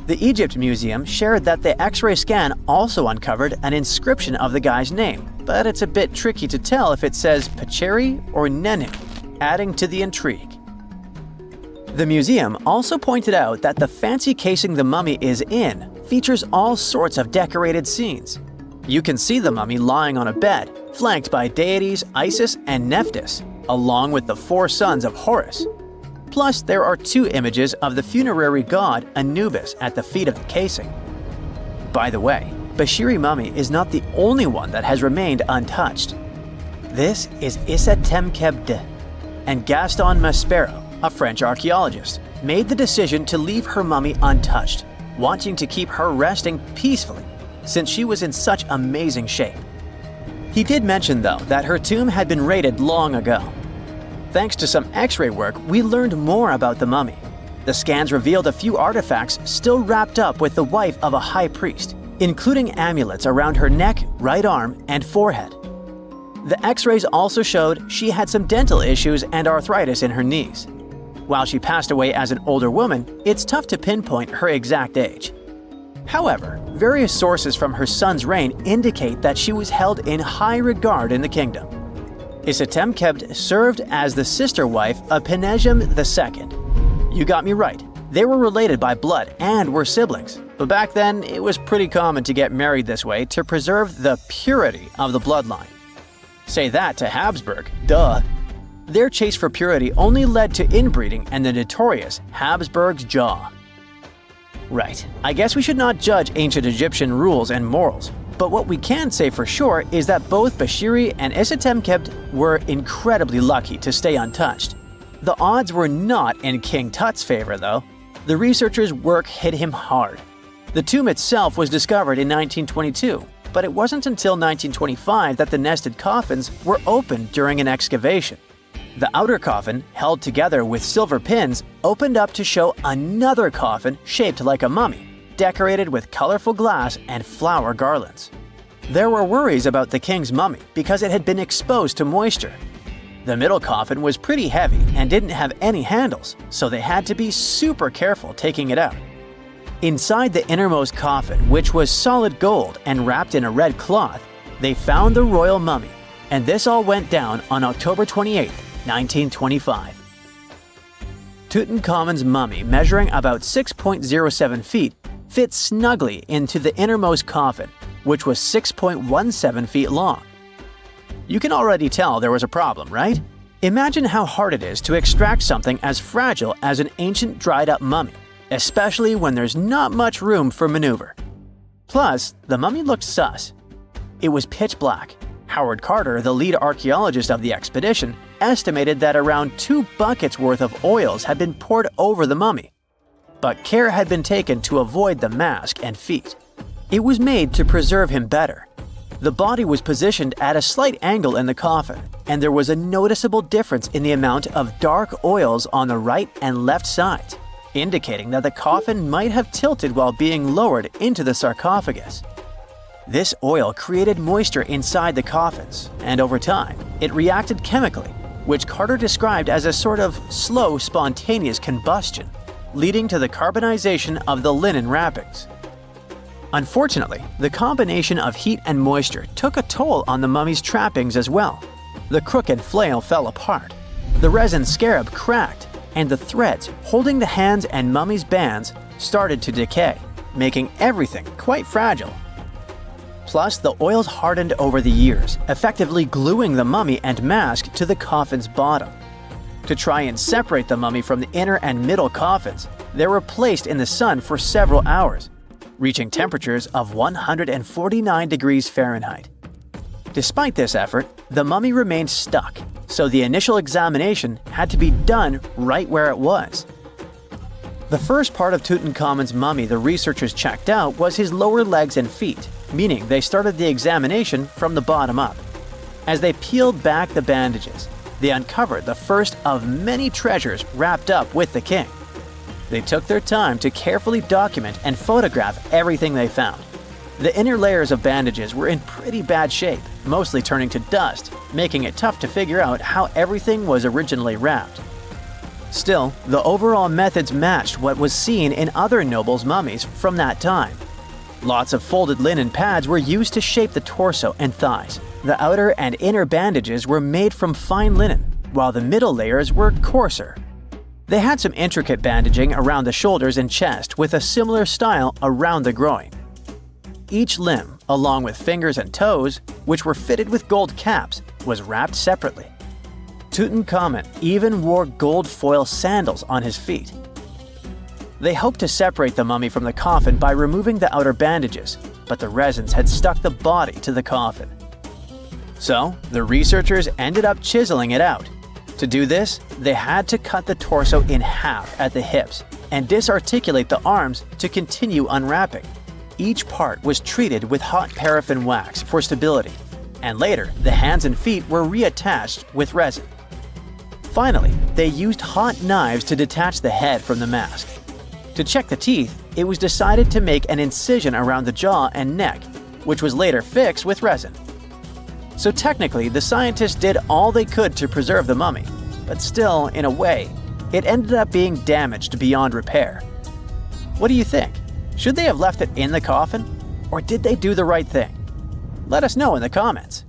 The Egypt Museum shared that the X-ray scan also uncovered an inscription of the guy's name, but it's a bit tricky to tell if it says Pacheri or Nenu, adding to the intrigue. The museum also pointed out that the fancy casing the mummy is in features all sorts of decorated scenes. You can see the mummy lying on a bed, flanked by deities Isis and Nephthys, along with the 4 sons of Horus. Plus, there are 2 images of the funerary god Anubis at the feet of the casing. By the way, Bashiri mummy is not the only one that has remained untouched. This is Issa Temkebde, and Gaston Maspero, a French archaeologist, made the decision to leave her mummy untouched, wanting to keep her resting peacefully since she was in such amazing shape. He did mention, though, that her tomb had been raided long ago. Thanks to some X-ray work, we learned more about the mummy. The scans revealed a few artifacts still wrapped up with the wife of a high priest, including amulets around her neck, right arm, and forehead. The X-rays also showed she had some dental issues and arthritis in her knees. While she passed away as an older woman, it's tough to pinpoint her exact age. However, various sources from her son's reign indicate that she was held in high regard in the kingdom. Isitemkebd served as the sister wife of Penejam II. You got me right, they were related by blood and were siblings, but back then it was pretty common to get married this way to preserve the purity of the bloodline. Say that to Habsburg, duh. Their chase for purity only led to inbreeding and the notorious Habsburg's jaw. Right, I guess we should not judge ancient Egyptian rules and morals, but what we can say for sure is that both Bashiri and Isitemkebd were incredibly lucky to stay untouched. The odds were not in King Tut's favor, though. The researchers' work hit him hard. The tomb itself was discovered in 1922, but it wasn't until 1925 that the nested coffins were opened during an excavation. The outer coffin, held together with silver pins, opened up to show another coffin shaped like a mummy, decorated with colorful glass and flower garlands. There were worries about the king's mummy because it had been exposed to moisture. The middle coffin was pretty heavy and didn't have any handles, so they had to be super careful taking it out. Inside the innermost coffin, which was solid gold and wrapped in a red cloth, they found the royal mummy, and this all went down on October 28, 1925. Tutankhamun's mummy, measuring about 6.07 feet, fit snugly into the innermost coffin, which was 6.17 feet long. You can already tell there was a problem, right? Imagine how hard it is to extract something as fragile as an ancient dried-up mummy, especially when there's not much room for maneuver. Plus, the mummy looked sus. It was pitch black. Howard Carter, the lead archaeologist of the expedition, estimated that around 2 buckets worth of oils had been poured over the mummy. But care had been taken to avoid the mask and feet. It was made to preserve him better. The body was positioned at a slight angle in the coffin, and there was a noticeable difference in the amount of dark oils on the right and left sides, indicating that the coffin might have tilted while being lowered into the sarcophagus. This oil created moisture inside the coffins, and over time, it reacted chemically, which Carter described as a sort of slow, spontaneous combustion, leading to the carbonization of the linen wrappings. Unfortunately, the combination of heat and moisture took a toll on the mummy's trappings as well. The crooked flail fell apart, the resin scarab cracked, and the threads holding the hands and mummy's bands started to decay, making everything quite fragile. Plus, the oils hardened over the years, effectively gluing the mummy and mask to the coffin's bottom. To try and separate the mummy from the inner and middle coffins, they were placed in the sun for several hours, reaching temperatures of 149 degrees Fahrenheit. Despite this effort, the mummy remained stuck, so the initial examination had to be done right where it was. The first part of Tutankhamun's mummy the researchers checked out was his lower legs and feet, meaning they started the examination from the bottom up. As they peeled back the bandages, they uncovered the first of many treasures wrapped up with the king. They took their time to carefully document and photograph everything they found. The inner layers of bandages were in pretty bad shape, mostly turning to dust, making it tough to figure out how everything was originally wrapped. Still, the overall methods matched what was seen in other nobles' mummies from that time. Lots of folded linen pads were used to shape the torso and thighs. The outer and inner bandages were made from fine linen, while the middle layers were coarser. They had some intricate bandaging around the shoulders and chest with a similar style around the groin. Each limb, along with fingers and toes, which were fitted with gold caps, was wrapped separately. Tutankhamun even wore gold foil sandals on his feet. They hoped to separate the mummy from the coffin by removing the outer bandages, but the resins had stuck the body to the coffin. So, the researchers ended up chiseling it out. To do this, they had to cut the torso in half at the hips and disarticulate the arms to continue unwrapping. Each part was treated with hot paraffin wax for stability, and later the hands and feet were reattached with resin. Finally, they used hot knives to detach the head from the mask. To check the teeth, it was decided to make an incision around the jaw and neck, which was later fixed with resin. So technically, the scientists did all they could to preserve the mummy, but still, in a way, it ended up being damaged beyond repair. What do you think? Should they have left it in the coffin? Or did they do the right thing? Let us know in the comments.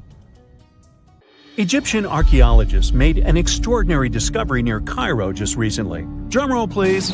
Egyptian archaeologists made an extraordinary discovery near Cairo just recently. Drumroll, please.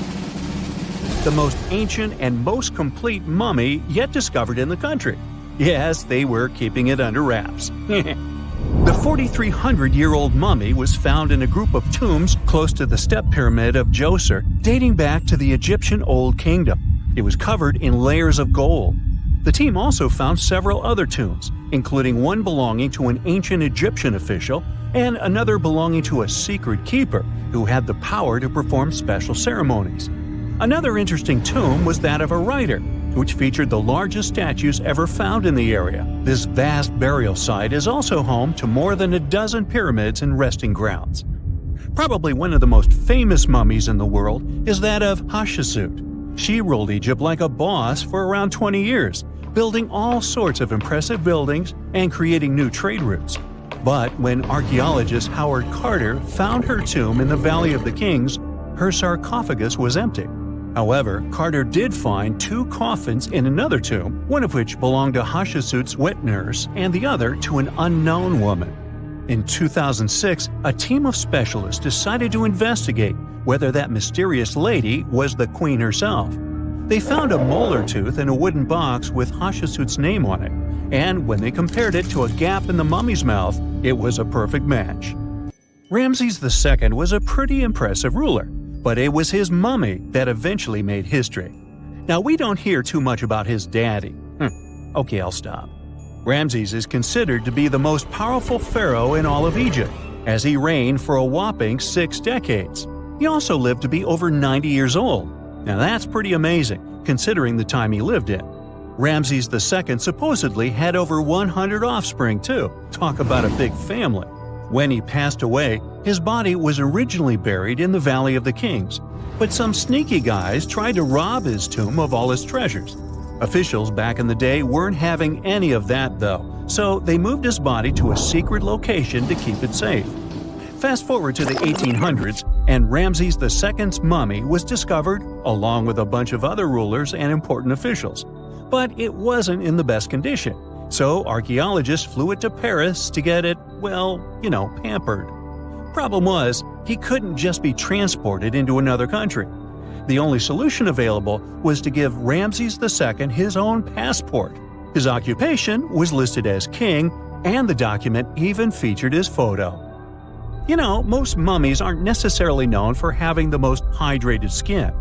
The most ancient and most complete mummy yet discovered in the country. Yes, they were keeping it under wraps. The 4,300-year-old mummy was found in a group of tombs close to the step pyramid of Djoser, dating back to the Egyptian Old Kingdom. It was covered in layers of gold. The team also found several other tombs, including one belonging to an ancient Egyptian official and another belonging to a secret keeper who had the power to perform special ceremonies. Another interesting tomb was that of a writer, which featured the largest statues ever found in the area. This vast burial site is also home to more than a dozen pyramids and resting grounds. Probably one of the most famous mummies in the world is that of Hatshepsut. She ruled Egypt like a boss for around 20 years, building all sorts of impressive buildings and creating new trade routes. But when archaeologist Howard Carter found her tomb in the Valley of the Kings, her sarcophagus was empty. However, Carter did find two coffins in another tomb, one of which belonged to Hatshepsut's wet nurse and the other to an unknown woman. In 2006, a team of specialists decided to investigate whether that mysterious lady was the queen herself. They found a molar tooth in a wooden box with Hatshepsut's name on it, and when they compared it to a gap in the mummy's mouth, it was a perfect match. Ramses II was a pretty impressive ruler, but it was his mummy that eventually made history. Now, we don't hear too much about his daddy. Okay, I'll stop. Ramses is considered to be the most powerful pharaoh in all of Egypt, as he reigned for a whopping 6 decades. He also lived to be over 90 years old. Now that's pretty amazing, considering the time he lived in. Ramses II supposedly had over 100 offspring too. Talk about a big family. When he passed away, his body was originally buried in the Valley of the Kings, but some sneaky guys tried to rob his tomb of all his treasures. Officials back in the day weren't having any of that though, so they moved his body to a secret location to keep it safe. Fast forward to the 1800s, and Ramses II's mummy was discovered along with a bunch of other rulers and important officials. But it wasn't in the best condition, so archaeologists flew it to Paris to get it, pampered. Problem was, he couldn't just be transported into another country. The only solution available was to give Ramses II his own passport. His occupation was listed as king, and the document even featured his photo. You know, most mummies aren't necessarily known for having the most hydrated skin.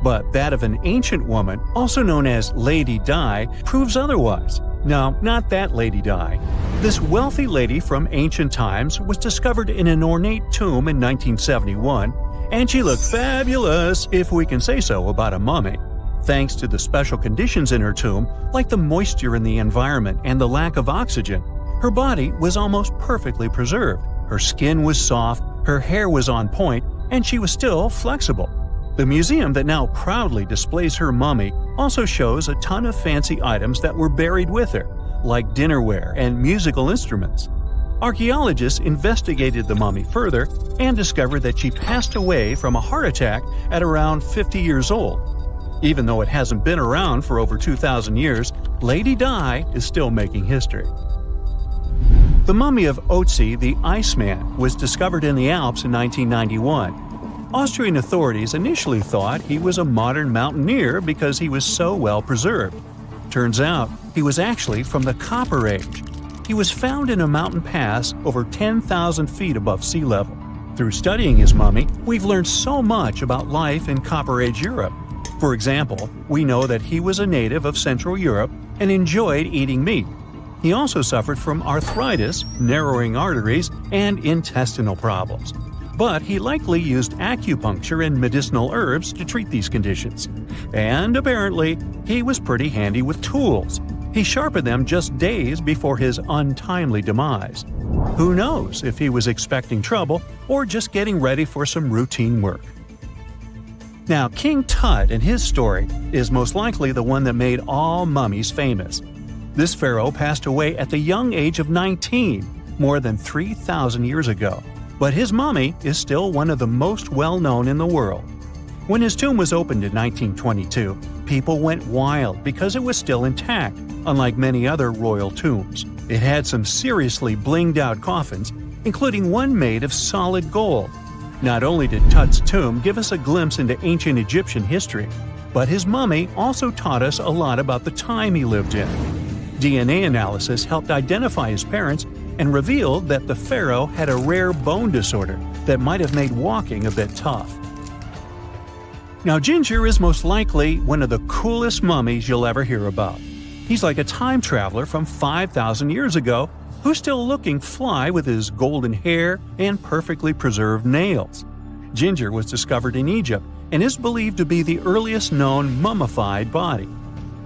But that of an ancient woman, also known as Lady Di, proves otherwise. No, not that Lady Di. This wealthy lady from ancient times was discovered in an ornate tomb in 1971, and she looked fabulous, if we can say so about a mummy. Thanks to the special conditions in her tomb, like the moisture in the environment and the lack of oxygen, her body was almost perfectly preserved. Her skin was soft, her hair was on point, and she was still flexible. The museum that now proudly displays her mummy also shows a ton of fancy items that were buried with her, like dinnerware and musical instruments. Archaeologists investigated the mummy further and discovered that she passed away from a heart attack at around 50 years old. Even though it hasn't been around for over 2,000 years, Lady Di is still making history. The mummy of Otzi the Iceman was discovered in the Alps in 1991. Austrian authorities initially thought he was a modern mountaineer because he was so well preserved. Turns out, he was actually from the Copper Age. He was found in a mountain pass over 10,000 feet above sea level. Through studying his mummy, we've learned so much about life in Copper Age Europe. For example, we know that he was a native of Central Europe and enjoyed eating meat. He also suffered from arthritis, narrowing arteries, and intestinal problems. But he likely used acupuncture and medicinal herbs to treat these conditions. And apparently, he was pretty handy with tools. He sharpened them just days before his untimely demise. Who knows if he was expecting trouble or just getting ready for some routine work. Now, King Tut and his story is most likely the one that made all mummies famous. This pharaoh passed away at the young age of 19, more than 3,000 years ago. But his mummy is still one of the most well-known in the world. When his tomb was opened in 1922, people went wild because it was still intact, unlike many other royal tombs. It had some seriously blinged-out coffins, including one made of solid gold. Not only did Tut's tomb give us a glimpse into ancient Egyptian history, but his mummy also taught us a lot about the time he lived in. DNA analysis helped identify his parents and revealed that the pharaoh had a rare bone disorder that might have made walking a bit tough. Now, Ginger is most likely one of the coolest mummies you'll ever hear about. He's like a time traveler from 5,000 years ago who's still looking fly with his golden hair and perfectly preserved nails. Ginger was discovered in Egypt and is believed to be the earliest known mummified body.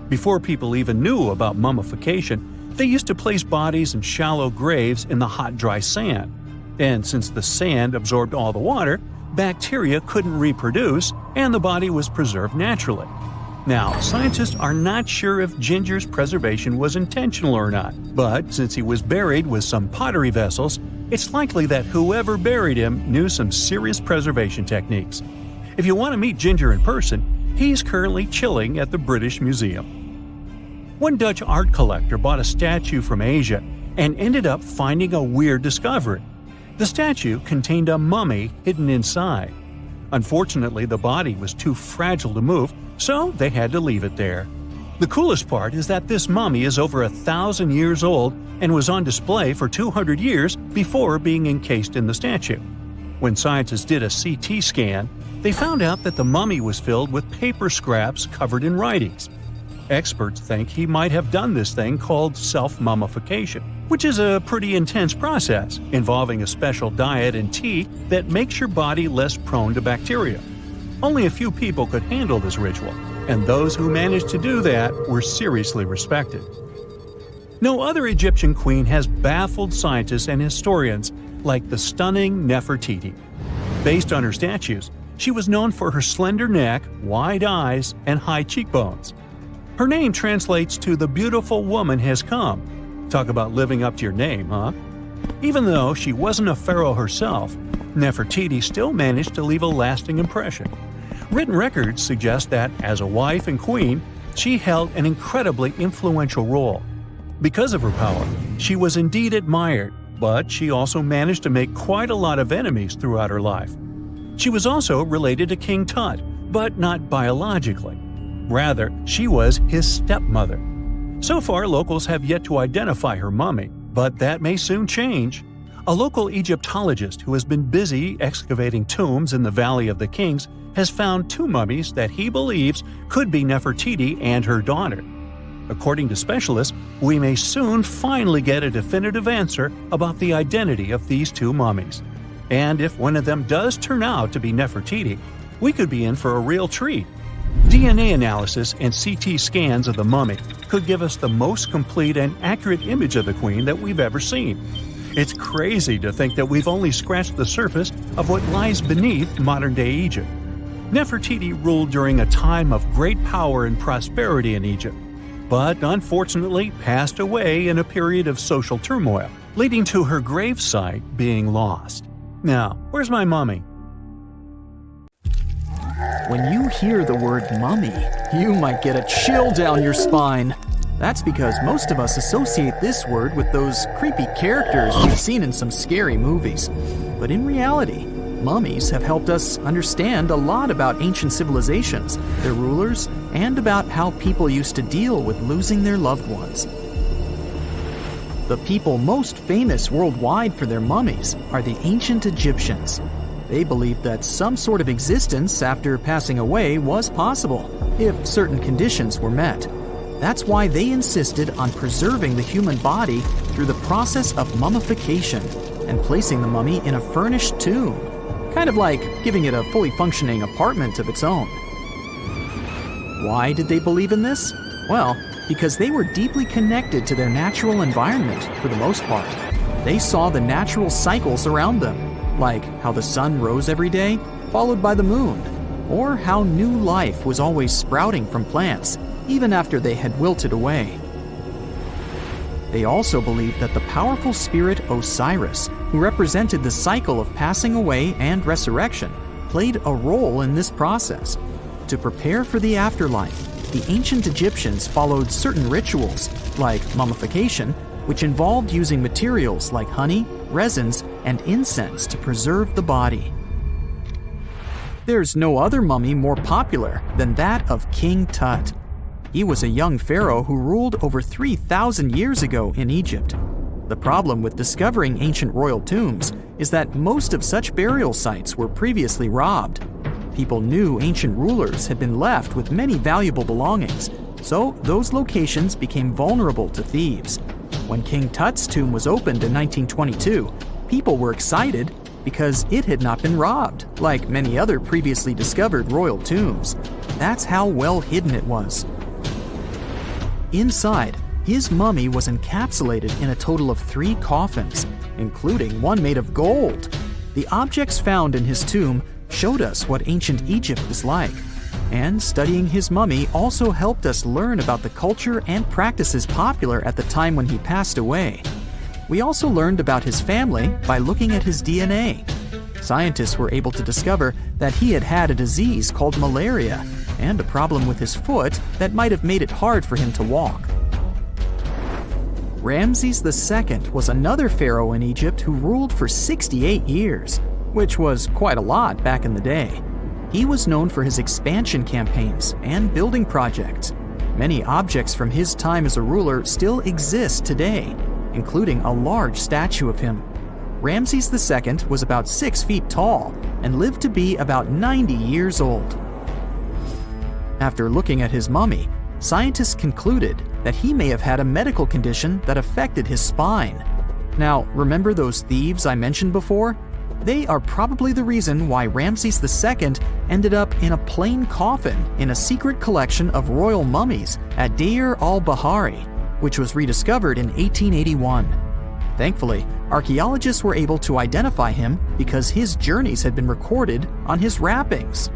Before people even knew about mummification, they used to place bodies in shallow graves in the hot, dry sand. And since the sand absorbed all the water, bacteria couldn't reproduce and the body was preserved naturally. Now, scientists are not sure if Ginger's preservation was intentional or not, but since he was buried with some pottery vessels, it's likely that whoever buried him knew some serious preservation techniques. If you want to meet Ginger in person, he's currently chilling at the British Museum. One Dutch art collector bought a statue from Asia and ended up finding a weird discovery. The statue contained a mummy hidden inside. Unfortunately, the body was too fragile to move, so they had to leave it there. The coolest part is that this mummy is over 1,000 years old and was on display for 200 years before being encased in the statue. When scientists did a CT scan, they found out that the mummy was filled with paper scraps covered in writings. Experts think he might have done this thing called self-mummification, which is a pretty intense process involving a special diet and tea that makes your body less prone to bacteria. Only a few people could handle this ritual, and those who managed to do that were seriously respected. No other Egyptian queen has baffled scientists and historians like the stunning Nefertiti. Based on her statues, she was known for her slender neck, wide eyes, and high cheekbones. Her name translates to "the beautiful woman has come." Talk about living up to your name, huh? Even though she wasn't a pharaoh herself, Nefertiti still managed to leave a lasting impression. Written records suggest that, as a wife and queen, she held an incredibly influential role. Because of her power, she was indeed admired, but she also managed to make quite a lot of enemies throughout her life. She was also related to King Tut, but not biologically. Rather, she was his stepmother. So far, locals have yet to identify her mummy, but that may soon change. A local Egyptologist who has been busy excavating tombs in the Valley of the Kings has found 2 mummies that he believes could be Nefertiti and her daughter. According to specialists, we may soon finally get a definitive answer about the identity of these 2 mummies. And if one of them does turn out to be Nefertiti, we could be in for a real treat. DNA analysis and CT scans of the mummy could give us the most complete and accurate image of the queen that we've ever seen. It's crazy to think that we've only scratched the surface of what lies beneath modern-day Egypt. Nefertiti ruled during a time of great power and prosperity in Egypt, but unfortunately passed away in a period of social turmoil, leading to her gravesite being lost. Now, where's my mummy? When you hear the word mummy, you might get a chill down your spine. That's because most of us associate this word with those creepy characters we've seen in some scary movies. But in reality, mummies have helped us understand a lot about ancient civilizations, their rulers, and about how people used to deal with losing their loved ones. The people most famous worldwide for their mummies are the ancient Egyptians. They believed that some sort of existence after passing away was possible, if certain conditions were met. That's why they insisted on preserving the human body through the process of mummification and placing the mummy in a furnished tomb, kind of like giving it a fully functioning apartment of its own. Why did they believe in this? Well, because they were deeply connected to their natural environment for the most part. They saw the natural cycles around them, like how the sun rose every day, followed by the moon, or how new life was always sprouting from plants, even after they had wilted away. They also believed that the powerful spirit Osiris, who represented the cycle of passing away and resurrection, played a role in this process. To prepare for the afterlife, the ancient Egyptians followed certain rituals, like mummification, which involved using materials like honey, resins, and incense to preserve the body. There's no other mummy more popular than that of King Tut. He was a young pharaoh who ruled over 3,000 years ago in Egypt. The problem with discovering ancient royal tombs is that most of such burial sites were previously robbed. People knew ancient rulers had been left with many valuable belongings, so those locations became vulnerable to thieves. When King Tut's tomb was opened in 1922, people were excited because it had not been robbed, like many other previously discovered royal tombs. That's how well hidden it was. Inside, his mummy was encapsulated in a total of 3 coffins, including one made of gold. The objects found in his tomb showed us what ancient Egypt was like, and studying his mummy also helped us learn about the culture and practices popular at the time when he passed away. We also learned about his family by looking at his DNA. Scientists were able to discover that he had had a disease called malaria and a problem with his foot that might have made it hard for him to walk. Ramses II was another pharaoh in Egypt who ruled for 68 years, which was quite a lot back in the day. He was known for his expansion campaigns and building projects. Many objects from his time as a ruler still exist today, including a large statue of him. Ramses II was about 6 feet tall and lived to be about 90 years old. After looking at his mummy, scientists concluded that he may have had a medical condition that affected his spine. Now, remember those thieves I mentioned before? They are probably the reason why Ramses II ended up in a plain coffin in a secret collection of royal mummies at Deir al-Bahari, which was rediscovered in 1881. Thankfully, archaeologists were able to identify him because his journeys had been recorded on his wrappings.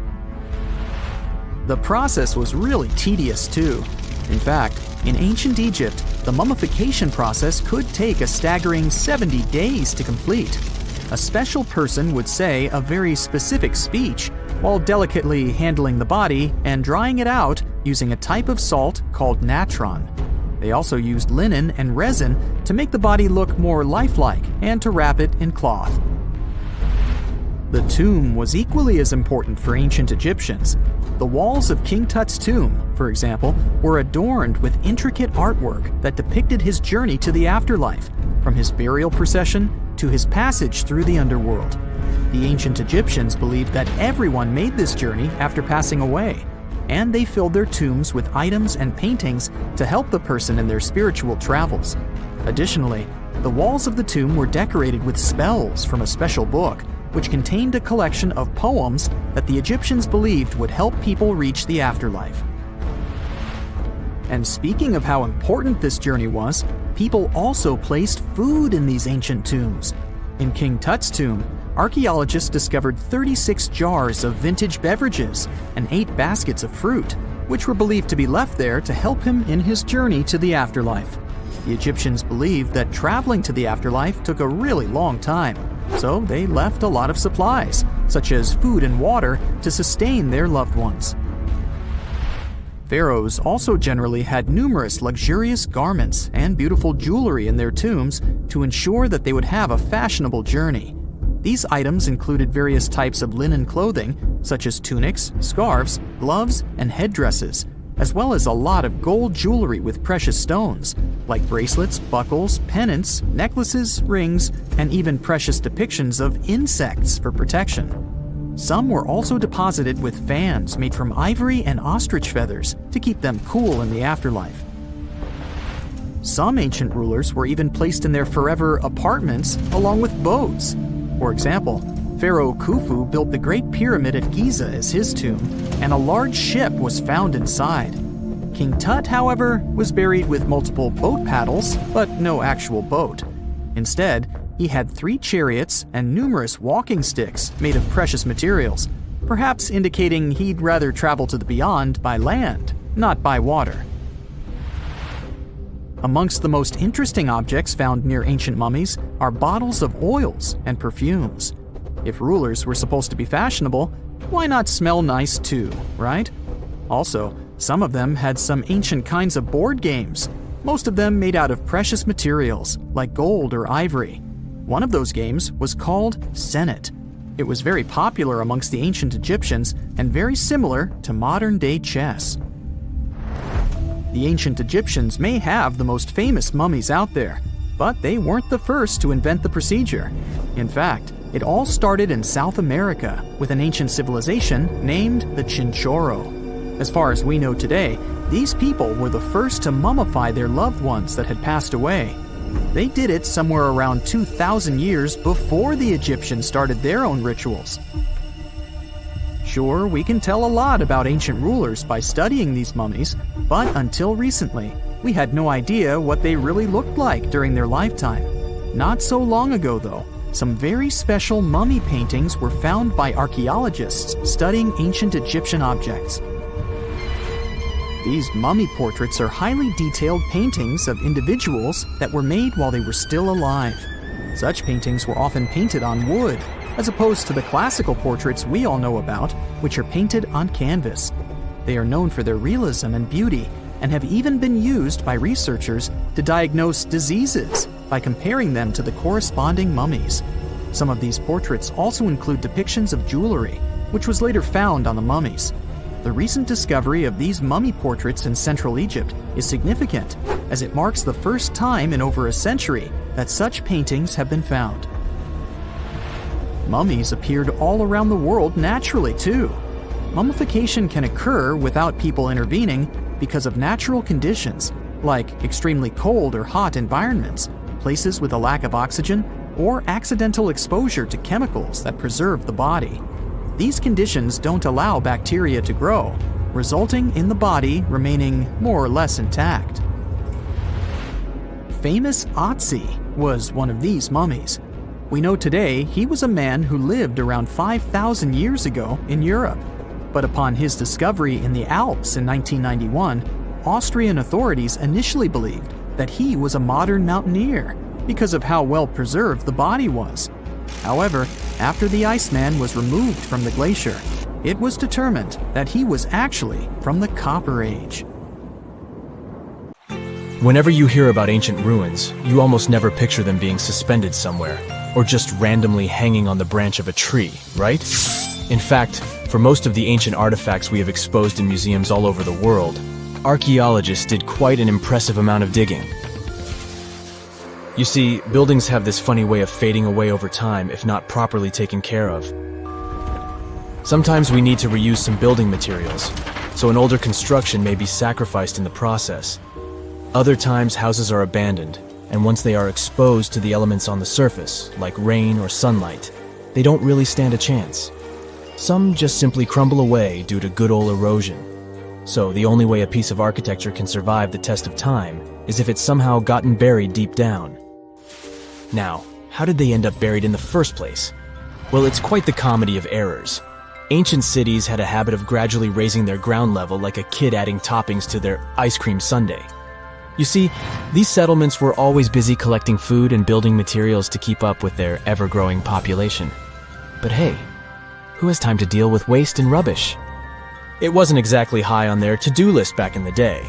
The process was really tedious too. In fact, in ancient Egypt, the mummification process could take a staggering 70 days to complete. A special person would say a very specific speech while delicately handling the body and drying it out using a type of salt called natron. They also used linen and resin to make the body look more lifelike and to wrap it in cloth. The tomb was equally as important for ancient Egyptians. The walls of King Tut's tomb, for example, were adorned with intricate artwork that depicted his journey to the afterlife, from his burial procession to his passage through the underworld. The ancient Egyptians believed that everyone made this journey after passing away, and they filled their tombs with items and paintings to help the person in their spiritual travels. Additionally, the walls of the tomb were decorated with spells from a special book, which contained a collection of poems that the Egyptians believed would help people reach the afterlife. And speaking of how important this journey was, people also placed food in these ancient tombs. In King Tut's tomb, archaeologists discovered 36 jars of vintage beverages and 8 baskets of fruit, which were believed to be left there to help him in his journey to the afterlife. The Egyptians believed that traveling to the afterlife took a really long time, so they left a lot of supplies, such as food and water, to sustain their loved ones. Pharaohs also generally had numerous luxurious garments and beautiful jewelry in their tombs to ensure that they would have a fashionable journey. These items included various types of linen clothing, such as tunics, scarves, gloves, and headdresses, as well as a lot of gold jewelry with precious stones, like bracelets, buckles, pendants, necklaces, rings, and even precious depictions of insects for protection. Some were also deposited with fans made from ivory and ostrich feathers to keep them cool in the afterlife. Some ancient rulers were even placed in their forever apartments along with boats. For example, Pharaoh Khufu built the Great Pyramid at Giza as his tomb, and a large ship was found inside. King Tut, however, was buried with multiple boat paddles, but no actual boat. Instead, he had 3 chariots and numerous walking sticks made of precious materials, perhaps indicating he'd rather travel to the beyond by land, not by water. Amongst the most interesting objects found near ancient mummies are bottles of oils and perfumes. If rulers were supposed to be fashionable, why not smell nice too, right? Also, some of them had some ancient kinds of board games, most of them made out of precious materials like gold or ivory. One of those games was called Senet. It was very popular amongst the ancient Egyptians and very similar to modern-day chess. The ancient Egyptians may have the most famous mummies out there, but they weren't the first to invent the procedure. In fact, it all started in South America with an ancient civilization named the Chinchorro. As far as we know today, these people were the first to mummify their loved ones that had passed away. They did it somewhere around 2,000 years before the Egyptians started their own rituals. Sure, we can tell a lot about ancient rulers by studying these mummies, but until recently, we had no idea what they really looked like during their lifetime. Not so long ago, though, some very special mummy paintings were found by archaeologists studying ancient Egyptian objects. These mummy portraits are highly detailed paintings of individuals that were made while they were still alive. Such paintings were often painted on wood, as opposed to the classical portraits we all know about, which are painted on canvas. They are known for their realism and beauty, and have even been used by researchers to diagnose diseases by comparing them to the corresponding mummies. Some of these portraits also include depictions of jewelry, which was later found on the mummies. The recent discovery of these mummy portraits in Central Egypt is significant, as it marks the first time in over a century that such paintings have been found. Mummies appeared all around the world naturally, too. Mummification can occur without people intervening because of natural conditions, like extremely cold or hot environments, places with a lack of oxygen, or accidental exposure to chemicals that preserve the body. These conditions don't allow bacteria to grow, resulting in the body remaining more or less intact. Famous Otzi was one of these mummies. We know today he was a man who lived around 5,000 years ago in Europe. But upon his discovery in the Alps in 1991, Austrian authorities initially believed that he was a modern mountaineer because of how well preserved the body was. However, after the Iceman was removed from the glacier, it was determined that he was actually from the Copper Age. Whenever you hear about ancient ruins, you almost never picture them being suspended somewhere, or just randomly hanging on the branch of a tree, right? In fact, for most of the ancient artifacts we have exposed in museums all over the world, archaeologists did quite an impressive amount of digging. You see, buildings have this funny way of fading away over time if not properly taken care of. Sometimes we need to reuse some building materials, so an older construction may be sacrificed in the process. Other times, houses are abandoned, and once they are exposed to the elements on the surface, like rain or sunlight, they don't really stand a chance. Some just simply crumble away due to good old erosion. So the only way a piece of architecture can survive the test of time is if it's somehow gotten buried deep down. Now, how did they end up buried in the first place? Well, it's quite the comedy of errors. Ancient cities had a habit of gradually raising their ground level like a kid adding toppings to their ice cream sundae. You see, these settlements were always busy collecting food and building materials to keep up with their ever-growing population. But hey, who has time to deal with waste and rubbish? It wasn't exactly high on their to-do list back in the day.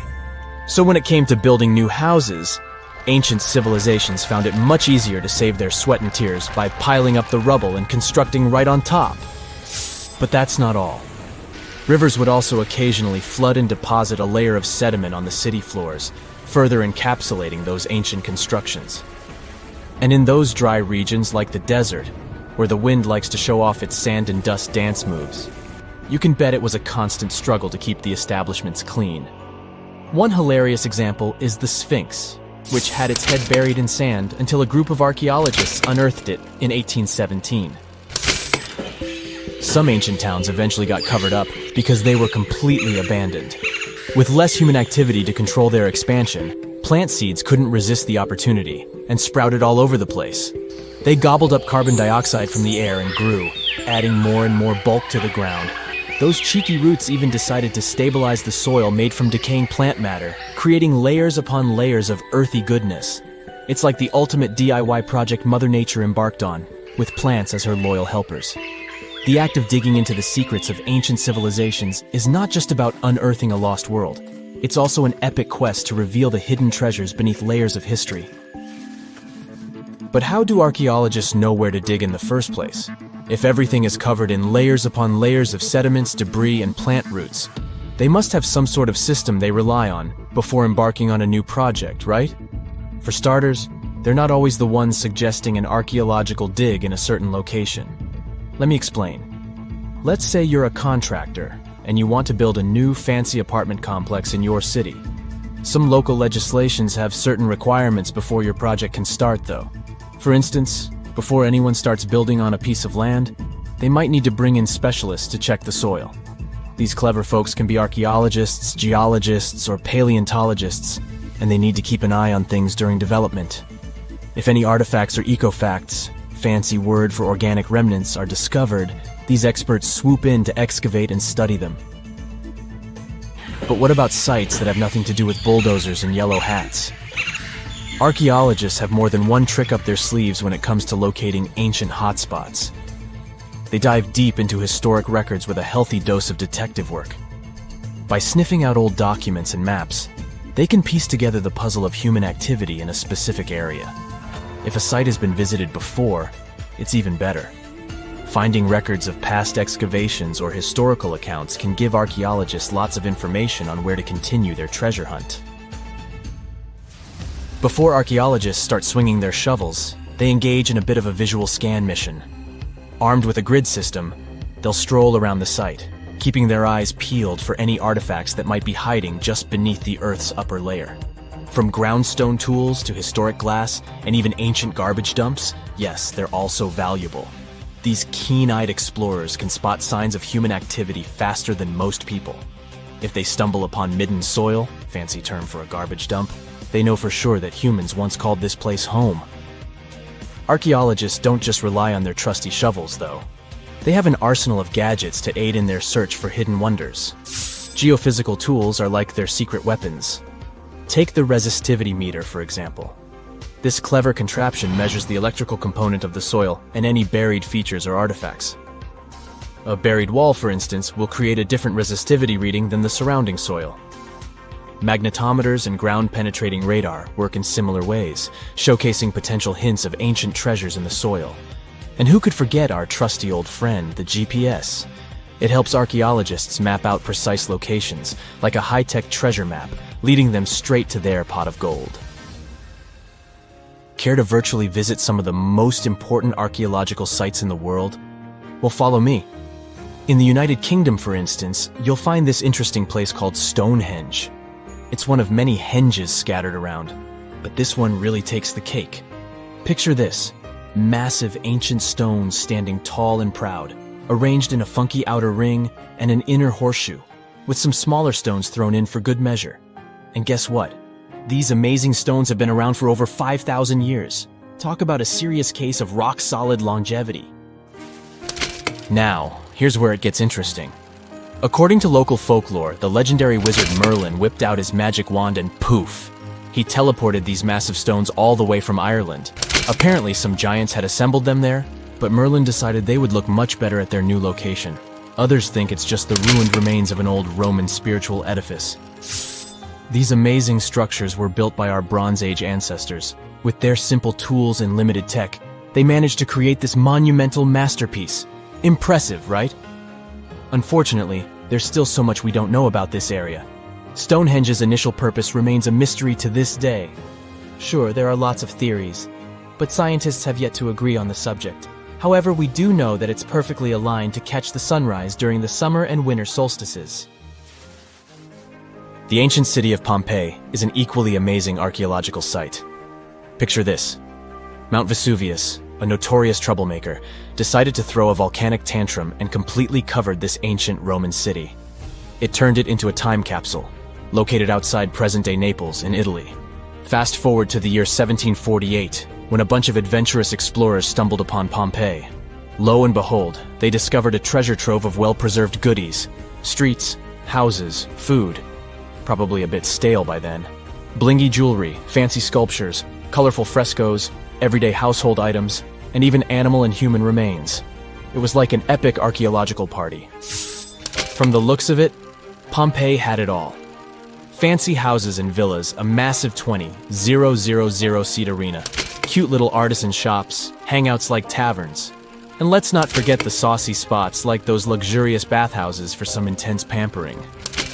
So when it came to building new houses, ancient civilizations found it much easier to save their sweat and tears by piling up the rubble and constructing right on top. But that's not all. Rivers would also occasionally flood and deposit a layer of sediment on the city floors, further encapsulating those ancient constructions. And in those dry regions like the desert, where the wind likes to show off its sand and dust dance moves, you can bet it was a constant struggle to keep the establishments clean. One hilarious example is the Sphinx, which had its head buried in sand until a group of archaeologists unearthed it in 1817. Some ancient towns eventually got covered up because they were completely abandoned. With less human activity to control their expansion, plant seeds couldn't resist the opportunity and sprouted all over the place. They gobbled up carbon dioxide from the air and grew, adding more and more bulk to the ground. Those cheeky roots even decided to stabilize the soil made from decaying plant matter, creating layers upon layers of earthy goodness. It's like the ultimate DIY project Mother Nature embarked on, with plants as her loyal helpers. The act of digging into the secrets of ancient civilizations is not just about unearthing a lost world. It's also an epic quest to reveal the hidden treasures beneath layers of history. But how do archaeologists know where to dig in the first place? If everything is covered in layers upon layers of sediments, debris, and plant roots, they must have some sort of system they rely on before embarking on a new project, right? For starters, they're not always the ones suggesting an archaeological dig in a certain location. Let me explain. Let's say you're a contractor and you want to build a new fancy apartment complex in your city. Some local legislations have certain requirements before your project can start, though. For instance, before anyone starts building on a piece of land, they might need to bring in specialists to check the soil. These clever folks can be archaeologists, geologists, or paleontologists, and they need to keep an eye on things during development. If any artifacts or ecofacts, fancy word for organic remnants, are discovered, these experts swoop in to excavate and study them. But what about sites that have nothing to do with bulldozers and yellow hats? Archaeologists have more than one trick up their sleeves when it comes to locating ancient hotspots. They dive deep into historic records with a healthy dose of detective work. By sniffing out old documents and maps, they can piece together the puzzle of human activity in a specific area. If a site has been visited before, it's even better. Finding records of past excavations or historical accounts can give archaeologists lots of information on where to continue their treasure hunt. Before archaeologists start swinging their shovels, they engage in a bit of a visual scan mission. Armed with a grid system, they'll stroll around the site, keeping their eyes peeled for any artifacts that might be hiding just beneath the Earth's upper layer. From groundstone tools to historic glass and even ancient garbage dumps, yes, they're also valuable. These keen-eyed explorers can spot signs of human activity faster than most people. If they stumble upon midden soil, fancy term for a garbage dump, they know for sure that humans once called this place home. Archaeologists don't just rely on their trusty shovels, though. They have an arsenal of gadgets to aid in their search for hidden wonders. Geophysical tools are like their secret weapons. Take the resistivity meter, for example. This clever contraption measures the electrical component of the soil and any buried features or artifacts. A buried wall, for instance, will create a different resistivity reading than the surrounding soil. Magnetometers and ground-penetrating radar work in similar ways, showcasing potential hints of ancient treasures in the soil. And who could forget our trusty old friend, the GPS? It helps archaeologists map out precise locations, like a high-tech treasure map, leading them straight to their pot of gold. Care to virtually visit some of the most important archaeological sites in the world? Well, follow me. In the United Kingdom, for instance, you'll find this interesting place called Stonehenge. It's one of many henges scattered around, but this one really takes the cake. Picture this: massive ancient stones standing tall and proud, arranged in a funky outer ring and an inner horseshoe, with some smaller stones thrown in for good measure. And guess what? These amazing stones have been around for over 5,000 years. Talk about a serious case of rock-solid longevity. Now, here's where it gets interesting. According to local folklore, the legendary wizard Merlin whipped out his magic wand and poof! He teleported these massive stones all the way from Ireland. Apparently, some giants had assembled them there, but Merlin decided they would look much better at their new location. Others think it's just the ruined remains of an old Roman spiritual edifice. These amazing structures were built by our Bronze Age ancestors. With their simple tools and limited tech, they managed to create this monumental masterpiece. Impressive, right? Unfortunately, there's still so much we don't know about this area. Stonehenge's initial purpose remains a mystery to this day. Sure, there are lots of theories, but scientists have yet to agree on the subject. However, we do know that it's perfectly aligned to catch the sunrise during the summer and winter solstices. The ancient city of Pompeii is an equally amazing archaeological site. Picture this: Mount Vesuvius, a notorious troublemaker, decided to throw a volcanic tantrum and completely covered this ancient Roman city. It turned it into a time capsule, located outside present-day Naples in Italy. Fast forward to the year 1748, when a bunch of adventurous explorers stumbled upon Pompeii. Lo and behold, they discovered a treasure trove of well-preserved goodies: streets, houses, food. Probably a bit stale by then. Blingy jewelry, fancy sculptures, colorful frescoes, everyday household items, and even animal and human remains. It was like an epic archaeological party. From the looks of it, Pompeii had it all. Fancy houses and villas, a massive 20,000-seat arena, cute little artisan shops, hangouts like taverns. And let's not forget the saucy spots like those luxurious bathhouses for some intense pampering.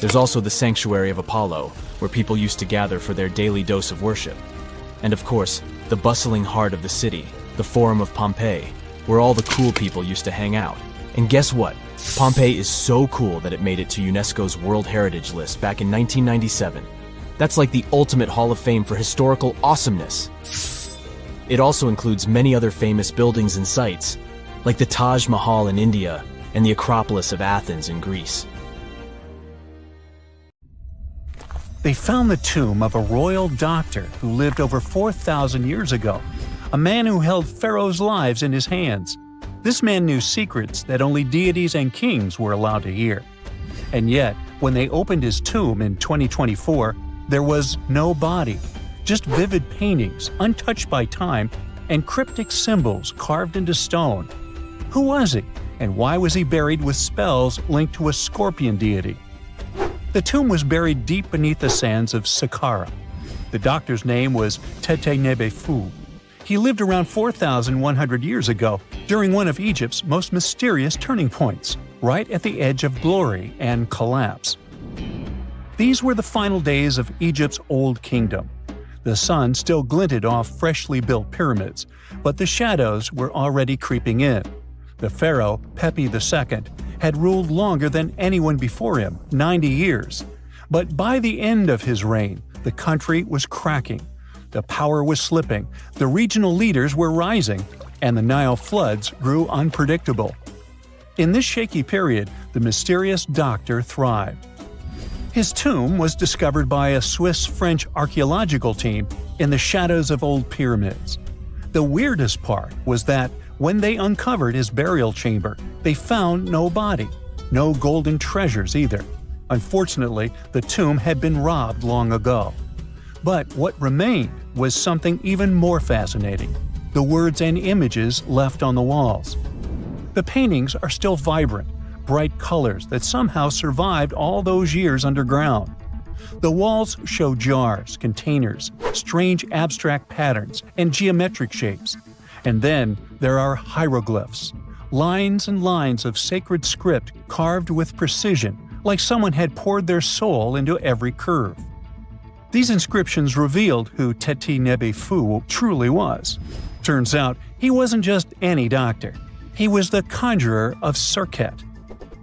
There's also the sanctuary of Apollo, where people used to gather for their daily dose of worship. And of course, the bustling heart of the city, the Forum of Pompeii, where all the cool people used to hang out. And guess what? Pompeii is so cool that it made it to UNESCO's World Heritage List back in 1997. That's like the ultimate Hall of Fame for historical awesomeness. It also includes many other famous buildings and sites, like the Taj Mahal in India and the Acropolis of Athens in Greece. They found the tomb of a royal doctor who lived over 4,000 years ago, a man who held pharaohs' lives in his hands. This man knew secrets that only deities and kings were allowed to hear. And yet, when they opened his tomb in 2024, there was no body, just vivid paintings, untouched by time, and cryptic symbols carved into stone. Who was he, and why was he buried with spells linked to a scorpion deity? The tomb was buried deep beneath the sands of Sakara. The doctor's name was Tete Nebefu. He lived around 4,100 years ago, during one of Egypt's most mysterious turning points, right at the edge of glory and collapse. These were the final days of Egypt's Old Kingdom. The sun still glinted off freshly built pyramids, but the shadows were already creeping in. The pharaoh, Pepi II, had ruled longer than anyone before him, 90 years. But by the end of his reign, the country was cracking. The power was slipping, the regional leaders were rising, and the Nile floods grew unpredictable. In this shaky period, the mysterious doctor thrived. His tomb was discovered by a Swiss-French archaeological team in the shadows of old pyramids. The weirdest part was that when they uncovered his burial chamber, they found no body, no golden treasures either. Unfortunately, the tomb had been robbed long ago. But what remained was something even more fascinating: the words and images left on the walls. The paintings are still vibrant, bright colors that somehow survived all those years underground. The walls show jars, containers, strange abstract patterns, and geometric shapes. And then there are hieroglyphs, lines and lines of sacred script carved with precision, like someone had poured their soul into every curve. These inscriptions revealed who Teti Nebi Fu truly was. Turns out, he wasn't just any doctor. He was the conjurer of Serket.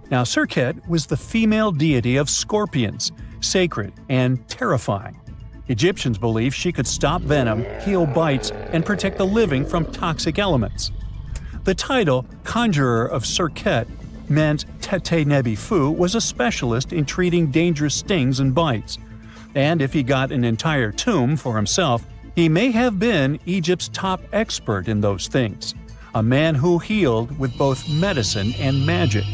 Now, Serket was the female deity of scorpions, sacred and terrifying. Egyptians believed she could stop venom, heal bites, and protect the living from toxic elements. The title, Conjurer of Serket, meant Tete Nebi Fu was a specialist in treating dangerous stings and bites. And if he got an entire tomb for himself, he may have been Egypt's top expert in those things, a man who healed with both medicine and magic.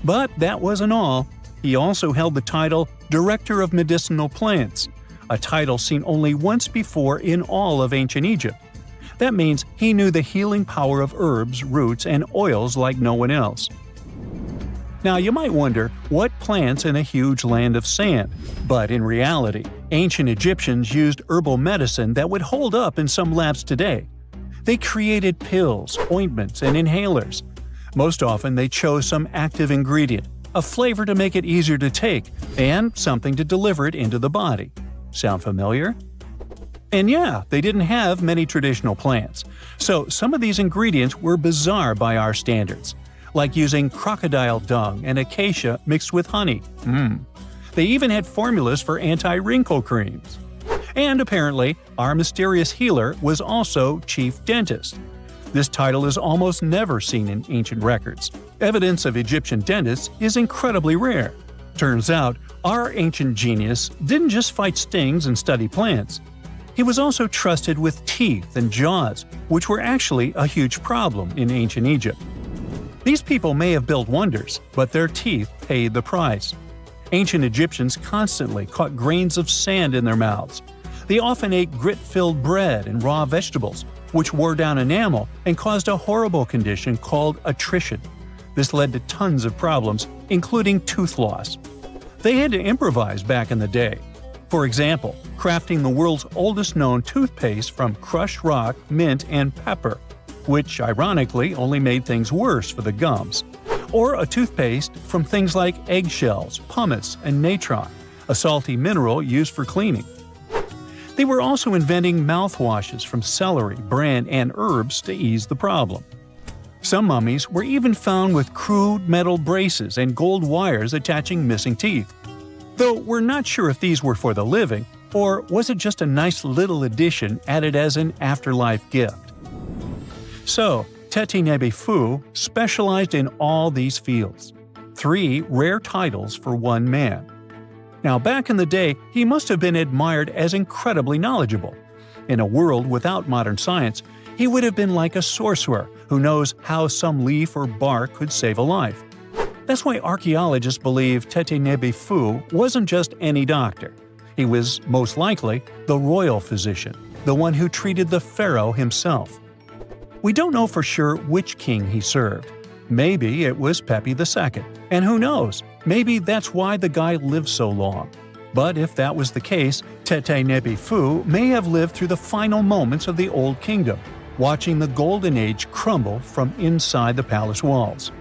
But that wasn't all. He also held the title Director of Medicinal Plants, a title seen only once before in all of ancient Egypt. That means he knew the healing power of herbs, roots, and oils like no one else. Now, you might wonder, what plants in a huge land of sand? But in reality, ancient Egyptians used herbal medicine that would hold up in some labs today. They created pills, ointments, and inhalers. Most often, they chose some active ingredient, a flavor to make it easier to take, and something to deliver it into the body. Sound familiar? And yeah, they didn't have many traditional plants, so some of these ingredients were bizarre by our standards, like using crocodile dung and acacia mixed with honey. They even had formulas for anti-wrinkle creams. And apparently, our mysterious healer was also chief dentist. This title is almost never seen in ancient records. Evidence of Egyptian dentists is incredibly rare. Turns out, our ancient genius didn't just fight stings and study plants. He was also trusted with teeth and jaws, which were actually a huge problem in ancient Egypt. These people may have built wonders, but their teeth paid the price. Ancient Egyptians constantly caught grains of sand in their mouths. They often ate grit-filled bread and raw vegetables, which wore down enamel and caused a horrible condition called attrition. This led to tons of problems, including tooth loss. They had to improvise back in the day. For example, crafting the world's oldest known toothpaste from crushed rock, mint, and pepper, which ironically only made things worse for the gums. Or a toothpaste from things like eggshells, pumice, and natron, a salty mineral used for cleaning. They were also inventing mouthwashes from celery, bran, and herbs to ease the problem. Some mummies were even found with crude metal braces and gold wires attaching missing teeth. Though we're not sure if these were for the living, or was it just a nice little addition added as an afterlife gift. So, Teti Nebi Fu specialized in all these fields. 3 rare titles for one man. Now, back in the day, he must have been admired as incredibly knowledgeable. In a world without modern science, he would have been like a sorcerer who knows how some leaf or bark could save a life. That's why archaeologists believe Teti Nebi Fu wasn't just any doctor. He was, most likely, the royal physician, the one who treated the pharaoh himself. We don't know for sure which king he served. Maybe it was Pepi II, and who knows, maybe that's why the guy lived so long. But if that was the case, Teti Nebi Fu may have lived through the final moments of the Old Kingdom, watching the Golden Age crumble from inside the palace walls.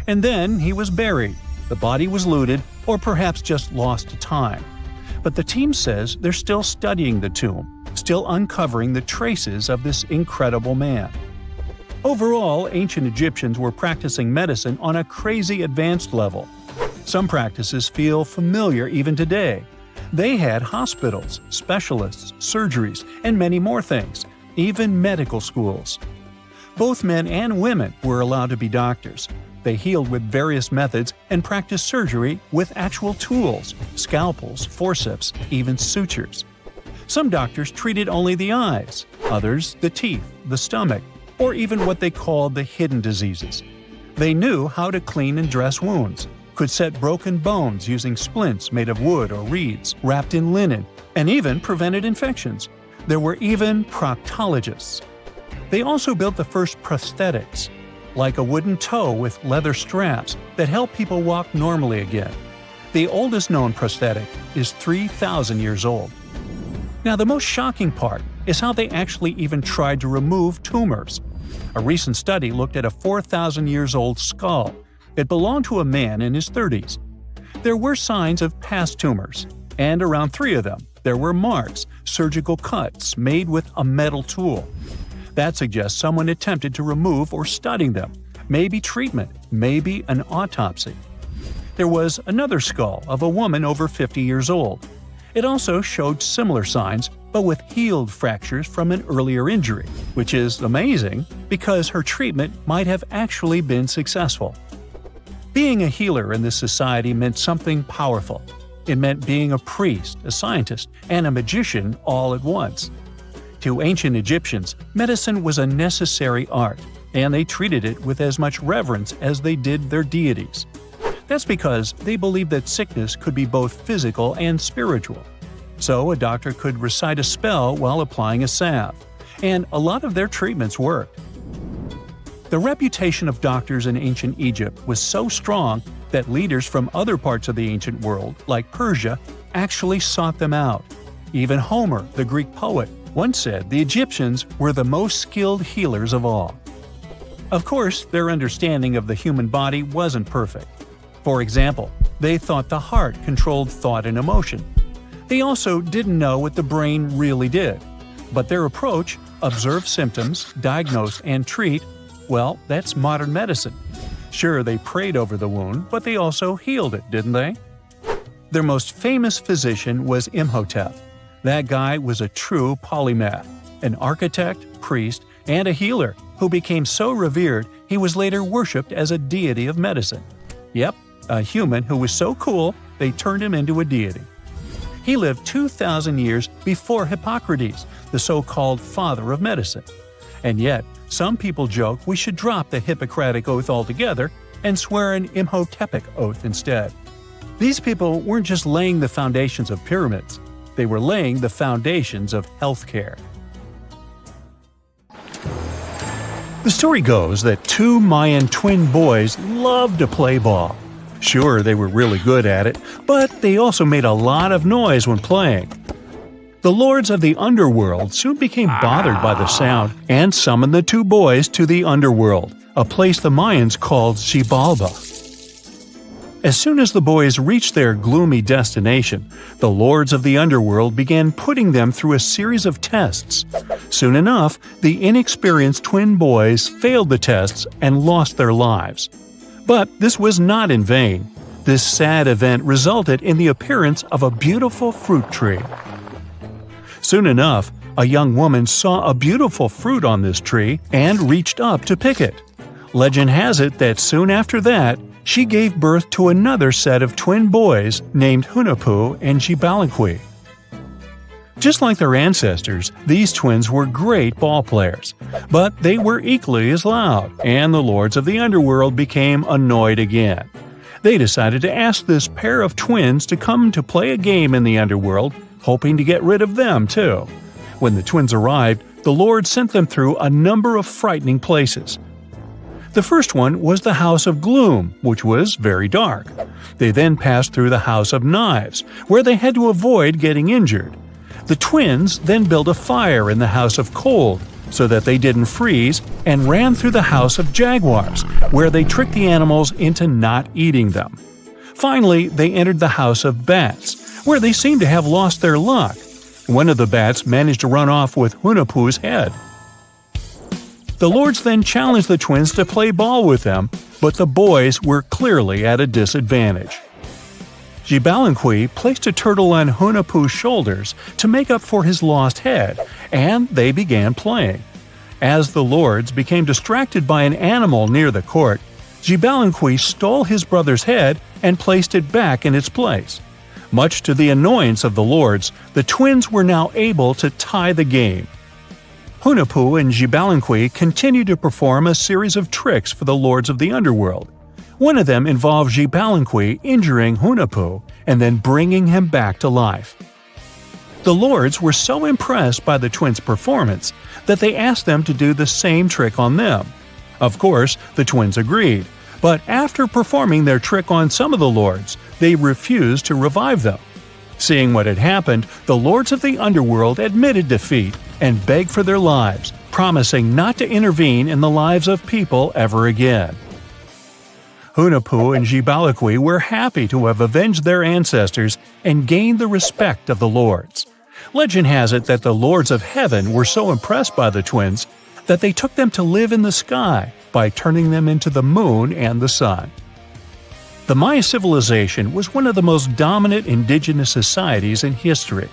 And then he was buried. The body was looted, or perhaps just lost to time. But the team says they're still studying the tomb, still uncovering the traces of this incredible man. Overall, ancient Egyptians were practicing medicine on a crazy advanced level. Some practices feel familiar even today. They had hospitals, specialists, surgeries, and many more things, even medical schools. Both men and women were allowed to be doctors. They healed with various methods and practiced surgery with actual tools, scalpels, forceps, even sutures. Some doctors treated only the eyes, others the teeth, the stomach, or even what they called the hidden diseases. They knew how to clean and dress wounds, could set broken bones using splints made of wood or reeds wrapped in linen, and even prevented infections. There were even proctologists. They also built the first prosthetics, like a wooden toe with leather straps that help people walk normally again. The oldest known prosthetic is 3,000 years old. Now, the most shocking part is how they actually even tried to remove tumors. A recent study looked at a 4,000 years old skull. It belonged to a man in his 30s. There were signs of past tumors, and around 3 of them, there were marks, surgical cuts made with a metal tool. That suggests someone attempted to remove or study them, maybe treatment, maybe an autopsy. There was another skull of a woman over 50 years old. It also showed similar signs, but with healed fractures from an earlier injury, which is amazing because her treatment might have actually been successful. Being a healer in this society meant something powerful. It meant being a priest, a scientist, and a magician all at once. To ancient Egyptians, medicine was a necessary art, and they treated it with as much reverence as they did their deities. That's because they believed that sickness could be both physical and spiritual. So a doctor could recite a spell while applying a salve, and a lot of their treatments worked. The reputation of doctors in ancient Egypt was so strong that leaders from other parts of the ancient world, like Persia, actually sought them out. Even Homer, the Greek poet, once said the Egyptians were the most skilled healers of all. Of course, their understanding of the human body wasn't perfect. For example, they thought the heart controlled thought and emotion. They also didn't know what the brain really did. But their approach, observe symptoms, diagnose, and treat, well, that's modern medicine. Sure, they prayed over the wound, but they also healed it, didn't they? Their most famous physician was Imhotep. That guy was a true polymath, an architect, priest, and a healer who became so revered he was later worshipped as a deity of medicine. Yep, a human who was so cool they turned him into a deity. He lived 2,000 years before Hippocrates, the so-called father of medicine. And yet, some people joke we should drop the Hippocratic Oath altogether and swear an Imhotepic Oath instead. These people weren't just laying the foundations of pyramids, they were laying the foundations of healthcare. The story goes that 2 Mayan twin boys loved to play ball. Sure, they were really good at it, but they also made a lot of noise when playing. The lords of the underworld soon became bothered by the sound and summoned the 2 boys to the underworld, a place the Mayans called Xibalba. As soon as the boys reached their gloomy destination, the lords of the underworld began putting them through a series of tests. Soon enough, the inexperienced twin boys failed the tests and lost their lives. But this was not in vain. This sad event resulted in the appearance of a beautiful fruit tree. Soon enough, a young woman saw a beautiful fruit on this tree and reached up to pick it. Legend has it that soon after that, she gave birth to another set of twin boys named Hunahpu and Xibalbaqui. Just like their ancestors, these twins were great ball players, but they were equally as loud, and the lords of the underworld became annoyed again. They decided to ask this pair of twins to come to play a game in the underworld, hoping to get rid of them too. When the twins arrived, the Lord sent them through a number of frightening places. The first one was the House of Gloom, which was very dark. They then passed through the House of Knives, where they had to avoid getting injured. The twins then built a fire in the House of Cold, so that they didn't freeze, and ran through the House of Jaguars, where they tricked the animals into not eating them. Finally, they entered the House of Bats, where they seemed to have lost their luck. One of the bats managed to run off with Hunahpu's head. The lords then challenged the twins to play ball with them, but the boys were clearly at a disadvantage. Xibalbaqui placed a turtle on Hunahpu's shoulders to make up for his lost head, and they began playing. As the lords became distracted by an animal near the court, Xibalbaqui stole his brother's head and placed it back in its place. Much to the annoyance of the lords, the twins were now able to tie the game. Hunahpu and Xibalbaqui continued to perform a series of tricks for the lords of the underworld. One of them involved Xibalbaqui injuring Hunahpu and then bringing him back to life. The lords were so impressed by the twins' performance that they asked them to do the same trick on them. Of course, the twins agreed, But after performing their trick on some of the lords, they refused to revive them. Seeing what had happened, the lords of the underworld admitted defeat and begged for their lives, promising not to intervene in the lives of people ever again. Hunahpu and Xibalaqui were happy to have avenged their ancestors and gained the respect of the lords. Legend has it that the lords of heaven were so impressed by the twins that they took them to live in the sky by turning them into the moon and the sun. The Maya civilization was one of the most dominant indigenous societies in history,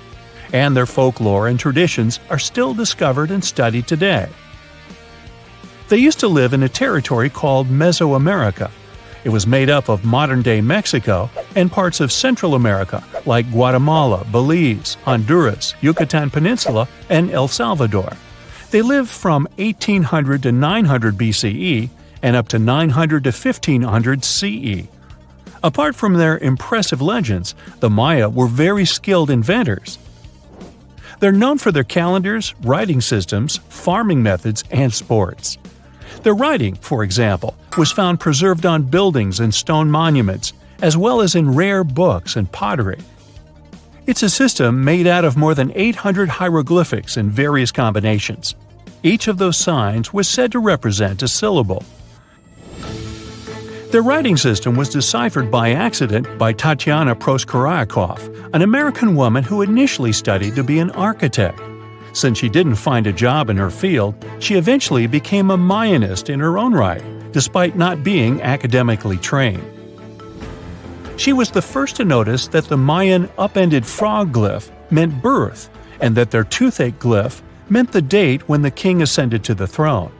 and their folklore and traditions are still discovered and studied today. They used to live in a territory called Mesoamerica. It was made up of modern-day Mexico and parts of Central America like Guatemala, Belize, Honduras, Yucatan Peninsula, and El Salvador. They lived from 1800 to 900 BCE and up to 900 to 1500 CE. Apart from their impressive legends, the Maya were very skilled inventors. They're known for their calendars, writing systems, farming methods, and sports. Their writing, for example, was found preserved on buildings and stone monuments, as well as in rare books and pottery. It's a system made out of more than 800 hieroglyphics in various combinations. Each of those signs was said to represent a syllable. Their writing system was deciphered by accident by Tatiana Proskorakov, an American woman who initially studied to be an architect. Since she didn't find a job in her field, she eventually became a Mayanist in her own right, despite not being academically trained. She was the first to notice that the Mayan upended frog glyph meant birth, and that their toothache glyph meant the date when the king ascended to the throne.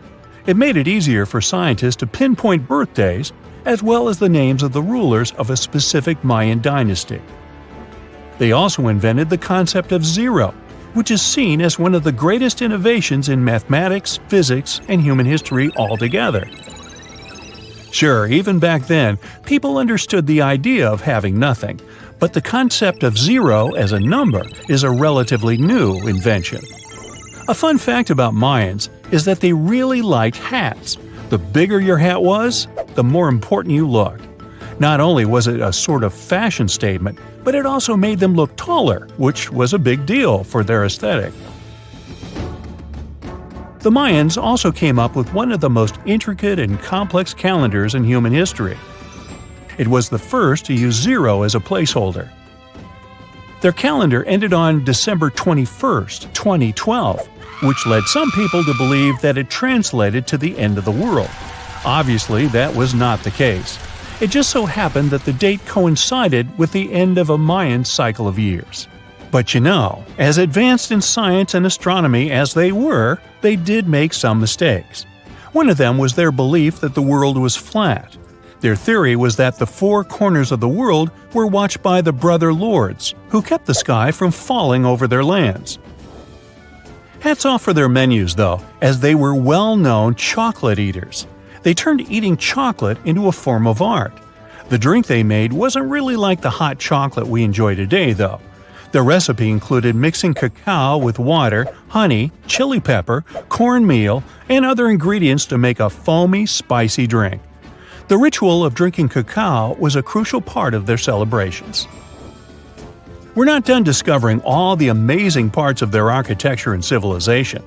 It made it easier for scientists to pinpoint birthdays, as well as the names of the rulers of a specific Mayan dynasty. They also invented the concept of zero, which is seen as one of the greatest innovations in mathematics, physics, and human history altogether. Sure, even back then, people understood the idea of having nothing, but the concept of zero as a number is a relatively new invention. A fun fact about Mayans is that they really liked hats. The bigger your hat was, the more important you looked. Not only was it a sort of fashion statement, but it also made them look taller, which was a big deal for their aesthetic. The Mayans also came up with one of the most intricate and complex calendars in human history. It was the first to use zero as a placeholder. Their calendar ended on December 21st, 2012, which led some people to believe that it translated to the end of the world. Obviously, that was not the case. It just so happened that the date coincided with the end of a Mayan cycle of years. But you know, as advanced in science and astronomy as they were, they did make some mistakes. One of them was their belief that the world was flat. Their theory was that the four corners of the world were watched by the brother lords, who kept the sky from falling over their lands. Hats off for their menus, though, as they were well-known chocolate eaters. They turned eating chocolate into a form of art. The drink they made wasn't really like the hot chocolate we enjoy today, though. The recipe included mixing cacao with water, honey, chili pepper, cornmeal, and other ingredients to make a foamy, spicy drink. The ritual of drinking cacao was a crucial part of their celebrations. We're not done discovering all the amazing parts of their architecture and civilization.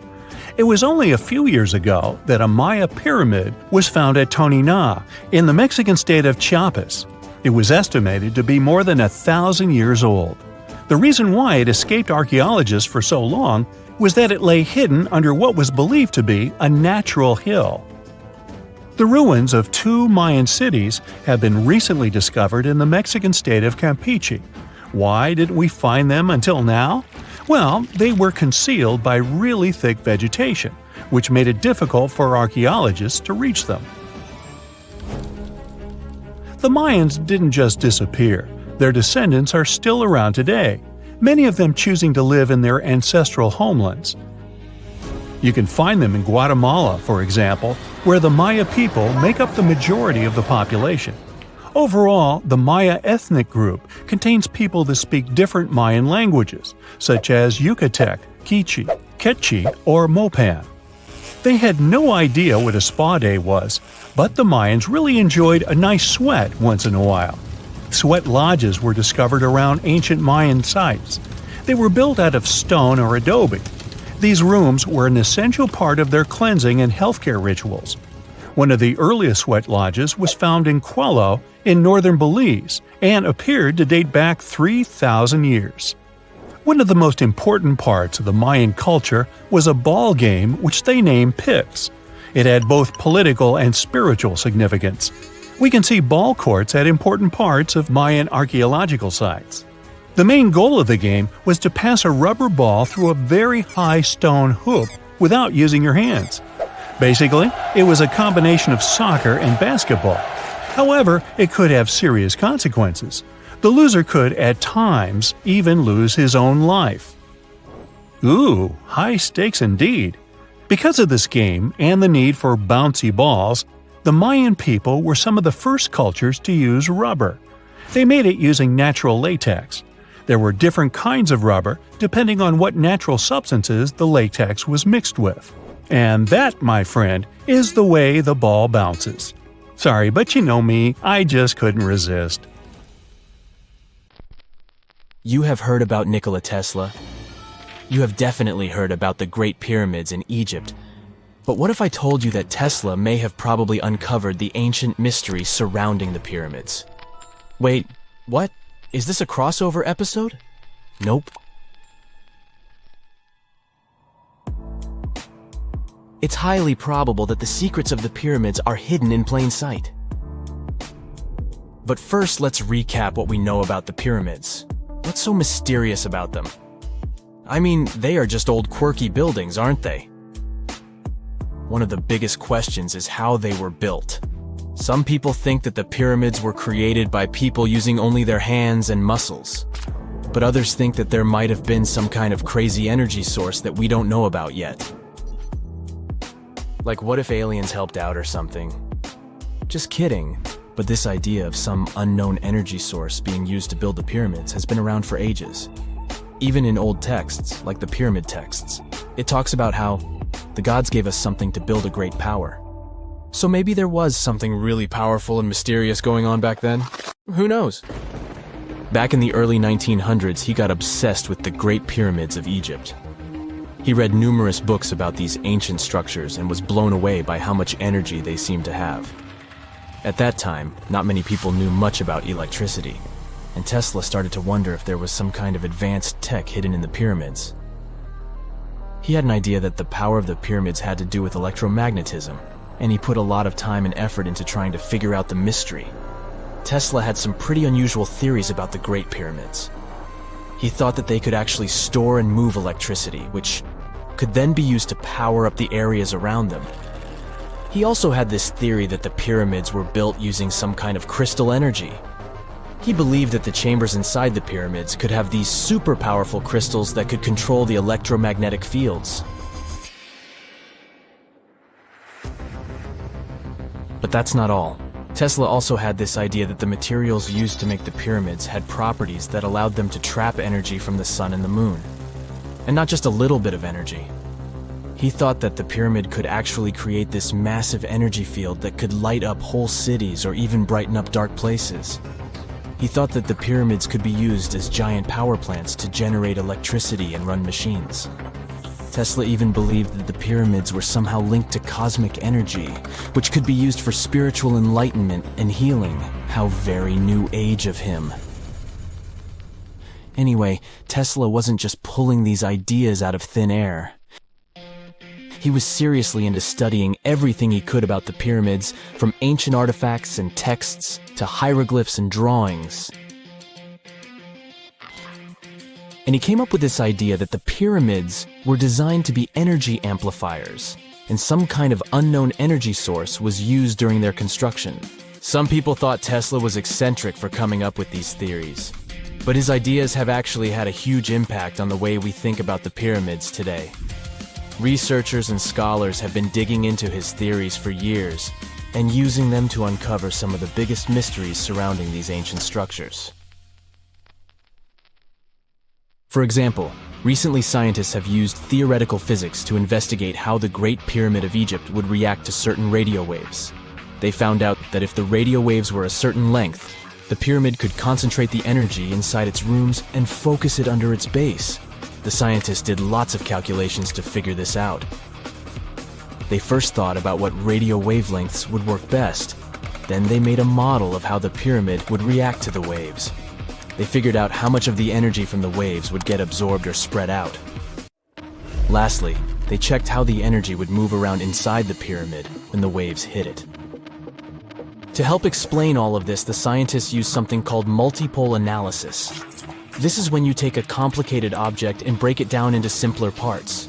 It was only a few years ago that a Maya pyramid was found at Tonina, in the Mexican state of Chiapas. It was estimated to be more than 1,000 years old. The reason why it escaped archaeologists for so long was that it lay hidden under what was believed to be a natural hill. The ruins of two Mayan cities have been recently discovered in the Mexican state of Campeche. Why didn't we find them until now? Well, they were concealed by really thick vegetation, which made it difficult for archaeologists to reach them. The Mayans didn't just disappear. Their descendants are still around today, many of them choosing to live in their ancestral homelands. You can find them in Guatemala, for example, where the Maya people make up the majority of the population. Overall, the Maya ethnic group contains people that speak different Mayan languages, such as Yucatec, Quiche, Quechua, or Mopan. They had no idea what a spa day was, but the Mayans really enjoyed a nice sweat once in a while. Sweat lodges were discovered around ancient Mayan sites. They were built out of stone or adobe. These rooms were an essential part of their cleansing and healthcare rituals. One of the earliest sweat lodges was found in Quello in northern Belize and appeared to date back 3,000 years. One of the most important parts of the Mayan culture was a ball game which they named Pix. It had both political and spiritual significance. We can see ball courts at important parts of Mayan archaeological sites. The main goal of the game was to pass a rubber ball through a very high stone hoop without using your hands. Basically, it was a combination of soccer and basketball. However, it could have serious consequences. The loser could, at times, even lose his own life. Ooh, high stakes indeed. Because of this game and the need for bouncy balls, the Mayan people were some of the first cultures to use rubber. They made it using natural latex. There were different kinds of rubber depending on what natural substances the latex was mixed with. And that, my friend, is the way the ball bounces. Sorry, but you know me, I just couldn't resist. You have heard about Nikola Tesla. You have definitely heard about the Great Pyramids in Egypt. But what if I told you that Tesla may have probably uncovered the ancient mystery surrounding the pyramids? Wait, what? Is this a crossover episode? Nope. It's highly probable that the secrets of the pyramids are hidden in plain sight. But first, let's recap what we know about the pyramids. What's so mysterious about them? I mean, they are just old quirky buildings, aren't they? One of the biggest questions is how they were built. Some people think that the pyramids were created by people using only their hands and muscles. But others think that there might have been some kind of crazy energy source that we don't know about yet. Like, what if aliens helped out or something? Just kidding. But this idea of some unknown energy source being used to build the pyramids has been around for ages. Even in old texts, like the pyramid texts, it talks about how the gods gave us something to build a great power. So maybe there was something really powerful and mysterious going on back then? Who knows? Back in the early 1900s, he got obsessed with the Great Pyramids of Egypt. He read numerous books about these ancient structures and was blown away by how much energy they seemed to have. At that time, not many people knew much about electricity, and Tesla started to wonder if there was some kind of advanced tech hidden in the pyramids. He had an idea that the power of the pyramids had to do with electromagnetism, and he put a lot of time and effort into trying to figure out the mystery. Tesla had some pretty unusual theories about the Great Pyramids. He thought that they could actually store and move electricity, which could then be used to power up the areas around them. He also had this theory that the pyramids were built using some kind of crystal energy. He believed that the chambers inside the pyramids could have these super powerful crystals that could control the electromagnetic fields. But that's not all. Tesla also had this idea that the materials used to make the pyramids had properties that allowed them to trap energy from the sun and the moon. And not just a little bit of energy. He thought that the pyramid could actually create this massive energy field that could light up whole cities or even brighten up dark places. He thought that the pyramids could be used as giant power plants to generate electricity and run machines. Tesla even believed that the pyramids were somehow linked to cosmic energy, which could be used for spiritual enlightenment and healing. How very new age of him. Anyway, Tesla wasn't just pulling these ideas out of thin air. He was seriously into studying everything he could about the pyramids, from ancient artifacts and texts to hieroglyphs and drawings. And he came up with this idea that the pyramids were designed to be energy amplifiers, and some kind of unknown energy source was used during their construction. Some people thought Tesla was eccentric for coming up with these theories, but his ideas have actually had a huge impact on the way we think about the pyramids today. Researchers and scholars have been digging into his theories for years and using them to uncover some of the biggest mysteries surrounding these ancient structures. For example, Recently, scientists have used theoretical physics to investigate how the Great Pyramid of Egypt would react to certain radio waves. They found out that if the radio waves were a certain length, the pyramid could concentrate the energy inside its rooms and focus it under its base. The scientists did lots of calculations to figure this out. They first thought about what radio wavelengths would work best. Then they made a model of how the pyramid would react to the waves. They figured out how much of the energy from the waves would get absorbed or spread out. Lastly, they checked how the energy would move around inside the pyramid when the waves hit it. To help explain all of this, the scientists used something called multipole analysis. This is when you take a complicated object and break it down into simpler parts.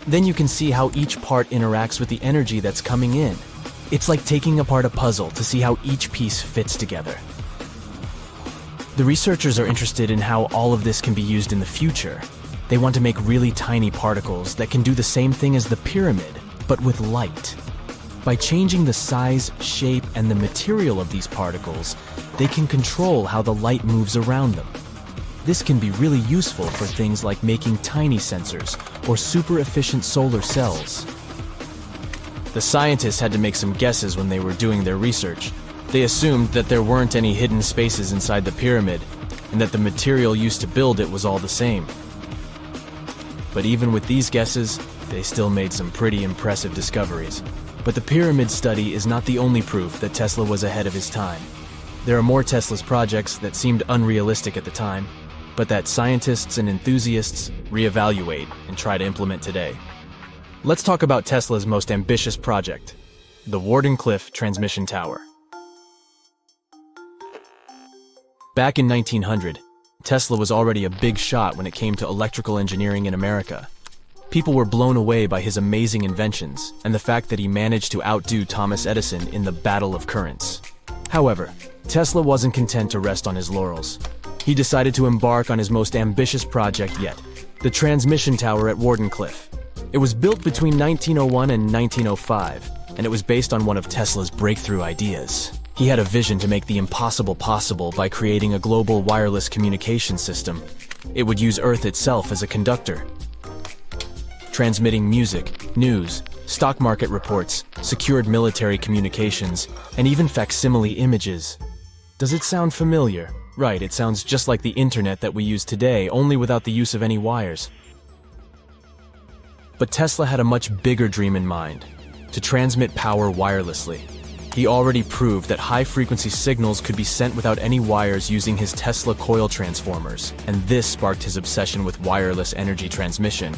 Then you can see how each part interacts with the energy that's coming in. It's like taking apart a puzzle to see how each piece fits together. The researchers are interested in how all of this can be used in the future. They want to make really tiny particles that can do the same thing as the pyramid, but with light. By changing the size, shape, and the material of these particles, they can control how the light moves around them. This can be really useful for things like making tiny sensors or super efficient solar cells. The scientists had to make some guesses when they were doing their research. They assumed that there weren't any hidden spaces inside the pyramid, and that the material used to build it was all the same. But even with these guesses, they still made some pretty impressive discoveries. But the pyramid study is not the only proof that Tesla was ahead of his time. There are more Tesla's projects that seemed unrealistic at the time, but that scientists and enthusiasts reevaluate and try to implement today. Let's talk about Tesla's most ambitious project, the Warden Cliff Transmission Tower. Back in 1900, Tesla was already a big shot when it came to electrical engineering in America. People were blown away by his amazing inventions and the fact that he managed to outdo Thomas Edison in the battle of currents. However, Tesla wasn't content to rest on his laurels. He decided to embark on his most ambitious project yet, the transmission tower at Warden Cliff. It was built between 1901 and 1905, and it was based on one of Tesla's breakthrough ideas. He had a vision to make the impossible possible by creating a global wireless communication system. It would use Earth itself as a conductor, transmitting music, news, stock market reports, secured military communications, and even facsimile images. Does it sound familiar? Right, it sounds just like the internet that we use today, only without the use of any wires. But Tesla had a much bigger dream in mind, to transmit power wirelessly. He already proved that high-frequency signals could be sent without any wires using his Tesla coil transformers, and this sparked his obsession with wireless energy transmission.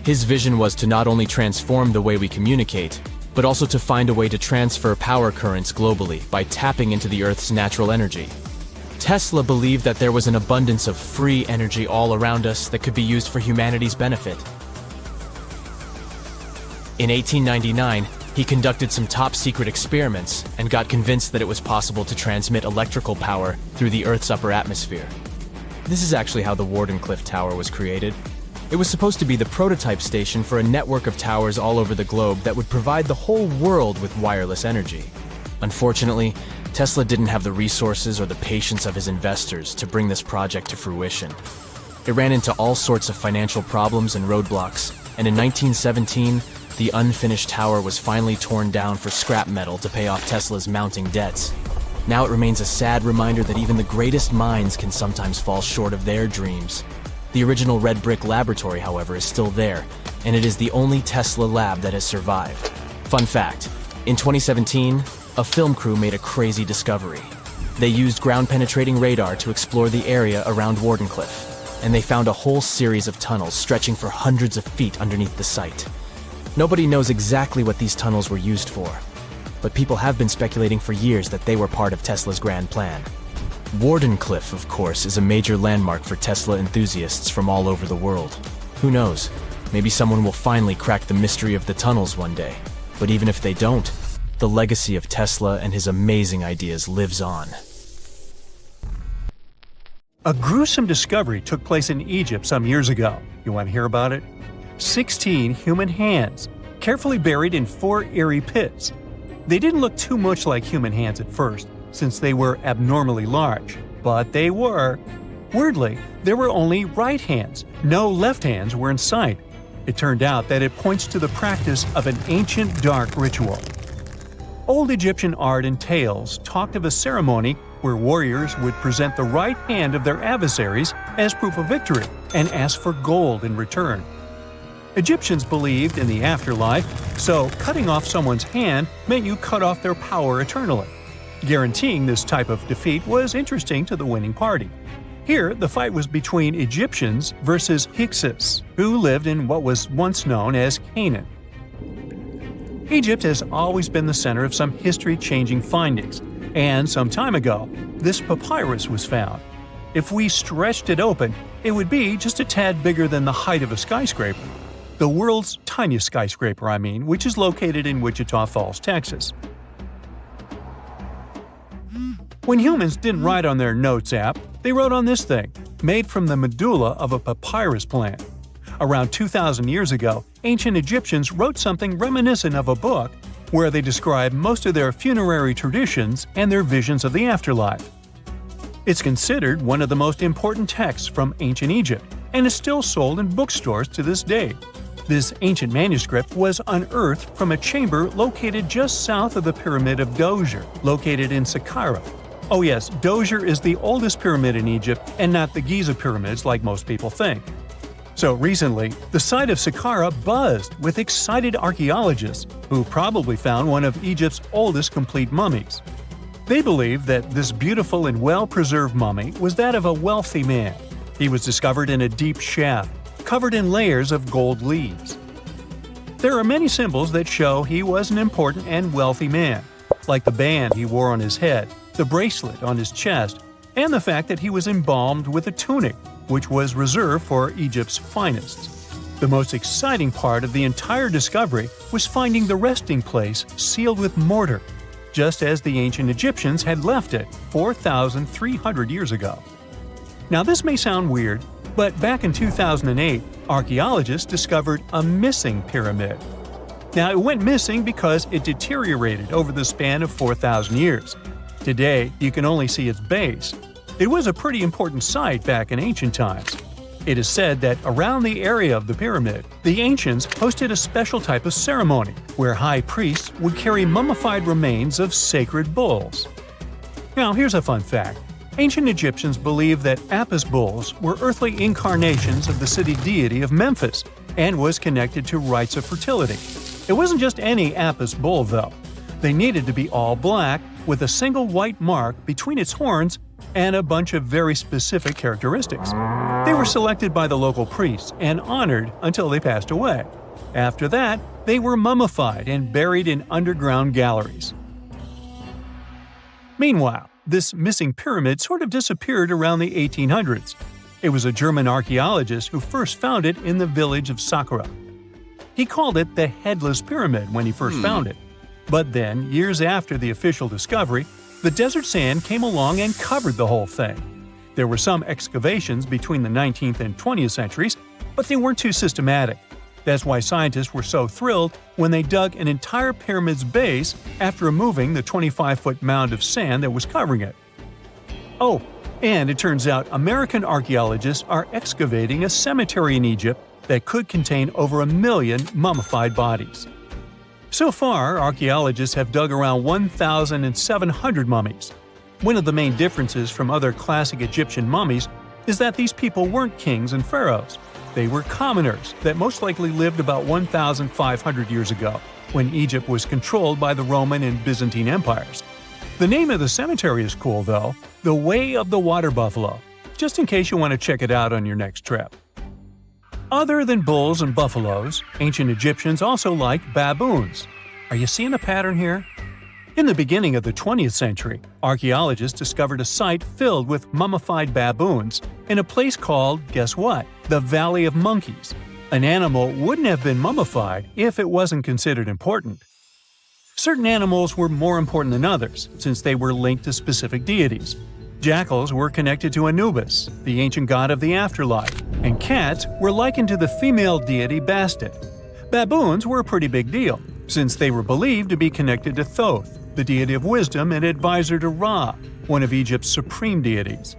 His vision was to not only transform the way we communicate, but also to find a way to transfer power currents globally by tapping into the Earth's natural energy. Tesla believed that there was an abundance of free energy all around us that could be used for humanity's benefit. In 1899, he conducted some top-secret experiments and got convinced that it was possible to transmit electrical power through the Earth's upper atmosphere. This is actually how the Warden Cliff Tower was created. It was supposed to be the prototype station for a network of towers all over the globe that would provide the whole world with wireless energy. Unfortunately, Tesla didn't have the resources or the patience of his investors to bring this project to fruition. It ran into all sorts of financial problems and roadblocks, and in 1917, the unfinished tower was finally torn down for scrap metal to pay off Tesla's mounting debts. Now it remains a sad reminder that even the greatest minds can sometimes fall short of their dreams. The original red brick laboratory, however, is still there, and it is the only Tesla lab that has survived. Fun fact, in 2017, a film crew made a crazy discovery. They used ground-penetrating radar to explore the area around Warden Cliff, and they found a whole series of tunnels stretching for hundreds of feet underneath the site. Nobody knows exactly what these tunnels were used for, but people have been speculating for years that they were part of Tesla's grand plan. Warden Cliff, of course, is a major landmark for Tesla enthusiasts from all over the world. Who knows? Maybe someone will finally crack the mystery of the tunnels one day. But even if they don't, the legacy of Tesla and his amazing ideas lives on. A gruesome discovery took place in Egypt some years ago. You want to hear about it? 16 human hands, carefully buried in 4 eerie pits. They didn't look too much like human hands at first, since they were abnormally large, but they were. Weirdly, there were only right hands, no left hands were in sight. It turned out that it points to the practice of an ancient dark ritual. Old Egyptian art and tales talked of a ceremony where warriors would present the right hand of their adversaries as proof of victory and ask for gold in return. Egyptians believed in the afterlife, so cutting off someone's hand meant you cut off their power eternally. Guaranteeing this type of defeat was interesting to the winning party. Here, the fight was between Egyptians versus Hyksos, who lived in what was once known as Canaan. Egypt has always been the center of some history-changing findings, and some time ago, this papyrus was found. If we stretched it open, it would be just a tad bigger than the height of a skyscraper. The world's tiniest skyscraper, which is located in Wichita Falls, Texas. When humans didn't write on their notes app, they wrote on this thing, made from the medulla of a papyrus plant. Around 2,000 years ago, ancient Egyptians wrote something reminiscent of a book where they describe most of their funerary traditions and their visions of the afterlife. It's considered one of the most important texts from ancient Egypt and is still sold in bookstores to this day. This ancient manuscript was unearthed from a chamber located just south of the Pyramid of Djoser, located in Sakara. Oh yes, Djoser is the oldest pyramid in Egypt and not the Giza pyramids like most people think. So recently, the site of Sakara buzzed with excited archaeologists who probably found one of Egypt's oldest complete mummies. They believe that this beautiful and well-preserved mummy was that of a wealthy man. He was discovered in a deep shaft, covered in layers of gold leaves. There are many symbols that show he was an important and wealthy man, like the band he wore on his head, the bracelet on his chest, and the fact that he was embalmed with a tunic, which was reserved for Egypt's finest. The most exciting part of the entire discovery was finding the resting place sealed with mortar, just as the ancient Egyptians had left it 4,300 years ago. Now this may sound weird, but back in 2008, archaeologists discovered a missing pyramid. Now it went missing because it deteriorated over the span of 4,000 years. Today, you can only see its base. It was a pretty important site back in ancient times. It is said that around the area of the pyramid, the ancients hosted a special type of ceremony where high priests would carry mummified remains of sacred bulls. Now here's a fun fact. Ancient Egyptians believed that Apis bulls were earthly incarnations of the city deity of Memphis and was connected to rites of fertility. It wasn't just any Apis bull though. They needed to be all black with a single white mark between its horns and a bunch of very specific characteristics. They were selected by the local priests and honored until they passed away. After that, they were mummified and buried in underground galleries. Meanwhile, this missing pyramid sort of disappeared around the 1800s. It was a German archaeologist who first found it in the village of Sakara. He called it the Headless Pyramid when he first found it. But then, years after the official discovery, the desert sand came along and covered the whole thing. There were some excavations between the 19th and 20th centuries, but they weren't too systematic. That's why scientists were so thrilled when they dug an entire pyramid's base after removing the 25-foot mound of sand that was covering it. Oh, and it turns out American archaeologists are excavating a cemetery in Egypt that could contain over 1 million mummified bodies. So far, archaeologists have dug around 1,700 mummies. One of the main differences from other classic Egyptian mummies is that these people weren't kings and pharaohs. They were commoners that most likely lived about 1,500 years ago, when Egypt was controlled by the Roman and Byzantine empires. The name of the cemetery is cool though, the Way of the Water Buffalo, just in case you want to check it out on your next trip. Other than bulls and buffaloes, ancient Egyptians also liked baboons. Are you seeing a pattern here? In the beginning of the 20th century, archaeologists discovered a site filled with mummified baboons in a place called, guess what? The Valley of Monkeys. An animal wouldn't have been mummified if it wasn't considered important. Certain animals were more important than others, since they were linked to specific deities. Jackals were connected to Anubis, the ancient god of the afterlife, and cats were likened to the female deity Bastet. Baboons were a pretty big deal, since they were believed to be connected to Thoth, the deity of wisdom and advisor to Ra, one of Egypt's supreme deities.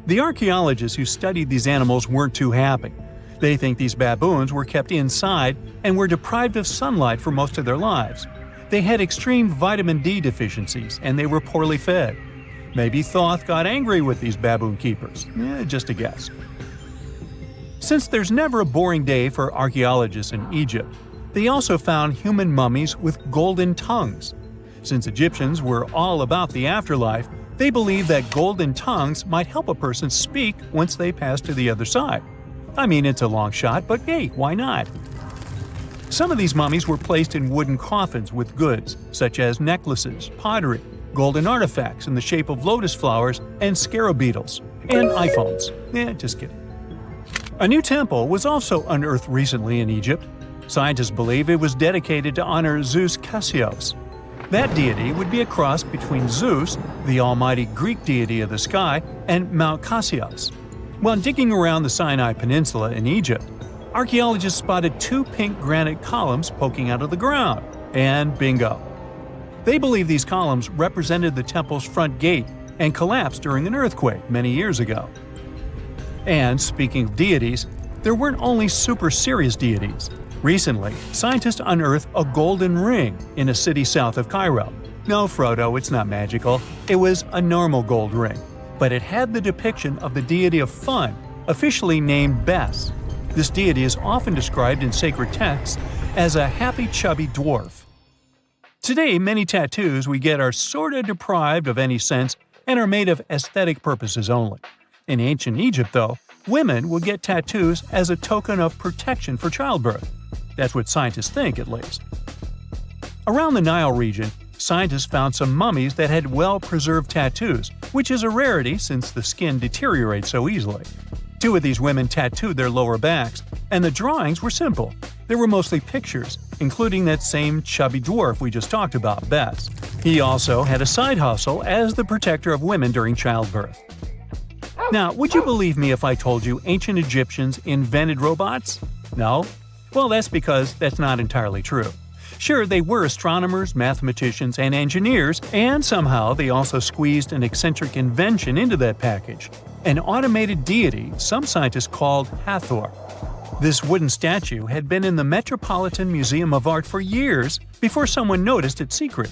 The archaeologists who studied these animals weren't too happy. They think these baboons were kept inside and were deprived of sunlight for most of their lives. They had extreme vitamin D deficiencies and they were poorly fed. Maybe Thoth got angry with these baboon keepers. Just a guess. Since there's never a boring day for archaeologists in Egypt, they also found human mummies with golden tongues. Since Egyptians were all about the afterlife, they believed that golden tongues might help a person speak once they pass to the other side. I mean, it's a long shot, but hey, why not? Some of these mummies were placed in wooden coffins with goods, such as necklaces, pottery, golden artifacts in the shape of lotus flowers and scarab beetles, and iPhones. Just kidding. A new temple was also unearthed recently in Egypt. Scientists believe it was dedicated to honor Zeus Cassios. That deity would be a cross between Zeus, the almighty Greek deity of the sky, and Mount Cassios. While digging around the Sinai Peninsula in Egypt, archaeologists spotted 2 pink granite columns poking out of the ground, and bingo. They believe these columns represented the temple's front gate and collapsed during an earthquake many years ago. And speaking of deities, there weren't only super serious deities. Recently, scientists unearthed a golden ring in a city south of Cairo. No, Frodo, it's not magical. It was a normal gold ring, but it had the depiction of the deity of fun, officially named Bes. This deity is often described in sacred texts as a happy chubby dwarf. Today, many tattoos we get are sorta deprived of any sense and are made of aesthetic purposes only. In ancient Egypt, though, women would get tattoos as a token of protection for childbirth. That's what scientists think, at least. Around the Nile region, scientists found some mummies that had well-preserved tattoos, which is a rarity since the skin deteriorates so easily. 2 of these women tattooed their lower backs, and the drawings were simple. They were mostly pictures, including that same chubby dwarf we just talked about, Bes. He also had a side hustle as the protector of women during childbirth. Now, would you believe me if I told you ancient Egyptians invented robots? No? Well, that's because that's not entirely true. Sure, they were astronomers, mathematicians, and engineers, and somehow they also squeezed an eccentric invention into that package. An automated deity some scientists called Hathor. This wooden statue had been in the Metropolitan Museum of Art for years before someone noticed its secret.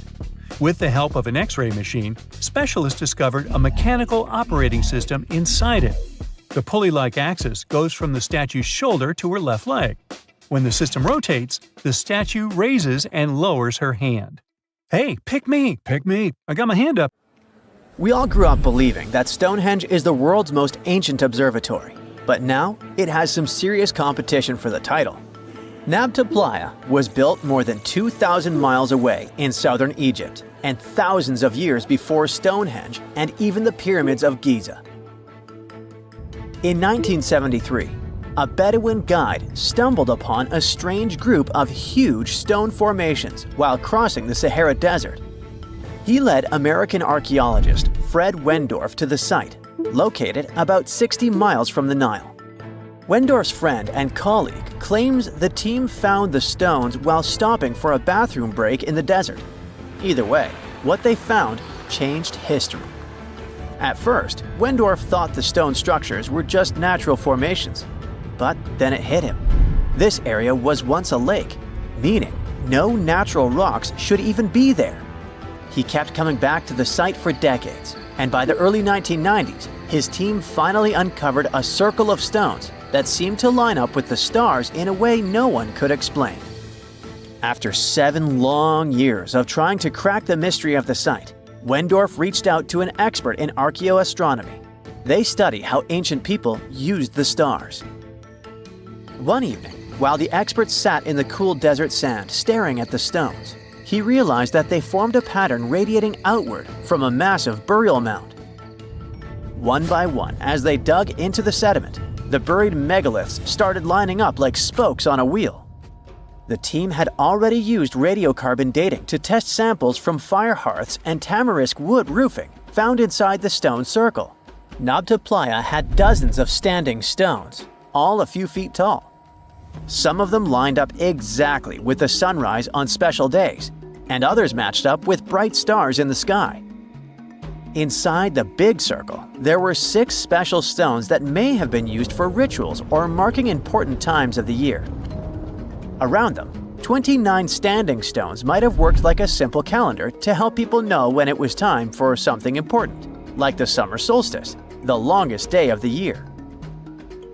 With the help of an X-ray machine, specialists discovered a mechanical operating system inside it. The pulley-like axis goes from the statue's shoulder to her left leg. When the system rotates, the statue raises and lowers her hand. Hey, pick me! Pick me! I got my hand up! We all grew up believing that Stonehenge is the world's most ancient observatory, but now it has some serious competition for the title. Nabla Playa was built more than 2,000 miles away in southern Egypt, and thousands of years before Stonehenge and even the pyramids of Giza. In 1973, a Bedouin guide stumbled upon a strange group of huge stone formations while crossing the Sahara Desert. He led American archaeologist Fred Wendorf to the site, located about 60 miles from the Nile. Wendorf's friend and colleague claims the team found the stones while stopping for a bathroom break in the desert. Either way, what they found changed history. At first, Wendorf thought the stone structures were just natural formations, but then it hit him. This area was once a lake, meaning no natural rocks should even be there. He kept coming back to the site for decades, and by the early 1990s, his team finally uncovered a circle of stones that seemed to line up with the stars in a way no one could explain. After 7 long years of trying to crack the mystery of the site, Wendorf reached out to an expert in archaeoastronomy. They study how ancient people used the stars. One evening, while the expert sat in the cool desert sand staring at the stones, he realized that they formed a pattern radiating outward from a massive burial mound. One by one, as they dug into the sediment, the buried megaliths started lining up like spokes on a wheel. The team had already used radiocarbon dating to test samples from fire hearths and tamarisk wood roofing found inside the stone circle. Nabla Playa had dozens of standing stones, all a few feet tall. Some of them lined up exactly with the sunrise on special days, and others matched up with bright stars in the sky. Inside the big circle, there were 6 special stones that may have been used for rituals or marking important times of the year. Around them, 29 standing stones might have worked like a simple calendar to help people know when it was time for something important, like the summer solstice, the longest day of the year.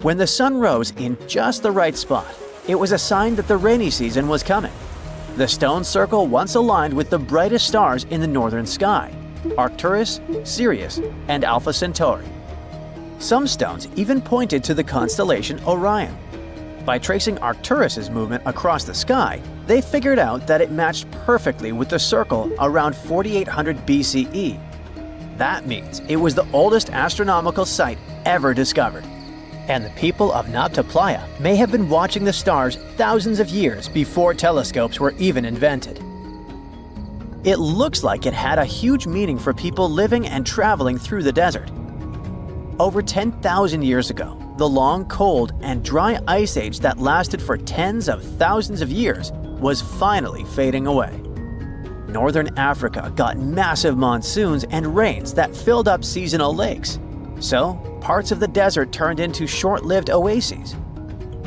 When the sun rose in just the right spot, it was a sign that the rainy season was coming. The stone circle once aligned with the brightest stars in the northern sky: Arcturus, Sirius, and Alpha Centauri. Some stones even pointed to the constellation Orion. By tracing Arcturus's movement across the sky, they figured out that it matched perfectly with the circle around 4800 BCE. That means it was the oldest astronomical site ever discovered. And the people of Nabla Playa may have been watching the stars thousands of years before telescopes were even invented. It looks like it had a huge meaning for people living and traveling through the desert. Over 10,000 years ago, the long, cold, and dry ice age that lasted for tens of thousands of years was finally fading away. Northern Africa got massive monsoons and rains that filled up seasonal lakes. So, parts of the desert turned into short-lived oases.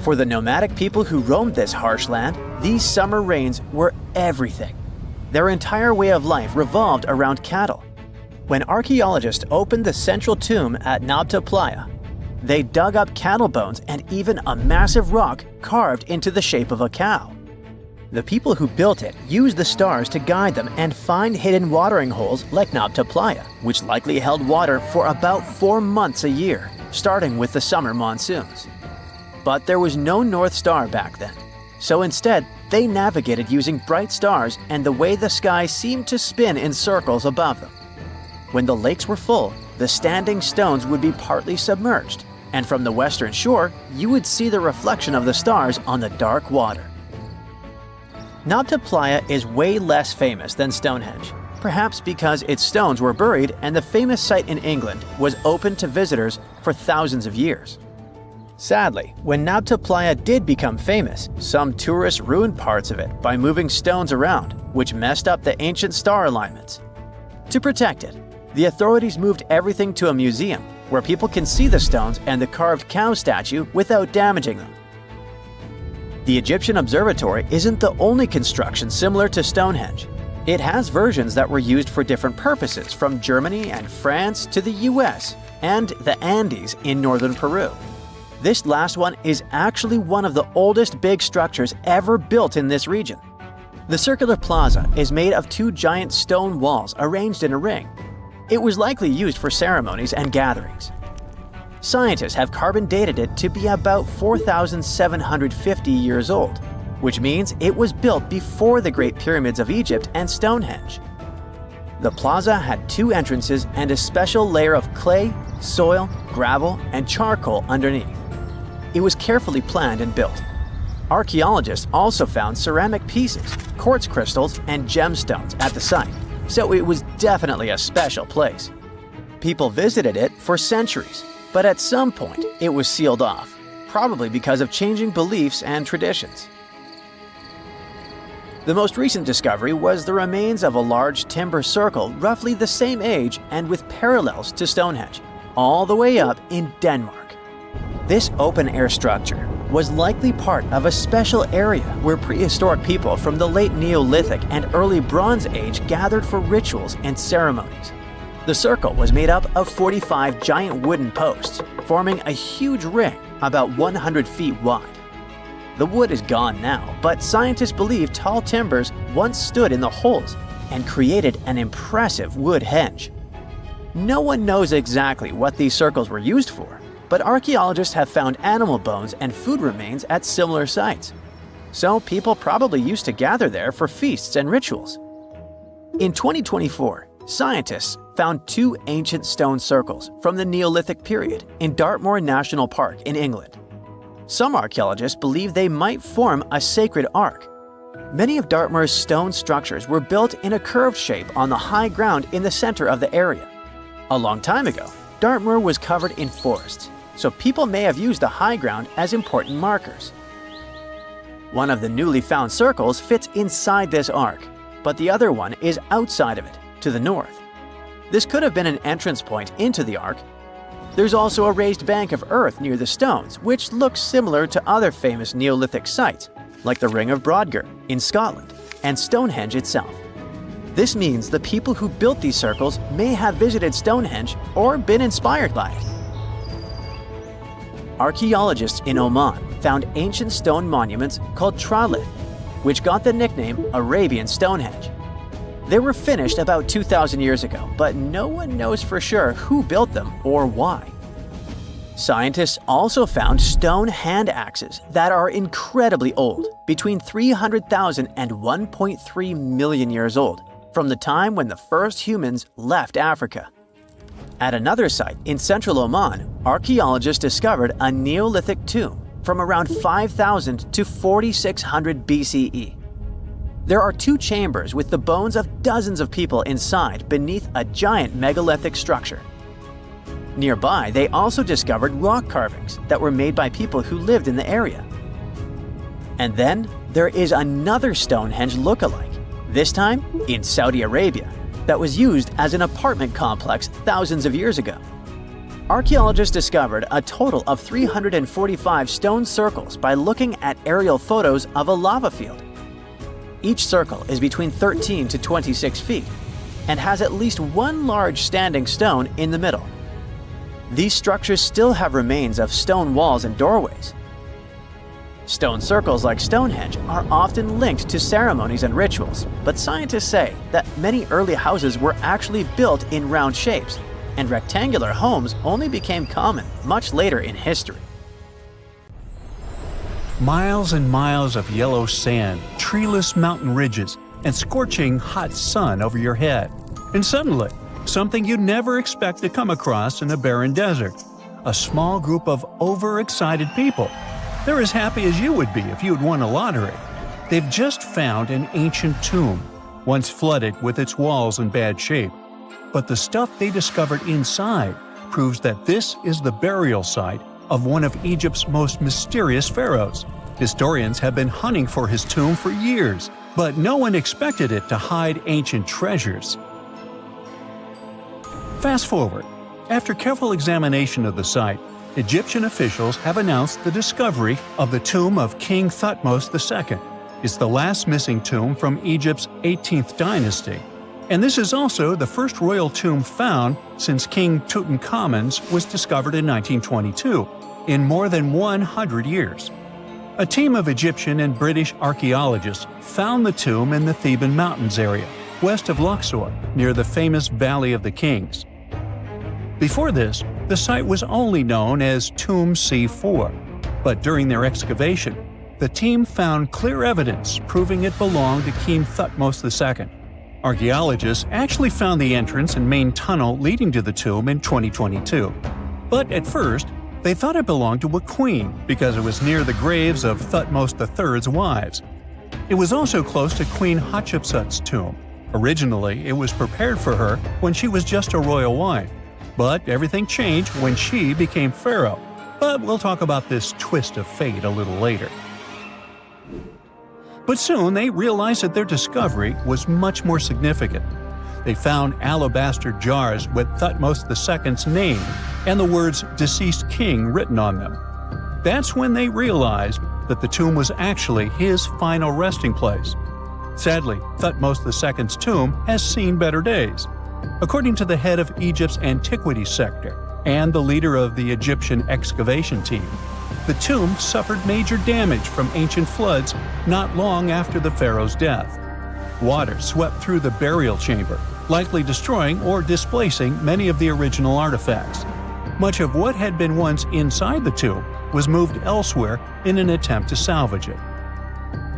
For the nomadic people who roamed this harsh land, these summer rains were everything. Their entire way of life revolved around cattle. When archaeologists opened the central tomb at Nabla Playa, they dug up cattle bones and even a massive rock carved into the shape of a cow. The people who built it used the stars to guide them and find hidden watering holes like Nabla Playa, which likely held water for about 4 months a year, starting with the summer monsoons. But there was no North Star back then, so instead they navigated using bright stars and the way the sky seemed to spin in circles above them. When the lakes were full, the standing stones would be partly submerged, and from the western shore, you would see the reflection of the stars on the dark water. Nabla Playa is way less famous than Stonehenge, perhaps because its stones were buried and the famous site in England was open to visitors for thousands of years. Sadly, when Nabla Playa did become famous, some tourists ruined parts of it by moving stones around, which messed up the ancient star alignments. To protect it, the authorities moved everything to a museum where people can see the stones and the carved cow statue without damaging them. The Egyptian Observatory isn't the only construction similar to Stonehenge. It has versions that were used for different purposes from Germany and France to the US and the Andes in northern Peru. This last one is actually one of the oldest big structures ever built in this region. The circular plaza is made of 2 giant stone walls arranged in a ring. It was likely used for ceremonies and gatherings. Scientists have carbon dated it to be about 4,750 years old, which means it was built before the Great Pyramids of Egypt and Stonehenge. The plaza had 2 entrances and a special layer of clay, soil, gravel, and charcoal underneath. It was carefully planned and built. Archaeologists also found ceramic pieces, quartz crystals, and gemstones at the site, so it was definitely a special place. People visited it for centuries, but at some point it was sealed off, probably because of changing beliefs and traditions. The most recent discovery was the remains of a large timber circle roughly the same age and with parallels to Stonehenge, all the way up in Denmark. This open-air structure was likely part of a special area where prehistoric people from the late Neolithic and early Bronze Age gathered for rituals and ceremonies. The circle was made up of 45 giant wooden posts, forming a huge ring about 100 feet wide. The wood is gone now, but scientists believe tall timbers once stood in the holes and created an impressive wood henge. No one knows exactly what these circles were used for, but archaeologists have found animal bones and food remains at similar sites. So people probably used to gather there for feasts and rituals. In 2024, scientists found 2 ancient stone circles from the Neolithic period in Dartmoor National Park in England. Some archaeologists believe they might form a sacred ark. Many of Dartmoor's stone structures were built in a curved shape on the high ground in the center of the area. A long time ago, Dartmoor was covered in forests, so people may have used the high ground as important markers. One of the newly found circles fits inside this ark, but the other one is outside of it, to the north. This could have been an entrance point into the Ark. There's also a raised bank of earth near the stones, which looks similar to other famous Neolithic sites, like the Ring of Brodgar in Scotland and Stonehenge itself. This means the people who built these circles may have visited Stonehenge or been inspired by it. Archaeologists in Oman found ancient stone monuments called triglyphs, which got the nickname Arabian Stonehenge. They were finished about 2,000 years ago, but no one knows for sure who built them or why. Scientists also found stone hand axes that are incredibly old, between 300,000 and 1.3 million years old, from the time when the first humans left Africa. At another site in central Oman, archaeologists discovered a Neolithic tomb from around 5000 to 4600 BCE. There are 2 chambers with the bones of dozens of people inside beneath a giant megalithic structure. Nearby, they also discovered rock carvings that were made by people who lived in the area. And then there is another Stonehenge look-alike, this time in Saudi Arabia, that was used as an apartment complex thousands of years ago. Archaeologists discovered a total of 345 stone circles by looking at aerial photos of a lava field. Each circle is between 13 to 26 feet and has at least one large standing stone in the middle. These structures still have remains of stone walls and doorways. Stone circles like Stonehenge are often linked to ceremonies and rituals, but scientists say that many early houses were actually built in round shapes, and rectangular homes only became common much later in history. Miles and miles of yellow sand, treeless mountain ridges, and scorching hot sun over your head. And suddenly, something you'd never expect to come across in a barren desert. A small group of overexcited people. They're as happy as you would be if you'd won a lottery. They've just found an ancient tomb, once flooded with its walls in bad shape. But the stuff they discovered inside proves that this is the burial site of one of Egypt's most mysterious pharaohs. Historians have been hunting for his tomb for years, but no one expected it to hide ancient treasures. Fast forward. After careful examination of the site, Egyptian officials have announced the discovery of the tomb of King Thutmos II. It's the last missing tomb from Egypt's 18th dynasty. And this is also the first royal tomb found since King Tutankhamun's was discovered in 1922, in more than 100 years. A team of Egyptian and British archaeologists found the tomb in the Theban Mountains area, west of Luxor, near the famous Valley of the Kings. Before this, the site was only known as Tomb C4, but during their excavation, the team found clear evidence proving it belonged to King Thutmos II. Archaeologists actually found the entrance and main tunnel leading to the tomb in 2022. But at first, they thought it belonged to a queen because it was near the graves of Thutmos III's wives. It was also close to Queen Hatshepsut's tomb. Originally, it was prepared for her when she was just a royal wife. But everything changed when she became pharaoh. But we'll talk about this twist of fate a little later. But soon they realized that their discovery was much more significant. They found alabaster jars with Thutmos II's name and the words "deceased king" written on them. That's when they realized that the tomb was actually his final resting place. Sadly, Thutmos II's tomb has seen better days. According to the head of Egypt's antiquities sector and the leader of the Egyptian excavation team, the tomb suffered major damage from ancient floods not long after the pharaoh's death. Water swept through the burial chamber, likely destroying or displacing many of the original artifacts. Much of what had been once inside the tomb was moved elsewhere in an attempt to salvage it.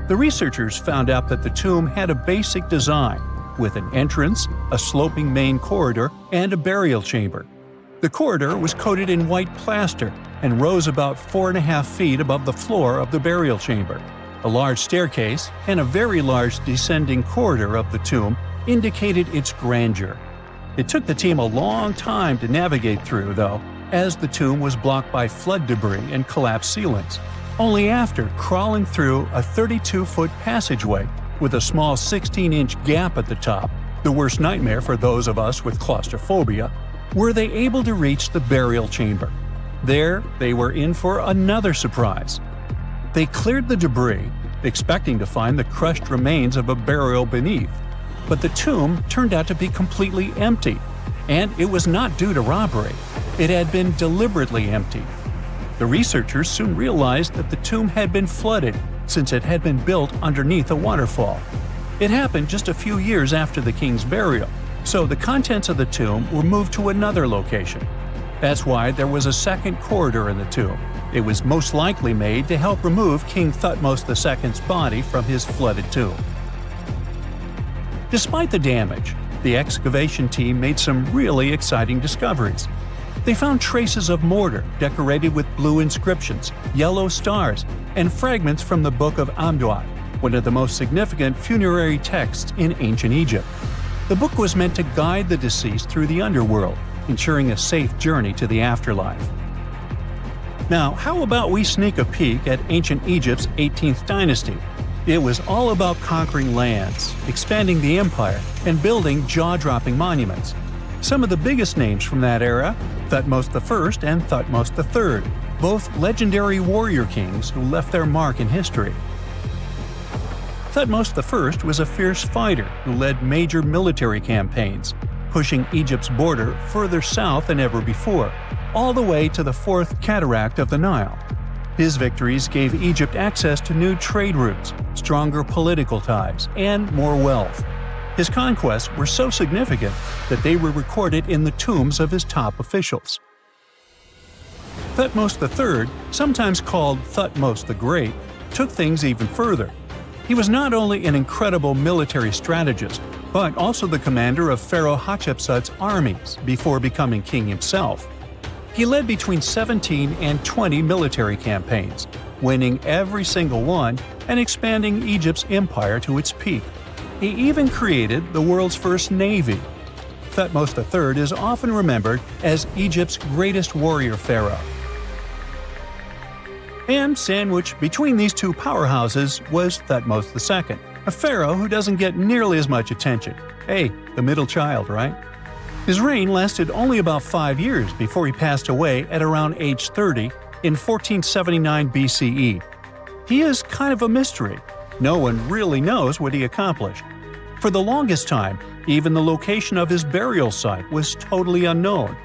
The researchers found out that the tomb had a basic design, with an entrance, a sloping main corridor, and a burial chamber. The corridor was coated in white plaster and rose about 4.5 feet above the floor of the burial chamber. A large staircase and a very large descending corridor of the tomb indicated its grandeur. It took the team a long time to navigate through, though, as the tomb was blocked by flood debris and collapsed ceilings. Only after crawling through a 32-foot passageway with a small 16-inch gap at the top The worst nightmare for those of us with claustrophobia. Were they able to reach the burial chamber? There, they were in for another surprise. They cleared the debris, expecting to find the crushed remains of a burial beneath. But the tomb turned out to be completely empty. And it was not due to robbery. It had been deliberately emptied. The researchers soon realized that the tomb had been flooded, since it had been built underneath a waterfall. It happened just a few years after the king's burial, so the contents of the tomb were moved to another location. That's why there was a second corridor in the tomb. It was most likely made to help remove King Thutmos II's body from his flooded tomb. Despite the damage, the excavation team made some really exciting discoveries. They found traces of mortar decorated with blue inscriptions, yellow stars, and fragments from the Book of Amduat, one of the most significant funerary texts in ancient Egypt. The book was meant to guide the deceased through the underworld, ensuring a safe journey to the afterlife. Now, how about we sneak a peek at ancient Egypt's 18th dynasty? It was all about conquering lands, expanding the empire, and building jaw-dropping monuments. Some of the biggest names from that era, Thutmos I and Thutmos III, both legendary warrior kings who left their mark in history. Thutmos I was a fierce fighter who led major military campaigns, pushing Egypt's border further south than ever before, all the way to the fourth cataract of the Nile. His victories gave Egypt access to new trade routes, stronger political ties, and more wealth. His conquests were so significant that they were recorded in the tombs of his top officials. Thutmos III, sometimes called Thutmos the Great, took things even further. He was not only an incredible military strategist, but also the commander of Pharaoh Hatshepsut's armies before becoming king himself. He led between 17 and 20 military campaigns, winning every single one and expanding Egypt's empire to its peak. He even created the world's first navy. Thutmos III is often remembered as Egypt's greatest warrior pharaoh. And sandwiched between these two powerhouses was Thutmos II, a pharaoh who doesn't get nearly as much attention. Hey, the middle child, right? His reign lasted only about 5 years before he passed away at around age 30 in 1479 BCE. He is kind of a mystery. No one really knows what he accomplished. For the longest time, even the location of his burial site was totally unknown.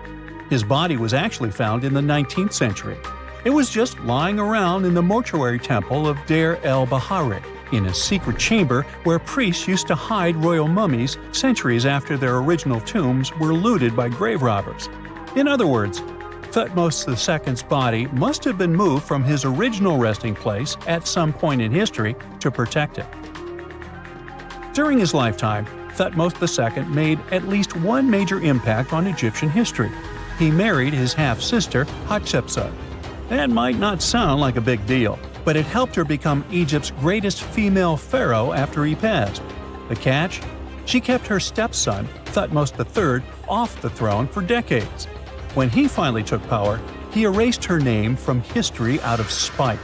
His body was actually found in the 19th century. It was just lying around in the mortuary temple of Deir el-Bahari, in a secret chamber where priests used to hide royal mummies centuries after their original tombs were looted by grave robbers. In other words, Thutmos II's body must have been moved from his original resting place at some point in history to protect it. During his lifetime, Thutmos II made at least one major impact on Egyptian history. He married his half-sister Hatshepsut. That might not sound like a big deal, but it helped her become Egypt's greatest female pharaoh after he passed. The catch? She kept her stepson, Thutmos III, off the throne for decades. When he finally took power, he erased her name from history out of spite.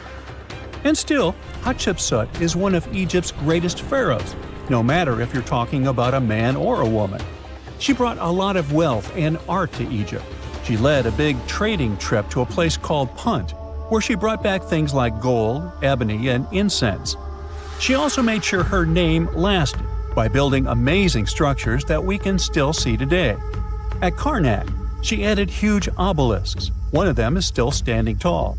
And still, Hatshepsut is one of Egypt's greatest pharaohs, no matter if you're talking about a man or a woman. She brought a lot of wealth and art to Egypt. She led a big trading trip to a place called Punt, where she brought back things like gold, ebony, and incense. She also made sure her name lasted by building amazing structures that we can still see today. At Karnak, she added huge obelisks. One of them is still standing tall.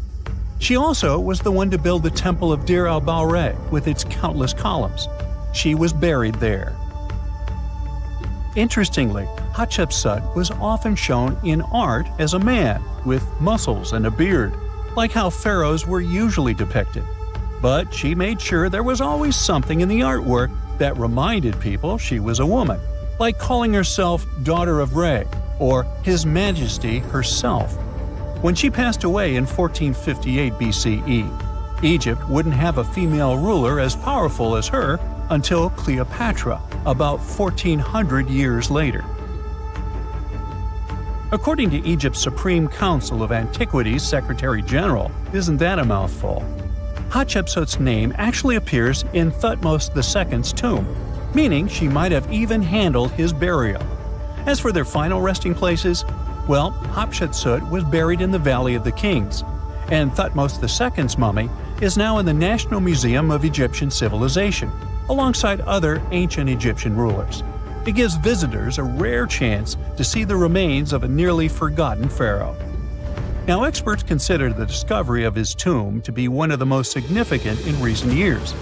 She also was the one to build the Temple of Deir el-Bahari with its countless columns. She was buried there. Interestingly, Hatshepsut was often shown in art as a man with muscles and a beard, like how pharaohs were usually depicted. But she made sure there was always something in the artwork that reminded people she was a woman, like calling herself Daughter of Re or His Majesty herself. When she passed away in 1458 BCE, Egypt wouldn't have a female ruler as powerful as her until Cleopatra, about 1400 years later. According to Egypt's Supreme Council of Antiquities Secretary General, isn't that a mouthful? Hatshepsut's name actually appears in Thutmos II's tomb. meaning she might have even handled his burial. As for their final resting places, well, Hatshepsut was buried in the Valley of the Kings, and Thutmos II's mummy is now in the National Museum of Egyptian Civilization, alongside other ancient Egyptian rulers. It gives visitors a rare chance to see the remains of a nearly forgotten pharaoh. Now, experts consider the discovery of his tomb to be one of the most significant in recent years.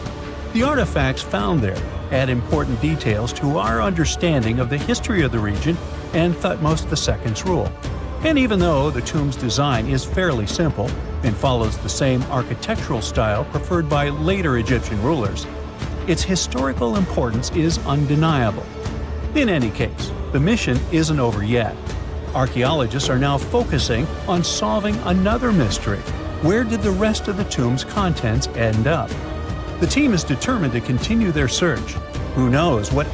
The artifacts found there add important details to our understanding of the history of the region and Thutmos II's rule. And even though the tomb's design is fairly simple and follows the same architectural style preferred by later Egyptian rulers, its historical importance is undeniable. In any case, the mission isn't over yet. Archaeologists are now focusing on solving another mystery. Where did the rest of the tomb's contents end up? The team is determined to continue their search. Who knows what